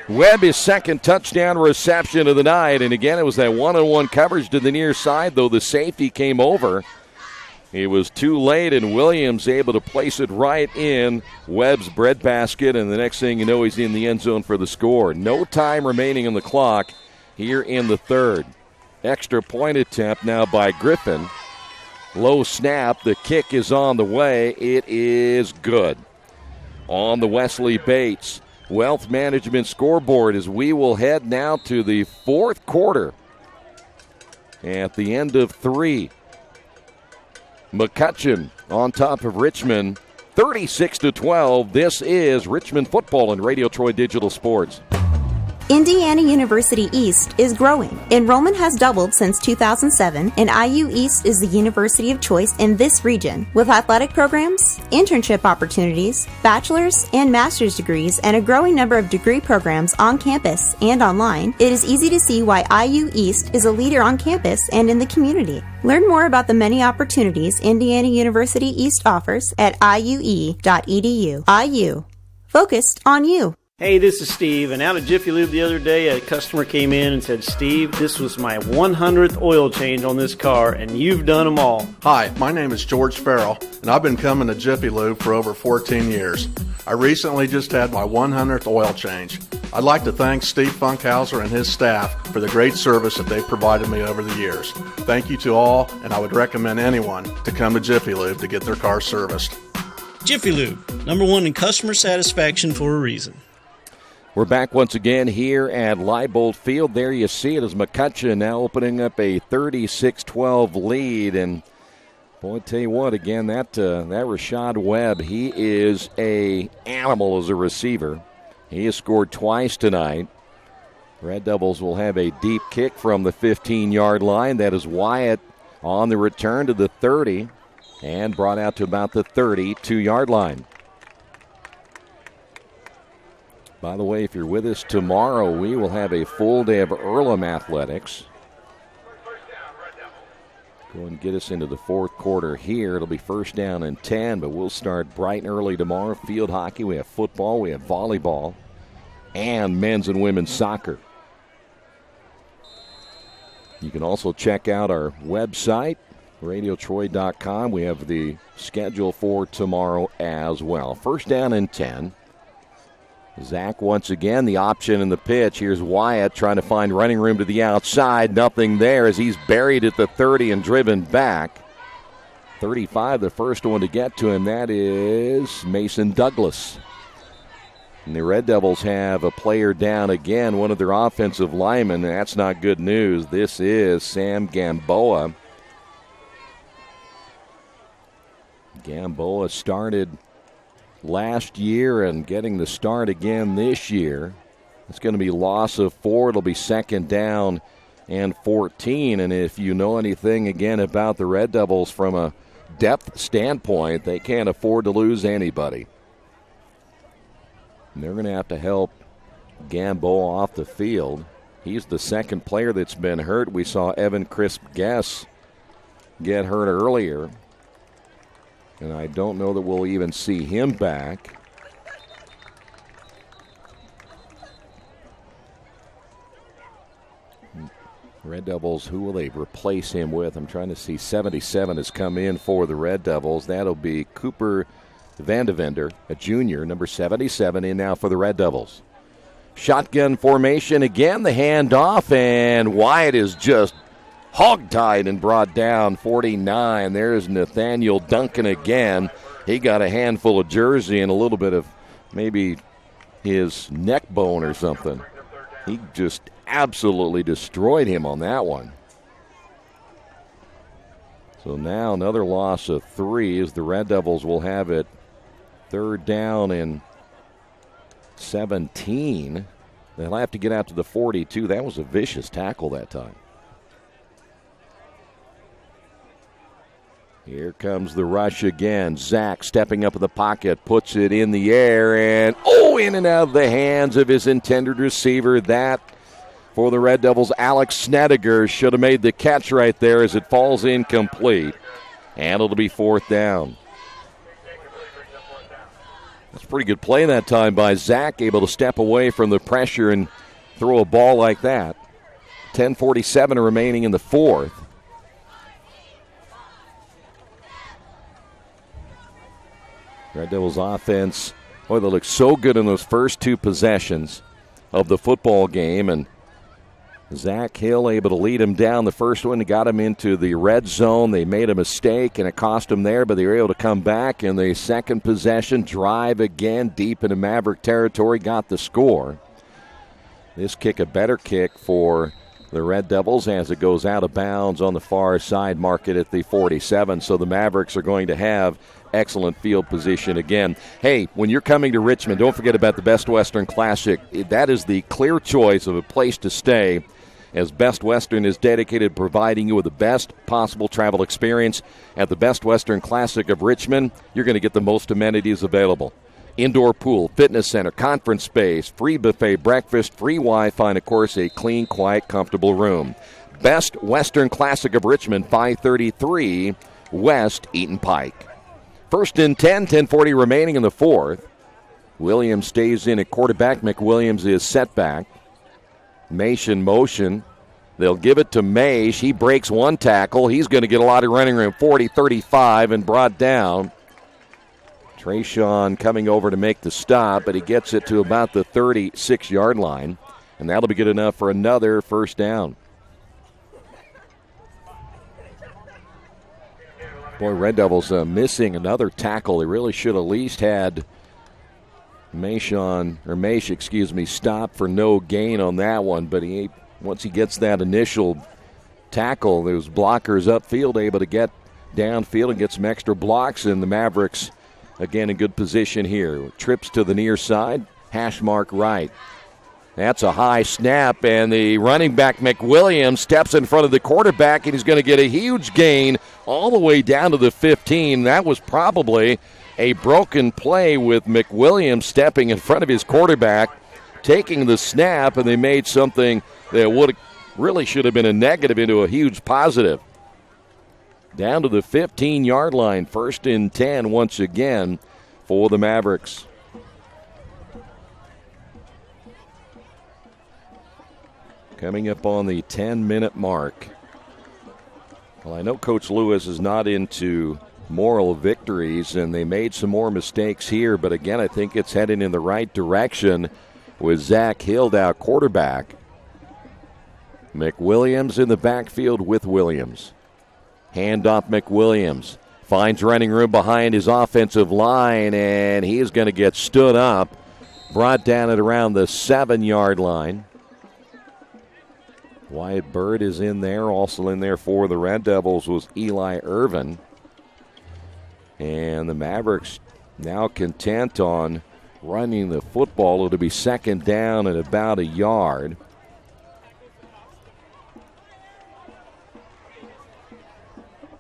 Webb is 2nd touchdown reception of the night, and again it was that one-on-one coverage to the near side, though the safety came over. It was too late, and Williams able to place it right in Webb's breadbasket, and the next thing you know, he's in the end zone for the score. No time remaining on the clock here in the 3rd. Extra point attempt now by Griffin. Low snap. The kick is on the way. It is good. On the Wesley Bates Wealth Management scoreboard as we will head now to the 4th quarter. At the end of 3. McCutcheon on top of Richmond, 36-12. This is Richmond football and Radio Troy Digital Sports. Indiana University East is growing. Enrollment has doubled since 2007, and IU East is the university of choice in this region. With athletic programs, internship opportunities, bachelor's and master's degrees, and a growing number of degree programs on campus and online, it is easy to see why IU East is a leader on campus and in the community. Learn more about the many opportunities Indiana University East offers at iue.edu. IU. Focused on you. Hey, this is Steve, and out at Jiffy Lube the other day, a customer came in and said, Steve, this was my 100th oil change on this car, and you've done them all. Hi, my name is George Farrell, and I've been coming to Jiffy Lube for over 14 years. I recently just had my 100th oil change. I'd like to thank Steve Funkhauser and his staff for the great service that they've provided me over the years. Thank you to all, and I would recommend anyone to come to Jiffy Lube to get their car serviced. Jiffy Lube, #1 in customer satisfaction for a reason. We're back once again here at Leibold Field. There you see it as McCutcheon now opening up a 36-12 lead. And, boy, I tell you what, again, that Rashad Webb, he is a animal as a receiver. He has scored twice tonight. Red Devils will have a deep kick from the 15-yard line. That is Wyatt on the return to the 30 and brought out to about the 32-yard line. By the way, if you're with us tomorrow, we will have a full day of Earlham athletics. Go and get us into the 4th quarter here. It'll be 1st down and 10, but we'll start bright and early tomorrow. Field hockey, we have football, we have volleyball, and men's and women's soccer. You can also check out our website, radiotroy.com. We have the schedule for tomorrow as well. 1st down and 10. Zach once again, the option in the pitch. Here's Wyatt trying to find running room to the outside. Nothing there as he's buried at the 30 and driven back. 35, the first one to get to him. That is Mason Douglas. And the Red Devils have a player down again, one of their offensive linemen. That's not good news. This is Sam Gamboa. Gamboa started last year and getting the start again this year. It's going to be loss of 4. It'll be second down and 14. And if you know anything again about the Red Devils from a depth standpoint, they can't afford to lose anybody. And they're going to have to help Gamboa off the field. He's the second player that's been hurt. We saw Evan Crisp Guess get hurt earlier. And I don't know that we'll even see him back. Red Devils, who will they replace him with? I'm trying to see. 77 has come in for the Red Devils. That'll be Cooper Vandevender, a junior, number 77, in now for the Red Devils. Shotgun formation again, the handoff, and Wyatt is just hogtied and brought down. 49. There's Nathaniel Duncan again. He got a handful of jersey and a little bit of maybe his neck bone or something. He just absolutely destroyed him on that one. So now another loss of 3 as the Red Devils will have it third down and 17. They'll have to get out to the 42. That was a vicious tackle that time. Here comes the rush again. Zach stepping up in the pocket, puts it in the air, and in and out of the hands of his intended receiver. That, for the Red Devils, Alex Snediger should have made the catch right there as it falls incomplete. And it'll be fourth down. That's a pretty good play that time by Zach, able to step away from the pressure and throw a ball like that. 10:47 remaining in the fourth. Red Devils offense, they look so good in those first 2 possessions of the football game, and Zach Hill able to lead him down the first one. He got him into the red zone. They made a mistake, and it cost him there, but they were able to come back in the second possession, drive again deep into Maverick territory, got the score. This kick a better kick for the Red Devils as it goes out of bounds on the far side, mark it at the 47. So the Mavericks are going to have excellent field position again. Hey, when you're coming to Richmond, don't forget about the Best Western Classic. That is the clear choice of a place to stay, as Best Western is dedicated to providing you with the best possible travel experience. At the Best Western Classic of Richmond, you're going to get the most amenities available. Indoor pool, fitness center, conference space, free buffet breakfast, free Wi-Fi, and, of course, a clean, quiet, comfortable room. Best Western Classic of Richmond, 533 West Eaton Pike. First and 10, 10:40 remaining in the fourth. Williams stays in at quarterback. McWilliams is set back. Maish in motion. They'll give it to Maish. He breaks one tackle. He's going to get a lot of running room. 40, 35, and brought down. Trayshawn coming over to make the stop, but he gets it to about the 36-yard line, and that'll be good enough for another first down. Boy, Red Devils missing another tackle. They really should have at least had Maish, stop for no gain on that one, but once he gets that initial tackle, those blockers upfield able to get downfield and get some extra blocks, and the Mavericks again in good position here. Trips to the near side, hash mark right. That's a high snap, and the running back McWilliams steps in front of the quarterback, and he's going to get a huge gain all the way down to the 15. That was probably a broken play with McWilliams stepping in front of his quarterback, taking the snap, and they made something that really should have been a negative into a huge positive. Down to the 15-yard line, first and 10 once again for the Mavericks. Coming up on the 10-minute mark. Well, I know Coach Lewis is not into moral victories, and they made some more mistakes here, but again, I think it's heading in the right direction with Zach Hill out quarterback. McWilliams in the backfield with Williams. Handoff McWilliams. Finds running room behind his offensive line, and he is going to get stood up. Brought down at around the 7-yard line. Wyatt Bird is in there. Also in there for the Red Devils was Eli Irvin. And the Mavericks now content on running the football. It'll be second down at about a yard.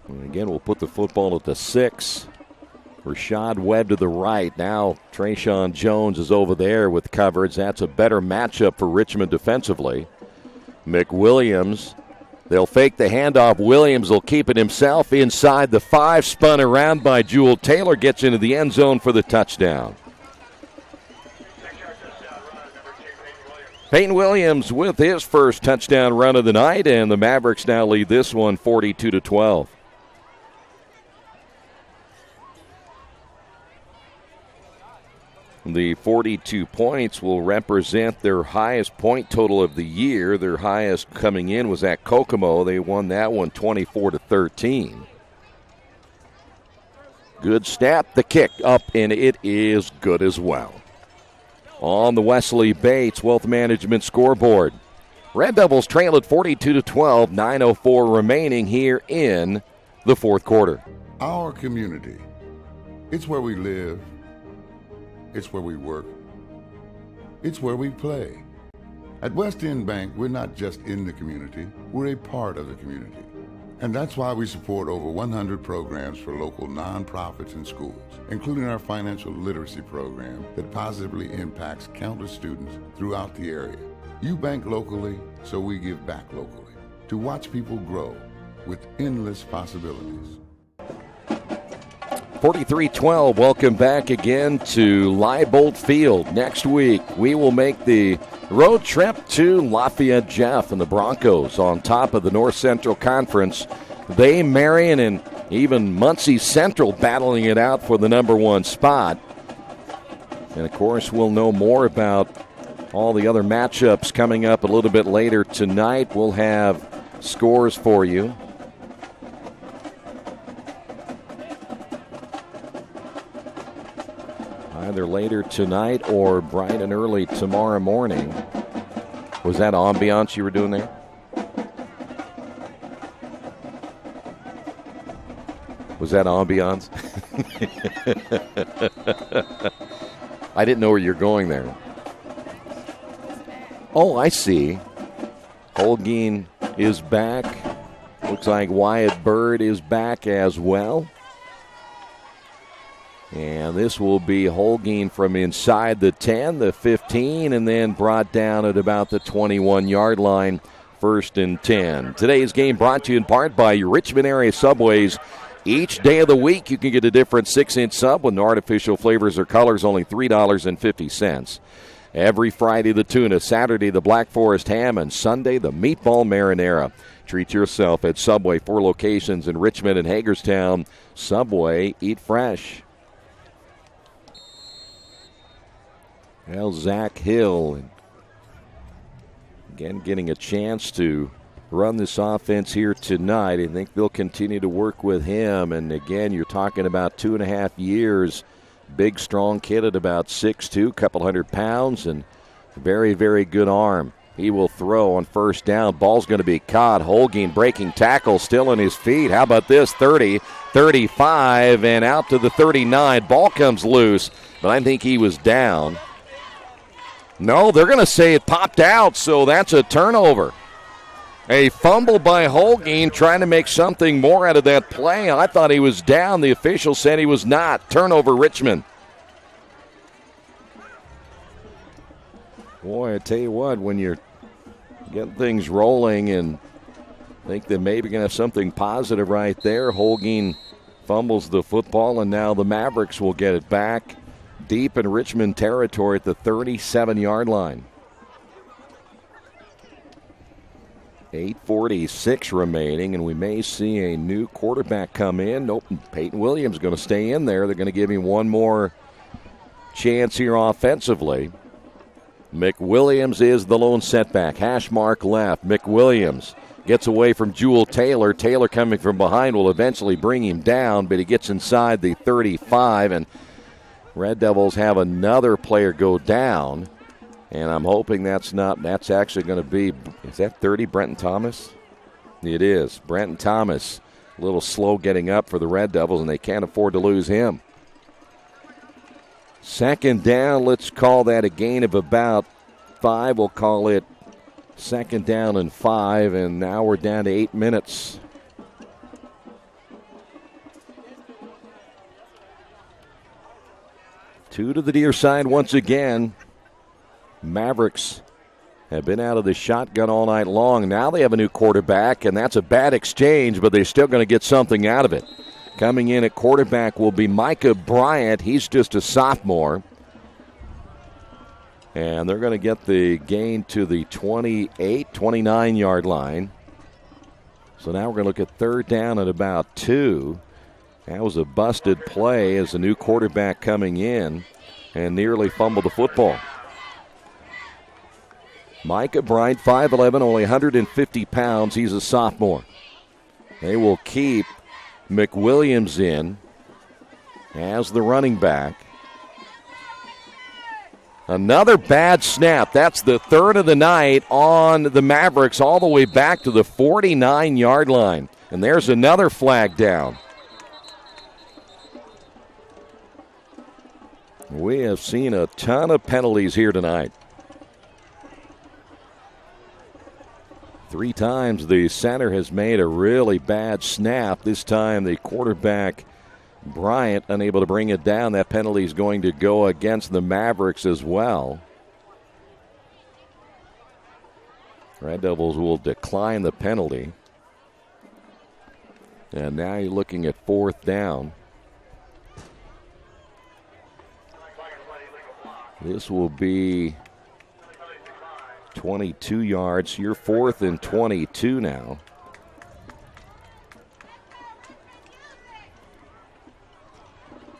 And again, we'll put the football at the 6. Rashad Webb to the right. Now Trayshawn Jones is over there with coverage. That's a better matchup for Richmond defensively. McWilliams, they'll fake the handoff. Williams will keep it himself inside the 5. Spun around by Jewel Taylor. Gets into the end zone for the touchdown. Peyton Williams with his first touchdown run of the night, and the Mavericks now lead this one 42-12. The 42 points will represent their highest point total of the year. Their highest coming in was at Kokomo. They won that one 24-13. Good snap. The kick up, and it is good as well. On the Wesley Bates Wealth Management scoreboard, Red Devils trail at 42-12, 9:04 remaining here in the fourth quarter. Our community, it's where we live. It's where we work. It's where we play. At West End Bank, we're not just in the community, we're a part of the community. And that's why we support over 100 programs for local nonprofits and schools, including our financial literacy program that positively impacts countless students throughout the area. You bank locally, so we give back locally to watch people grow with endless possibilities. 43-12, welcome back again to Leibold Field. Next week, we will make the road trip to Lafayette Jeff and the Broncos on top of the North Central Conference. They, Marion, and even Muncie Central battling it out for the number 1 spot. And, of course, we'll know more about all the other matchups coming up a little bit later tonight. We'll have scores for you. Either later tonight or bright and early tomorrow morning. Was that ambiance you were doing there? Was that ambiance? I didn't know where you're going there. Oh, I see. Holguin is back. Looks like Wyatt Bird is back as well. And this will be Holguin from inside the 10, the 15, and then brought down at about the 21-yard line, 1st and 10. Today's game brought to you in part by your Richmond area Subways. Each day of the week, you can get a different 6-inch sub with no artificial flavors or colors, only $3.50. Every Friday, the tuna, Saturday, the Black Forest ham, and Sunday, the meatball marinara. Treat yourself at Subway, 4 locations in Richmond and Hagerstown. Subway, eat fresh. Well, Zach Hill, again, getting a chance to run this offense here tonight. I think they'll continue to work with him. And, again, you're talking about 2.5 years. Big, strong kid at about 6'2", couple 100 pounds, and very, very good arm. He will throw on 1st down. Ball's going to be caught. Holguin breaking tackle, still on his feet. How about this? 30, 35, and out to the 39. Ball comes loose, but I think he was down. No, they're going to say it popped out, so that's a turnover. A fumble by Holguin, trying to make something more out of that play. I thought he was down. The official said he was not. Turnover, Richmond. Boy, I tell you what, when you're getting things rolling and think that maybe going to have something positive right there, Holguin fumbles the football, and now the Mavericks will get it back deep in Richmond territory at the 37-yard line. 8:46 remaining, and we may see a new quarterback come in. Nope, Peyton Williams going to stay in there. They're going to give him one more chance here offensively. McWilliams is the lone setback. Hash mark left. McWilliams gets away from Jewel Taylor. Taylor coming from behind will eventually bring him down, but he gets inside the 35, and Red Devils have another player go down. And I'm hoping that's actually going to be, is that 30, Brenton Thomas? It is. Brenton Thomas, a little slow getting up for the Red Devils, and they can't afford to lose him. Second down, let's call that a gain of about 5. We'll call it second down and 5, and now we're down to 8 minutes. Two to the near side once again. Mavericks have been out of the shotgun all night long. Now they have a new quarterback, and that's a bad exchange, but they're still going to get something out of it. Coming in at quarterback will be Micah Bryant. He's just a sophomore. And they're going to get the gain to the 29-yard line. So now we're going to look at third down at about 2. That was a busted play as a new quarterback coming in and nearly fumbled the football. Micah Bryant, 5'11", only 150 pounds. He's a sophomore. They will keep McWilliams in as the running back. Another bad snap. That's the third of the night on the Mavericks, all the way back to the 49-yard line. And there's another flag down. We have seen a ton of penalties here tonight. 3 times the center has made a really bad snap. This time the quarterback, Bryant, unable to bring it down. That penalty is going to go against the Mavericks as well. Red Devils will decline the penalty. And now you're looking at fourth down. This will be 22 yards. You're 4th and 22 now.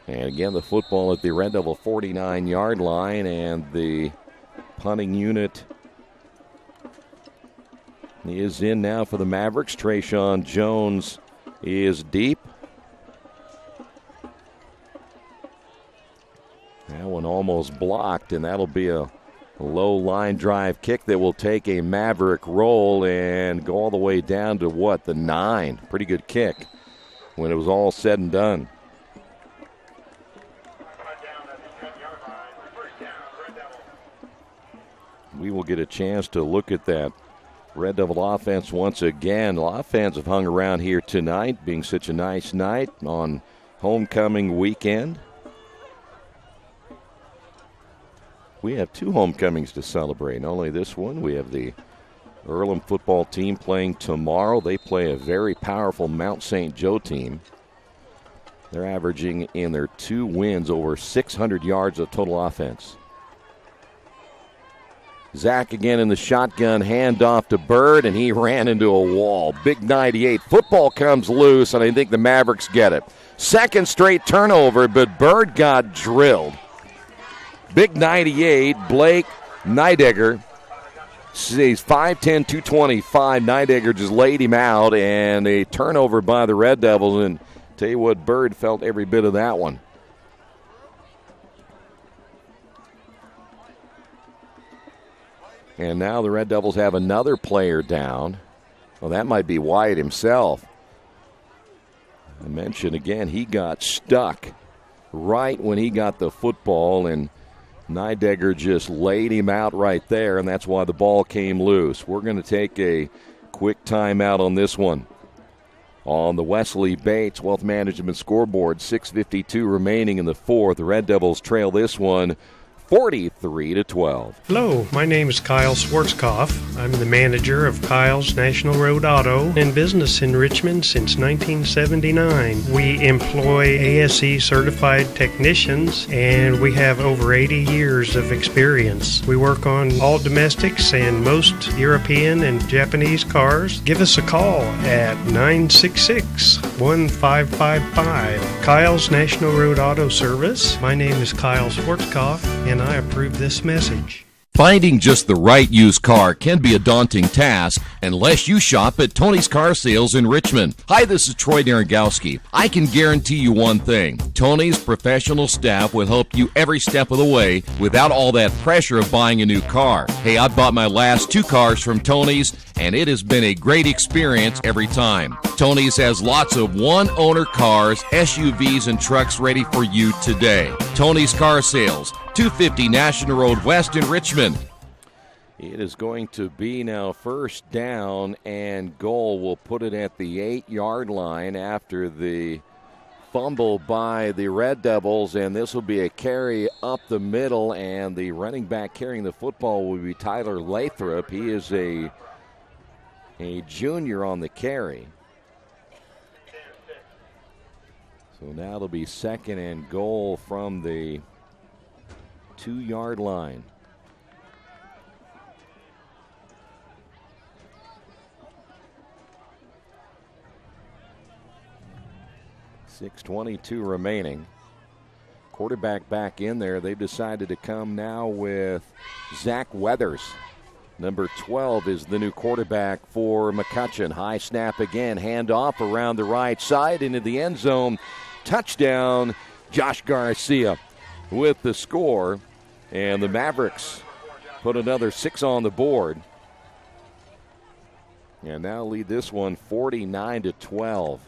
And again, the football at the Red Devil 49-yard line, and the punting unit is in now for the Mavericks. Trayshawn Jones is deep. That one almost blocked, and that'll be a low line drive kick that will take a Maverick roll and go all the way down to what? The 9. Pretty good kick when it was all said and done. We will get a chance to look at that Red Devil offense once again. A lot of fans have hung around here tonight, being such a nice night on homecoming weekend. We have 2 homecomings to celebrate. Not only this one, we have the Earlham football team playing tomorrow. They play a very powerful Mount St. Joe team. They're averaging in their 2 wins over 600 yards of total offense. Zach again in the shotgun, handoff to Bird, and he ran into a wall. Big 98. Football comes loose, and I think the Mavericks get it. Second straight turnover, but Bird got drilled. Big 98, Blake Nidegger. He's 5'10", 225. Nidegger just laid him out, and a turnover by the Red Devils. And tell you what, Bird felt every bit of that one. And now the Red Devils have another player down. Well, that might be Wyatt himself. I mentioned again, he got stuck right when he got the football, and Nidegger just laid him out right there, and that's why the ball came loose. We're going to take a quick timeout on this one. On the Wesley Bates Wealth Management scoreboard, 6:52 remaining in the fourth. The Red Devils trail this one 43-12. Hello, my name is Kyle Schwarzkopf. I'm the manager of Kyle's National Road Auto in business in Richmond since 1979. We employ ASE certified technicians, and we have over 80 years of experience. We work on all domestics and most European and Japanese cars. Give us a call at 966-1555. Kyle's National Road Auto Service. My name is Kyle Schwarzkopf, and I approve this message. Finding just the right used car can be a daunting task unless you shop at Tony's Car Sales in Richmond. Hi, this is Troy Naragowski. I can guarantee you one thing. Tony's professional staff will help you every step of the way without all that pressure of buying a new car. Hey, I bought my last 2 cars from Tony's, and it has been a great experience every time. Tony's has lots of one-owner cars, SUVs, and trucks ready for you today. Tony's Car Sales, 250 National Road West in Richmond. It is going to be now first down and goal. We'll put it at the 8-yard line after the fumble by the Red Devils, and this will be a carry up the middle, and the running back carrying the football will be Tyler Lathrop. He is a junior on the carry. So now it'll be second and goal from the 2-yard line. .6:22 remaining. Quarterback back in there. They've decided to come now with Zach Weathers. Number 12 is the new quarterback for McCutcheon. High snap again. Handoff around the right side into the end zone. Touchdown, Josh Garcia with the score. And the Mavericks put another 6 on the board. And now lead this one 49-12.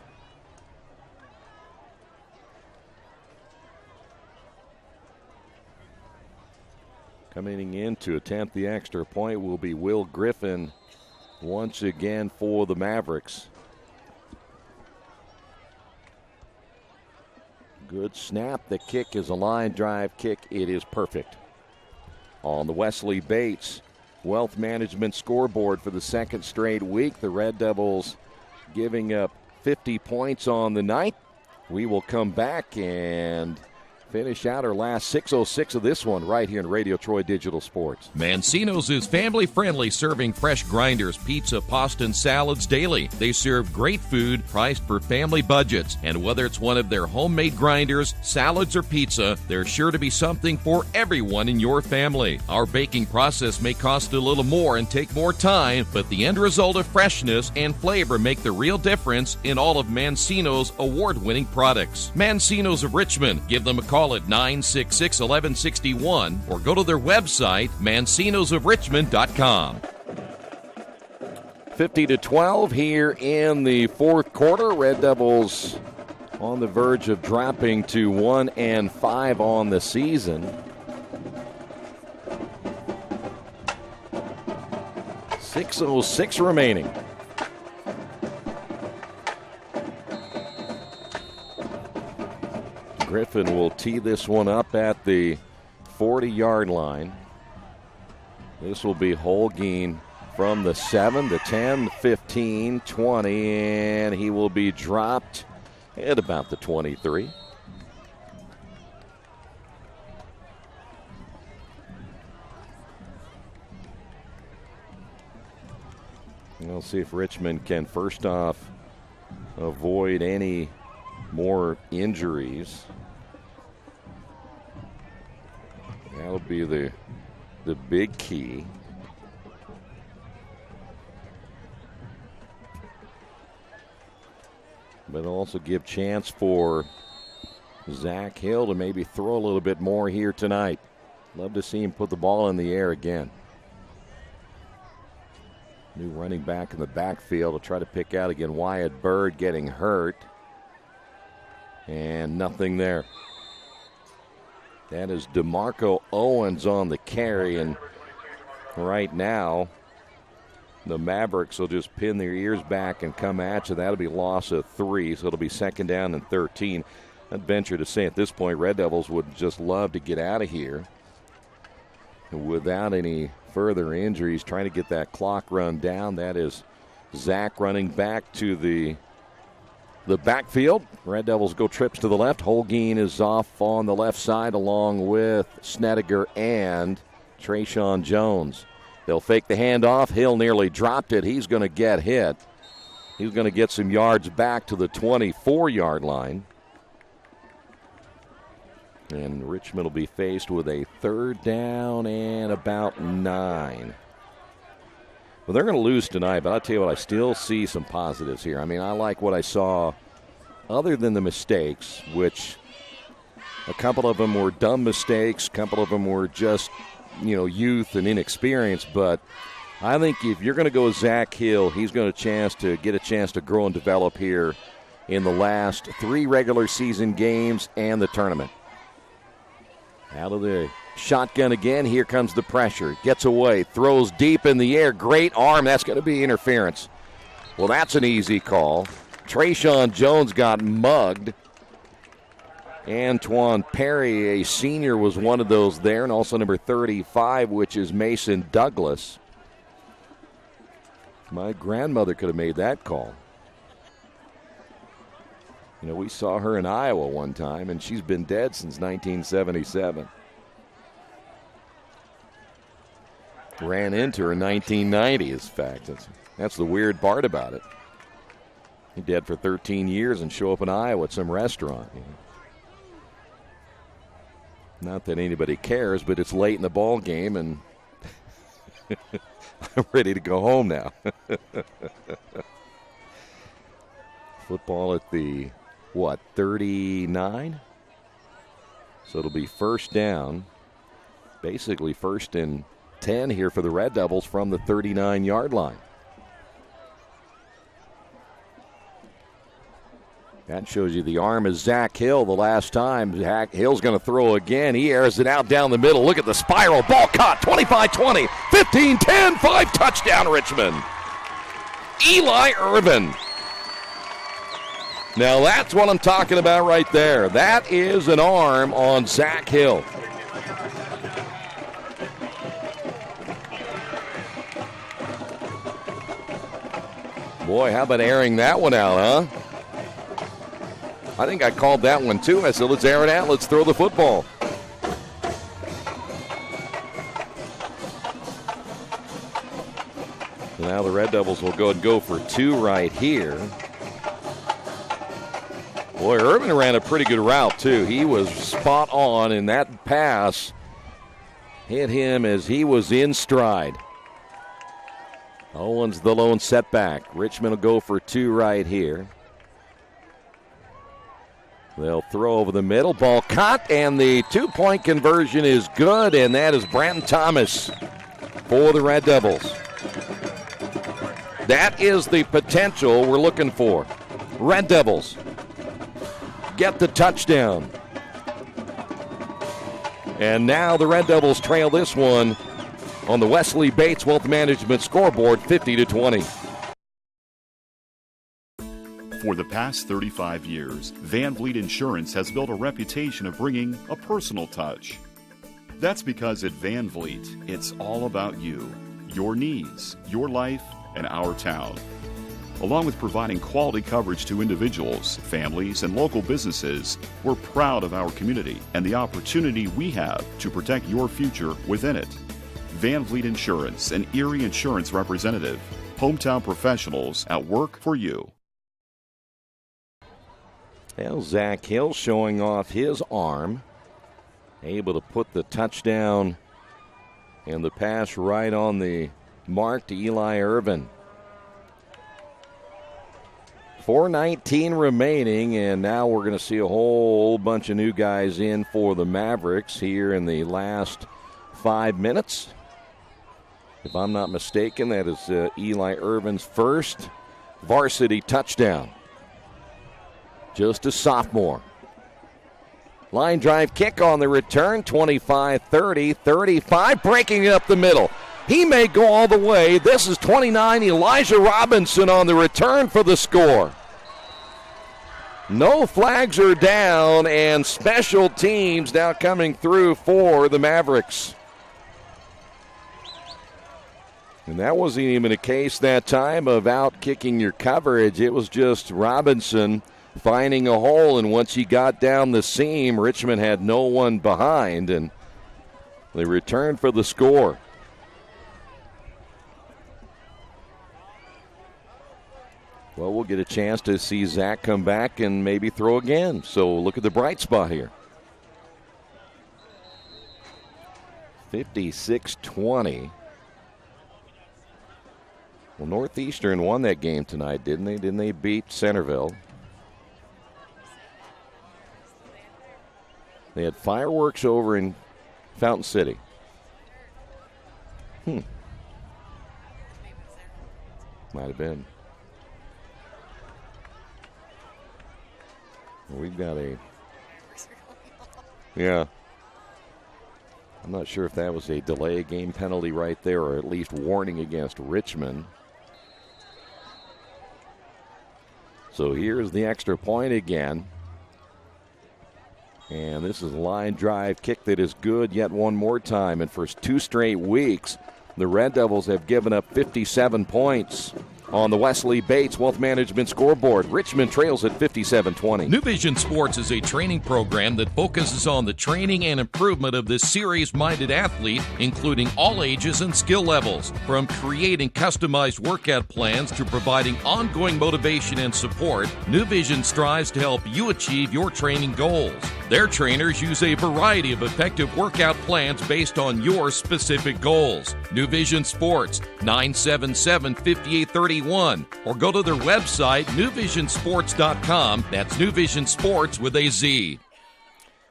Coming in to attempt the extra point will be Will Griffin once again for the Mavericks. Good snap. The kick is a line drive kick. It is perfect. On the Wesley Bates Wealth Management scoreboard for the second straight week, the Red Devils giving up 50 points on the night. We will come back and finish out our last 6:06 of this one right here in Radio Troy Digital Sports. Mancino's is family-friendly, serving fresh grinders, pizza, pasta, and salads daily. They serve great food priced for family budgets. And whether it's one of their homemade grinders, salads, or pizza, there's sure to be something for everyone in your family. Our baking process may cost a little more and take more time, but the end result of freshness and flavor make the real difference in all of Mancino's award-winning products. Mancino's of Richmond. Give them a call at 966-1161 or go to their website, mancinosofrichmond.com. 50-12 here in the fourth quarter. Red Devils on the verge of dropping to 1-5 on the season. .606 remaining. Griffin will tee this one up at the 40-yard line. This will be Holguin from the 7, the 10, 15, 20, and he will be dropped at about the 23. We'll see if Richmond can first off avoid any more injuries. That'll be the big key. But also give chance for Zach Hill to maybe throw a little bit more here tonight. Love to see him put the ball in the air again. New running back in the backfield to try to pick out again. Wyatt Bird getting hurt. And nothing there. That is DeMarco Owens on the carry, and right now the Mavericks will just pin their ears back and come at you. That'll be loss of 3, so it'll be second down and 13. I'd venture to say at this point Red Devils would just love to get out of here without any further injuries, trying to get that clock run down. That is Zach running back to the backfield. Red Devils go trips to the left. Holguin is off on the left side along with Snedeker and Trayshawn Jones. They'll fake the handoff. Hill nearly dropped it. He's going to get hit. He's going to get some yards back to the 24-yard line. And Richmond will be faced with a 3rd down and about 9. Well, they're going to lose tonight, but I'll tell you what, I still see some positives here. I mean, I like what I saw other than the mistakes, which a couple of them were dumb mistakes, a couple of them were just, youth and inexperience. But I think if you're going to go with Zach Hill, he's going to get a chance to grow and develop here in the last 3 regular season games and the tournament. Out of the shotgun again. Here comes the pressure. Gets away. Throws deep in the air. Great arm. That's going to be interference. Well, that's an easy call. Trayshawn Jones got mugged. Antoine Perry, a senior, was one of those there. And also number 35, which is Mason Douglas. My grandmother could have made that call. We saw her in Iowa one time, and she's been dead since 1977. Ran into her in 1990, in fact. That's the weird part about it. He's dead for 13 years and show up in Iowa at some restaurant. Not that anybody cares, but it's late in the ball game, and I'm ready to go home now. Football at the 39? So it'll be 1st down. Basically 1st and 10 here for the Red Devils from the 39-yard line. That shows you the arm of Zach Hill the last time. Zach Hill's going to throw again. He airs it out down the middle. Look at the spiral. Ball caught. 25-20, 15-10, 5 touchdown Richmond. Eli Irvin. Now that's what I'm talking about right there. That is an arm on Zach Hill. Boy, how about airing that one out, huh? I think I called that one too. I said, let's air it out. Let's throw the football. So now the Red Devils will go for 2 right here. Boy, Irvin ran a pretty good route, too. He was spot on, and that pass hit him as he was in stride. Owens the lone setback. Richmond will go for 2 right here. They'll throw over the middle. Ball caught, and the 2-point conversion is good, and that is Brandon Thomas for the Red Devils. That is the potential we're looking for. Red Devils get the touchdown. And now the Red Devils trail this one on the Wesley Bates Wealth Management scoreboard, 50-20. For the past 35 years, Van Vliet Insurance has built a reputation of bringing a personal touch. That's because at Van Vliet, it's all about you, your needs, your life, and our town. Along with providing quality coverage to individuals, families, and local businesses, we're proud of our community and the opportunity we have to protect your future within it. Van Vliet Insurance, an Erie Insurance representative. Hometown professionals at work for you. Well, Zach Hill showing off his arm. Able to put the touchdown and the pass right on the mark to Eli Irvin. 4:19 remaining, and now we're going to see a whole bunch of new guys in for the Mavericks here in the last 5 minutes. If I'm not mistaken, that is Eli Irvin's first varsity touchdown. Just a sophomore. Line drive kick on the return, 25-30, 35, breaking it up the middle. He may go all the way. This is 29, Elijah Robinson on the return for the score. No flags are down, and special teams now coming through for the Mavericks. And that wasn't even a case that time of out-kicking your coverage. It was just Robinson finding a hole, and once he got down the seam, Richmond had no one behind, and they returned for the score. Well, we'll get a chance to see Zach come back and maybe throw again. So look at the bright spot here. 56-20. Well, Northeastern won that game tonight, didn't they? Didn't they beat Centerville? They had fireworks over in Fountain City. Might have been. Well, we've got a... Yeah. I'm not sure if that was a delay game penalty right there or at least warning against Richmond. So here's the extra point again. And this is a line drive kick that is good yet one more time. And for 2 straight weeks, the Red Devils have given up 57 points. On the Wesley Bates Wealth Management scoreboard, Richmond trails at 57-20. New Vision Sports is a training program that focuses on the training and improvement of the serious-minded athlete, including all ages and skill levels. From creating customized workout plans to providing ongoing motivation and support, New Vision strives to help you achieve your training goals. Their trainers use a variety of effective workout plans based on your specific goals. New Vision Sports, 977-5831. Or go to their website, newvisionsports.com. That's New Vision Sports with a Z.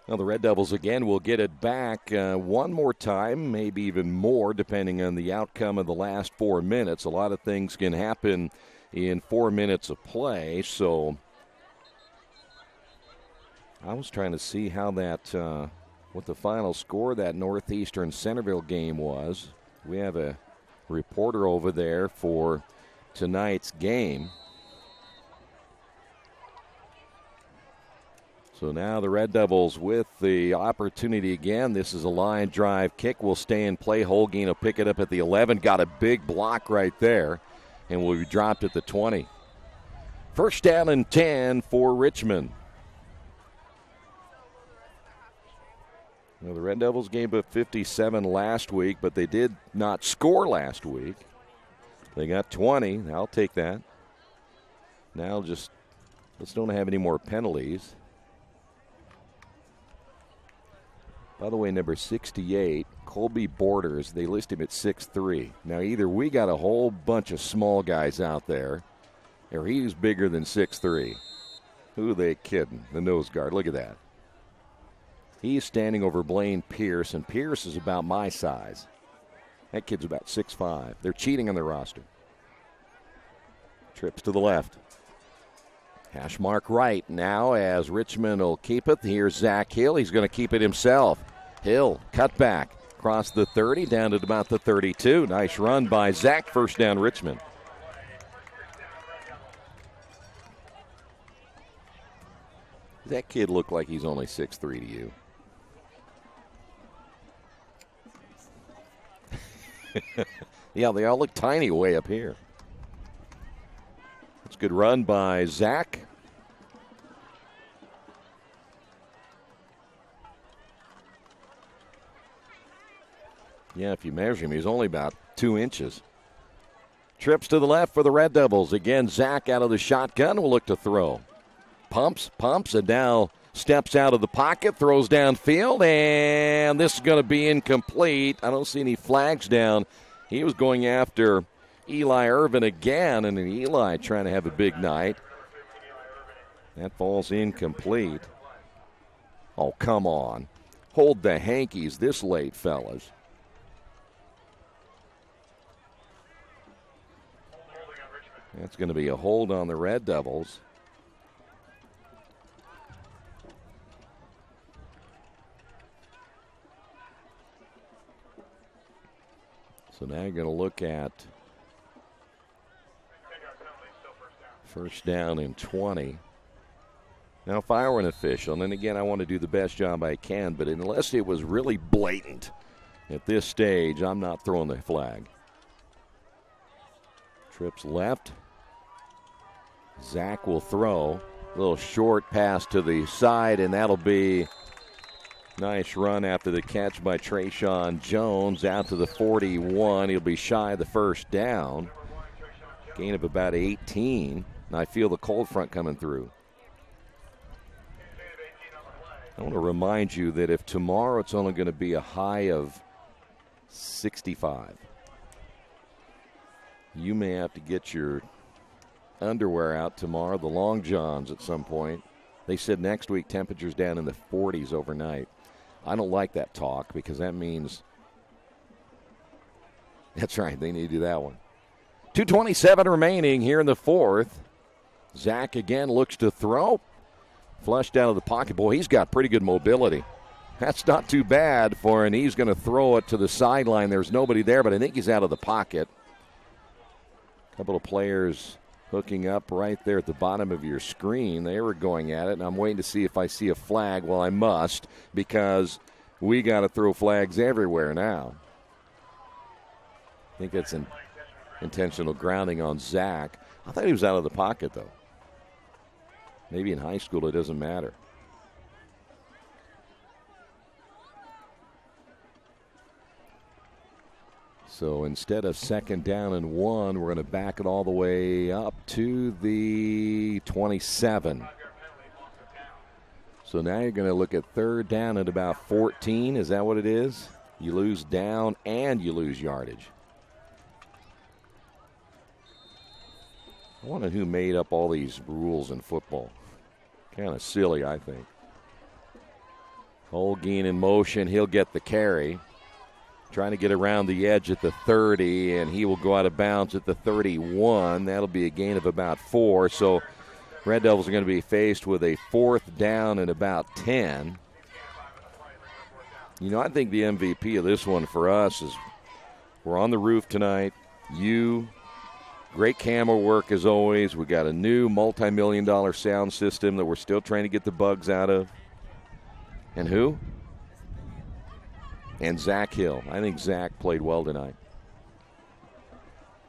Well, the Red Devils again will get it back one more time, maybe even more, depending on the outcome of the last 4 minutes. A lot of things can happen in 4 minutes of play, so I was trying to see how that, what the final score of that Northeastern Centerville game was. We have a reporter over there for tonight's game. So now the Red Devils with the opportunity again. This is a line drive kick. Will stay in play. Holguin will pick it up at the 11. Got a big block right there and will be dropped at the 20. First down and 10 for Richmond. Well, the Red Devils gave up 57 last week, but they did not score last week. They got 20. I'll take that. Now just let's don't have any more penalties. By the way, number 68, Colby Borders, they list him at 6'3". Now either we got a whole bunch of small guys out there or he's bigger than 6'3". Who are they kidding? The nose guard. Look at that. He's standing over Blaine Pierce, and Pierce is about my size. That kid's about 6'5". They're cheating on their roster. Trips to the left. Hash mark right now as Richmond will keep it. Here's Zach Hill. He's going to keep it himself. Hill, cut back. Across the 30, down to about the 32. Nice run by Zach. First down, Richmond. Does that kid look like he's only 6'3" to you? Yeah, they all look tiny way up here. That's a good run by Zach. Yeah, if you measure him, he's only about 2 inches. Trips to the left for the Red Devils. Again, Zach out of the shotgun will look to throw. Pumps, and now steps out of the pocket, throws downfield, and this is going to be incomplete. I don't see any flags down. He was going after Eli Irvin again, and Eli trying to have a big night. That falls incomplete. Oh, come on. Hold the hankies this late, fellas. That's going to be a hold on the Red Devils. So now you're going to look at first down and 20. Now, if I were an official, and then again, I want to do the best job I can, but unless it was really blatant at this stage, I'm not throwing the flag. Trips left. Zach will throw. A little short pass to the side, and that'll be nice run after the catch by Trayshawn Jones out to the 41. He'll be shy of the first down. Gain of about 18. And I feel the cold front coming through. I want to remind you that if tomorrow it's only going to be a high of 65. You may have to get your underwear out tomorrow, the long johns at some point. They said next week temperatures down in the 40s overnight. I don't like that talk because that means that's right, they need to do that one. 2:27 remaining here in the fourth. Zach again looks to throw. Flushed out of the pocket. Boy, he's got pretty good mobility. That's not too bad for, and he's going to throw it to the sideline. There's nobody there, but I think he's out of the pocket. A couple of players hooking up right there at the bottom of your screen. They were going at it, and I'm waiting to see if I see a flag. Well, I must, because we got to throw flags everywhere now. I think that's an intentional grounding on Zach. I thought he was out of the pocket, though. Maybe in high school it doesn't matter. So instead of 2nd down and 1, we're going to back it all the way up to the 27. So now you're going to look at 3rd down at about 14. Is that what it is? You lose down and you lose yardage. I wonder who made up all these rules in football. Kind of silly, I think. Holguin in motion. He'll get the carry. Trying to get around the edge at the 30, and he will go out of bounds at the 31. That'll be a gain of about 4. So Red Devils are going to be faced with a 4th down and about 10. You know, I think the MVP of this one for us is we're on the roof tonight. Great camera work as always. We got a new multi-million-dollar sound system that we're still trying to get the bugs out of. And who? And Zach Hill. I think Zach played well tonight.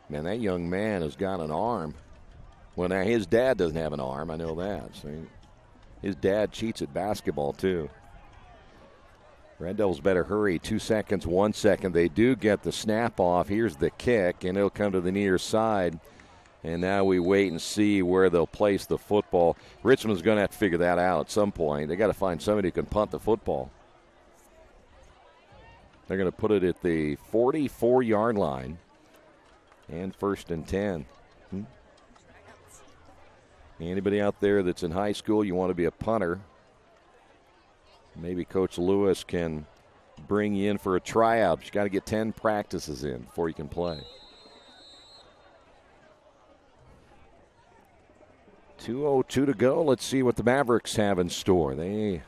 Man, that young man has got an arm. Well, now his dad doesn't have an arm. I know that. So his dad cheats at basketball, too. Red Devils better hurry. 2 seconds, 1 second. They do get the snap off. Here's the kick, and it'll come to the near side. And now we wait and see where they'll place the football. Richmond's going to have to figure that out at some point. They got to find somebody who can punt the football. They're going to put it at the 44-yard line and 1st and 10. Anybody out there that's in high school, you want to be a punter, maybe Coach Lewis can bring you in for a tryout. But you got to get 10 practices in before you can play. 2:02 to go. Let's see what the Mavericks have in store. They're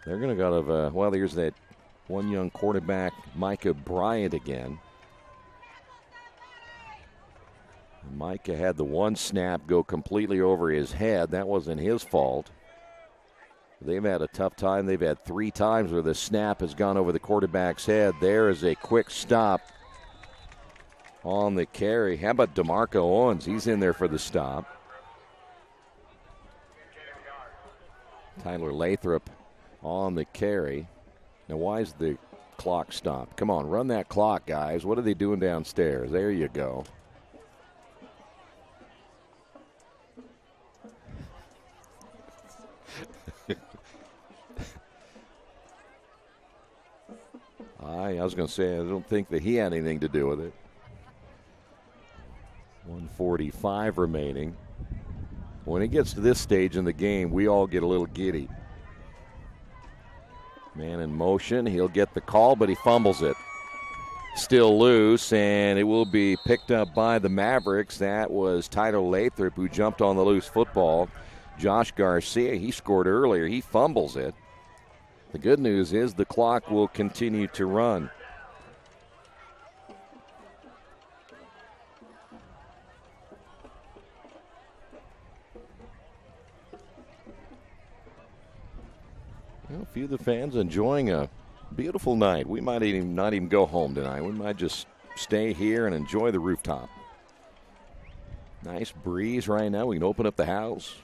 going to go to, well, here's that one young quarterback, Micah Bryant again. Micah had the one snap go completely over his head. That wasn't his fault. They've had a tough time. They've had 3 times where the snap has gone over the quarterback's head. There is a quick stop on the carry. How about DeMarco Owens? He's in there for the stop. Tyler Lathrop on the carry. Now, why is the clock stopped? Come on, run that clock, guys. What are they doing downstairs? There you go. I was going to say, I don't think that he had anything to do with it. 1:45 remaining. When it gets to this stage in the game, we all get a little giddy. Man in motion. He'll get the call, but he fumbles it. Still loose, and it will be picked up by the Mavericks. That was Tyler Lathrop who jumped on the loose football. Josh Garcia, he scored earlier. He fumbles it. The good news is the clock will continue to run. Well, a few of the fans enjoying a beautiful night. We might not even go home tonight. We might just stay here and enjoy the rooftop. Nice breeze right now. We can open up the house.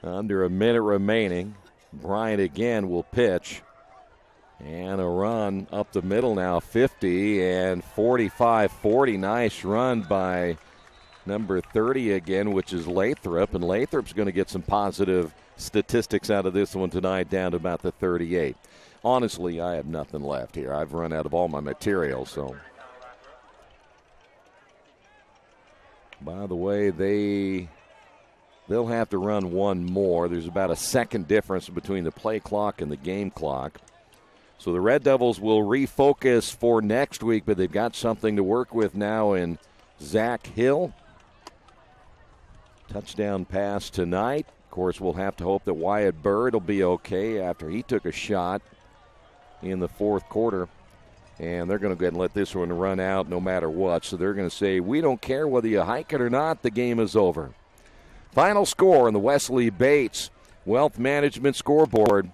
Under a minute remaining. Bryant again will pitch. And a run up the middle now, 50 and 45-40. Nice run by number 30 again, which is Lathrop. And Lathrop's going to get some positive statistics out of this one tonight, down to about the 38. honestly, I have nothing left here. I've run out of all my material, so. By the way, they'll have to run one more. There's about a second difference between the play clock and the game clock. So the Red Devils will refocus for next week, but they've got something to work with now in Zach Hill. Touchdown pass tonight. Of course, we'll have to hope that Wyatt Bird will be okay after he took a shot in the fourth quarter. And they're going to go ahead and let this one run out no matter what. So they're going to say, we don't care whether you hike it or not, the game is over. Final score in the Wesley Bates Wealth Management scoreboard.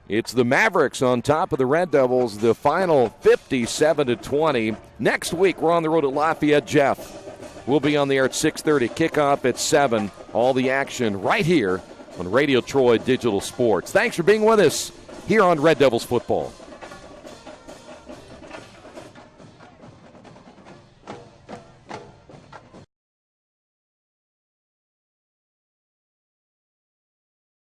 It's the Mavericks on top of the Red Devils, the final 57-20. Next week, we're on the road at Lafayette. Jeff will be on the air at 6:30, kickoff at 7. All the action right here on Radio Troy Digital Sports. Thanks for being with us here on Red Devils Football.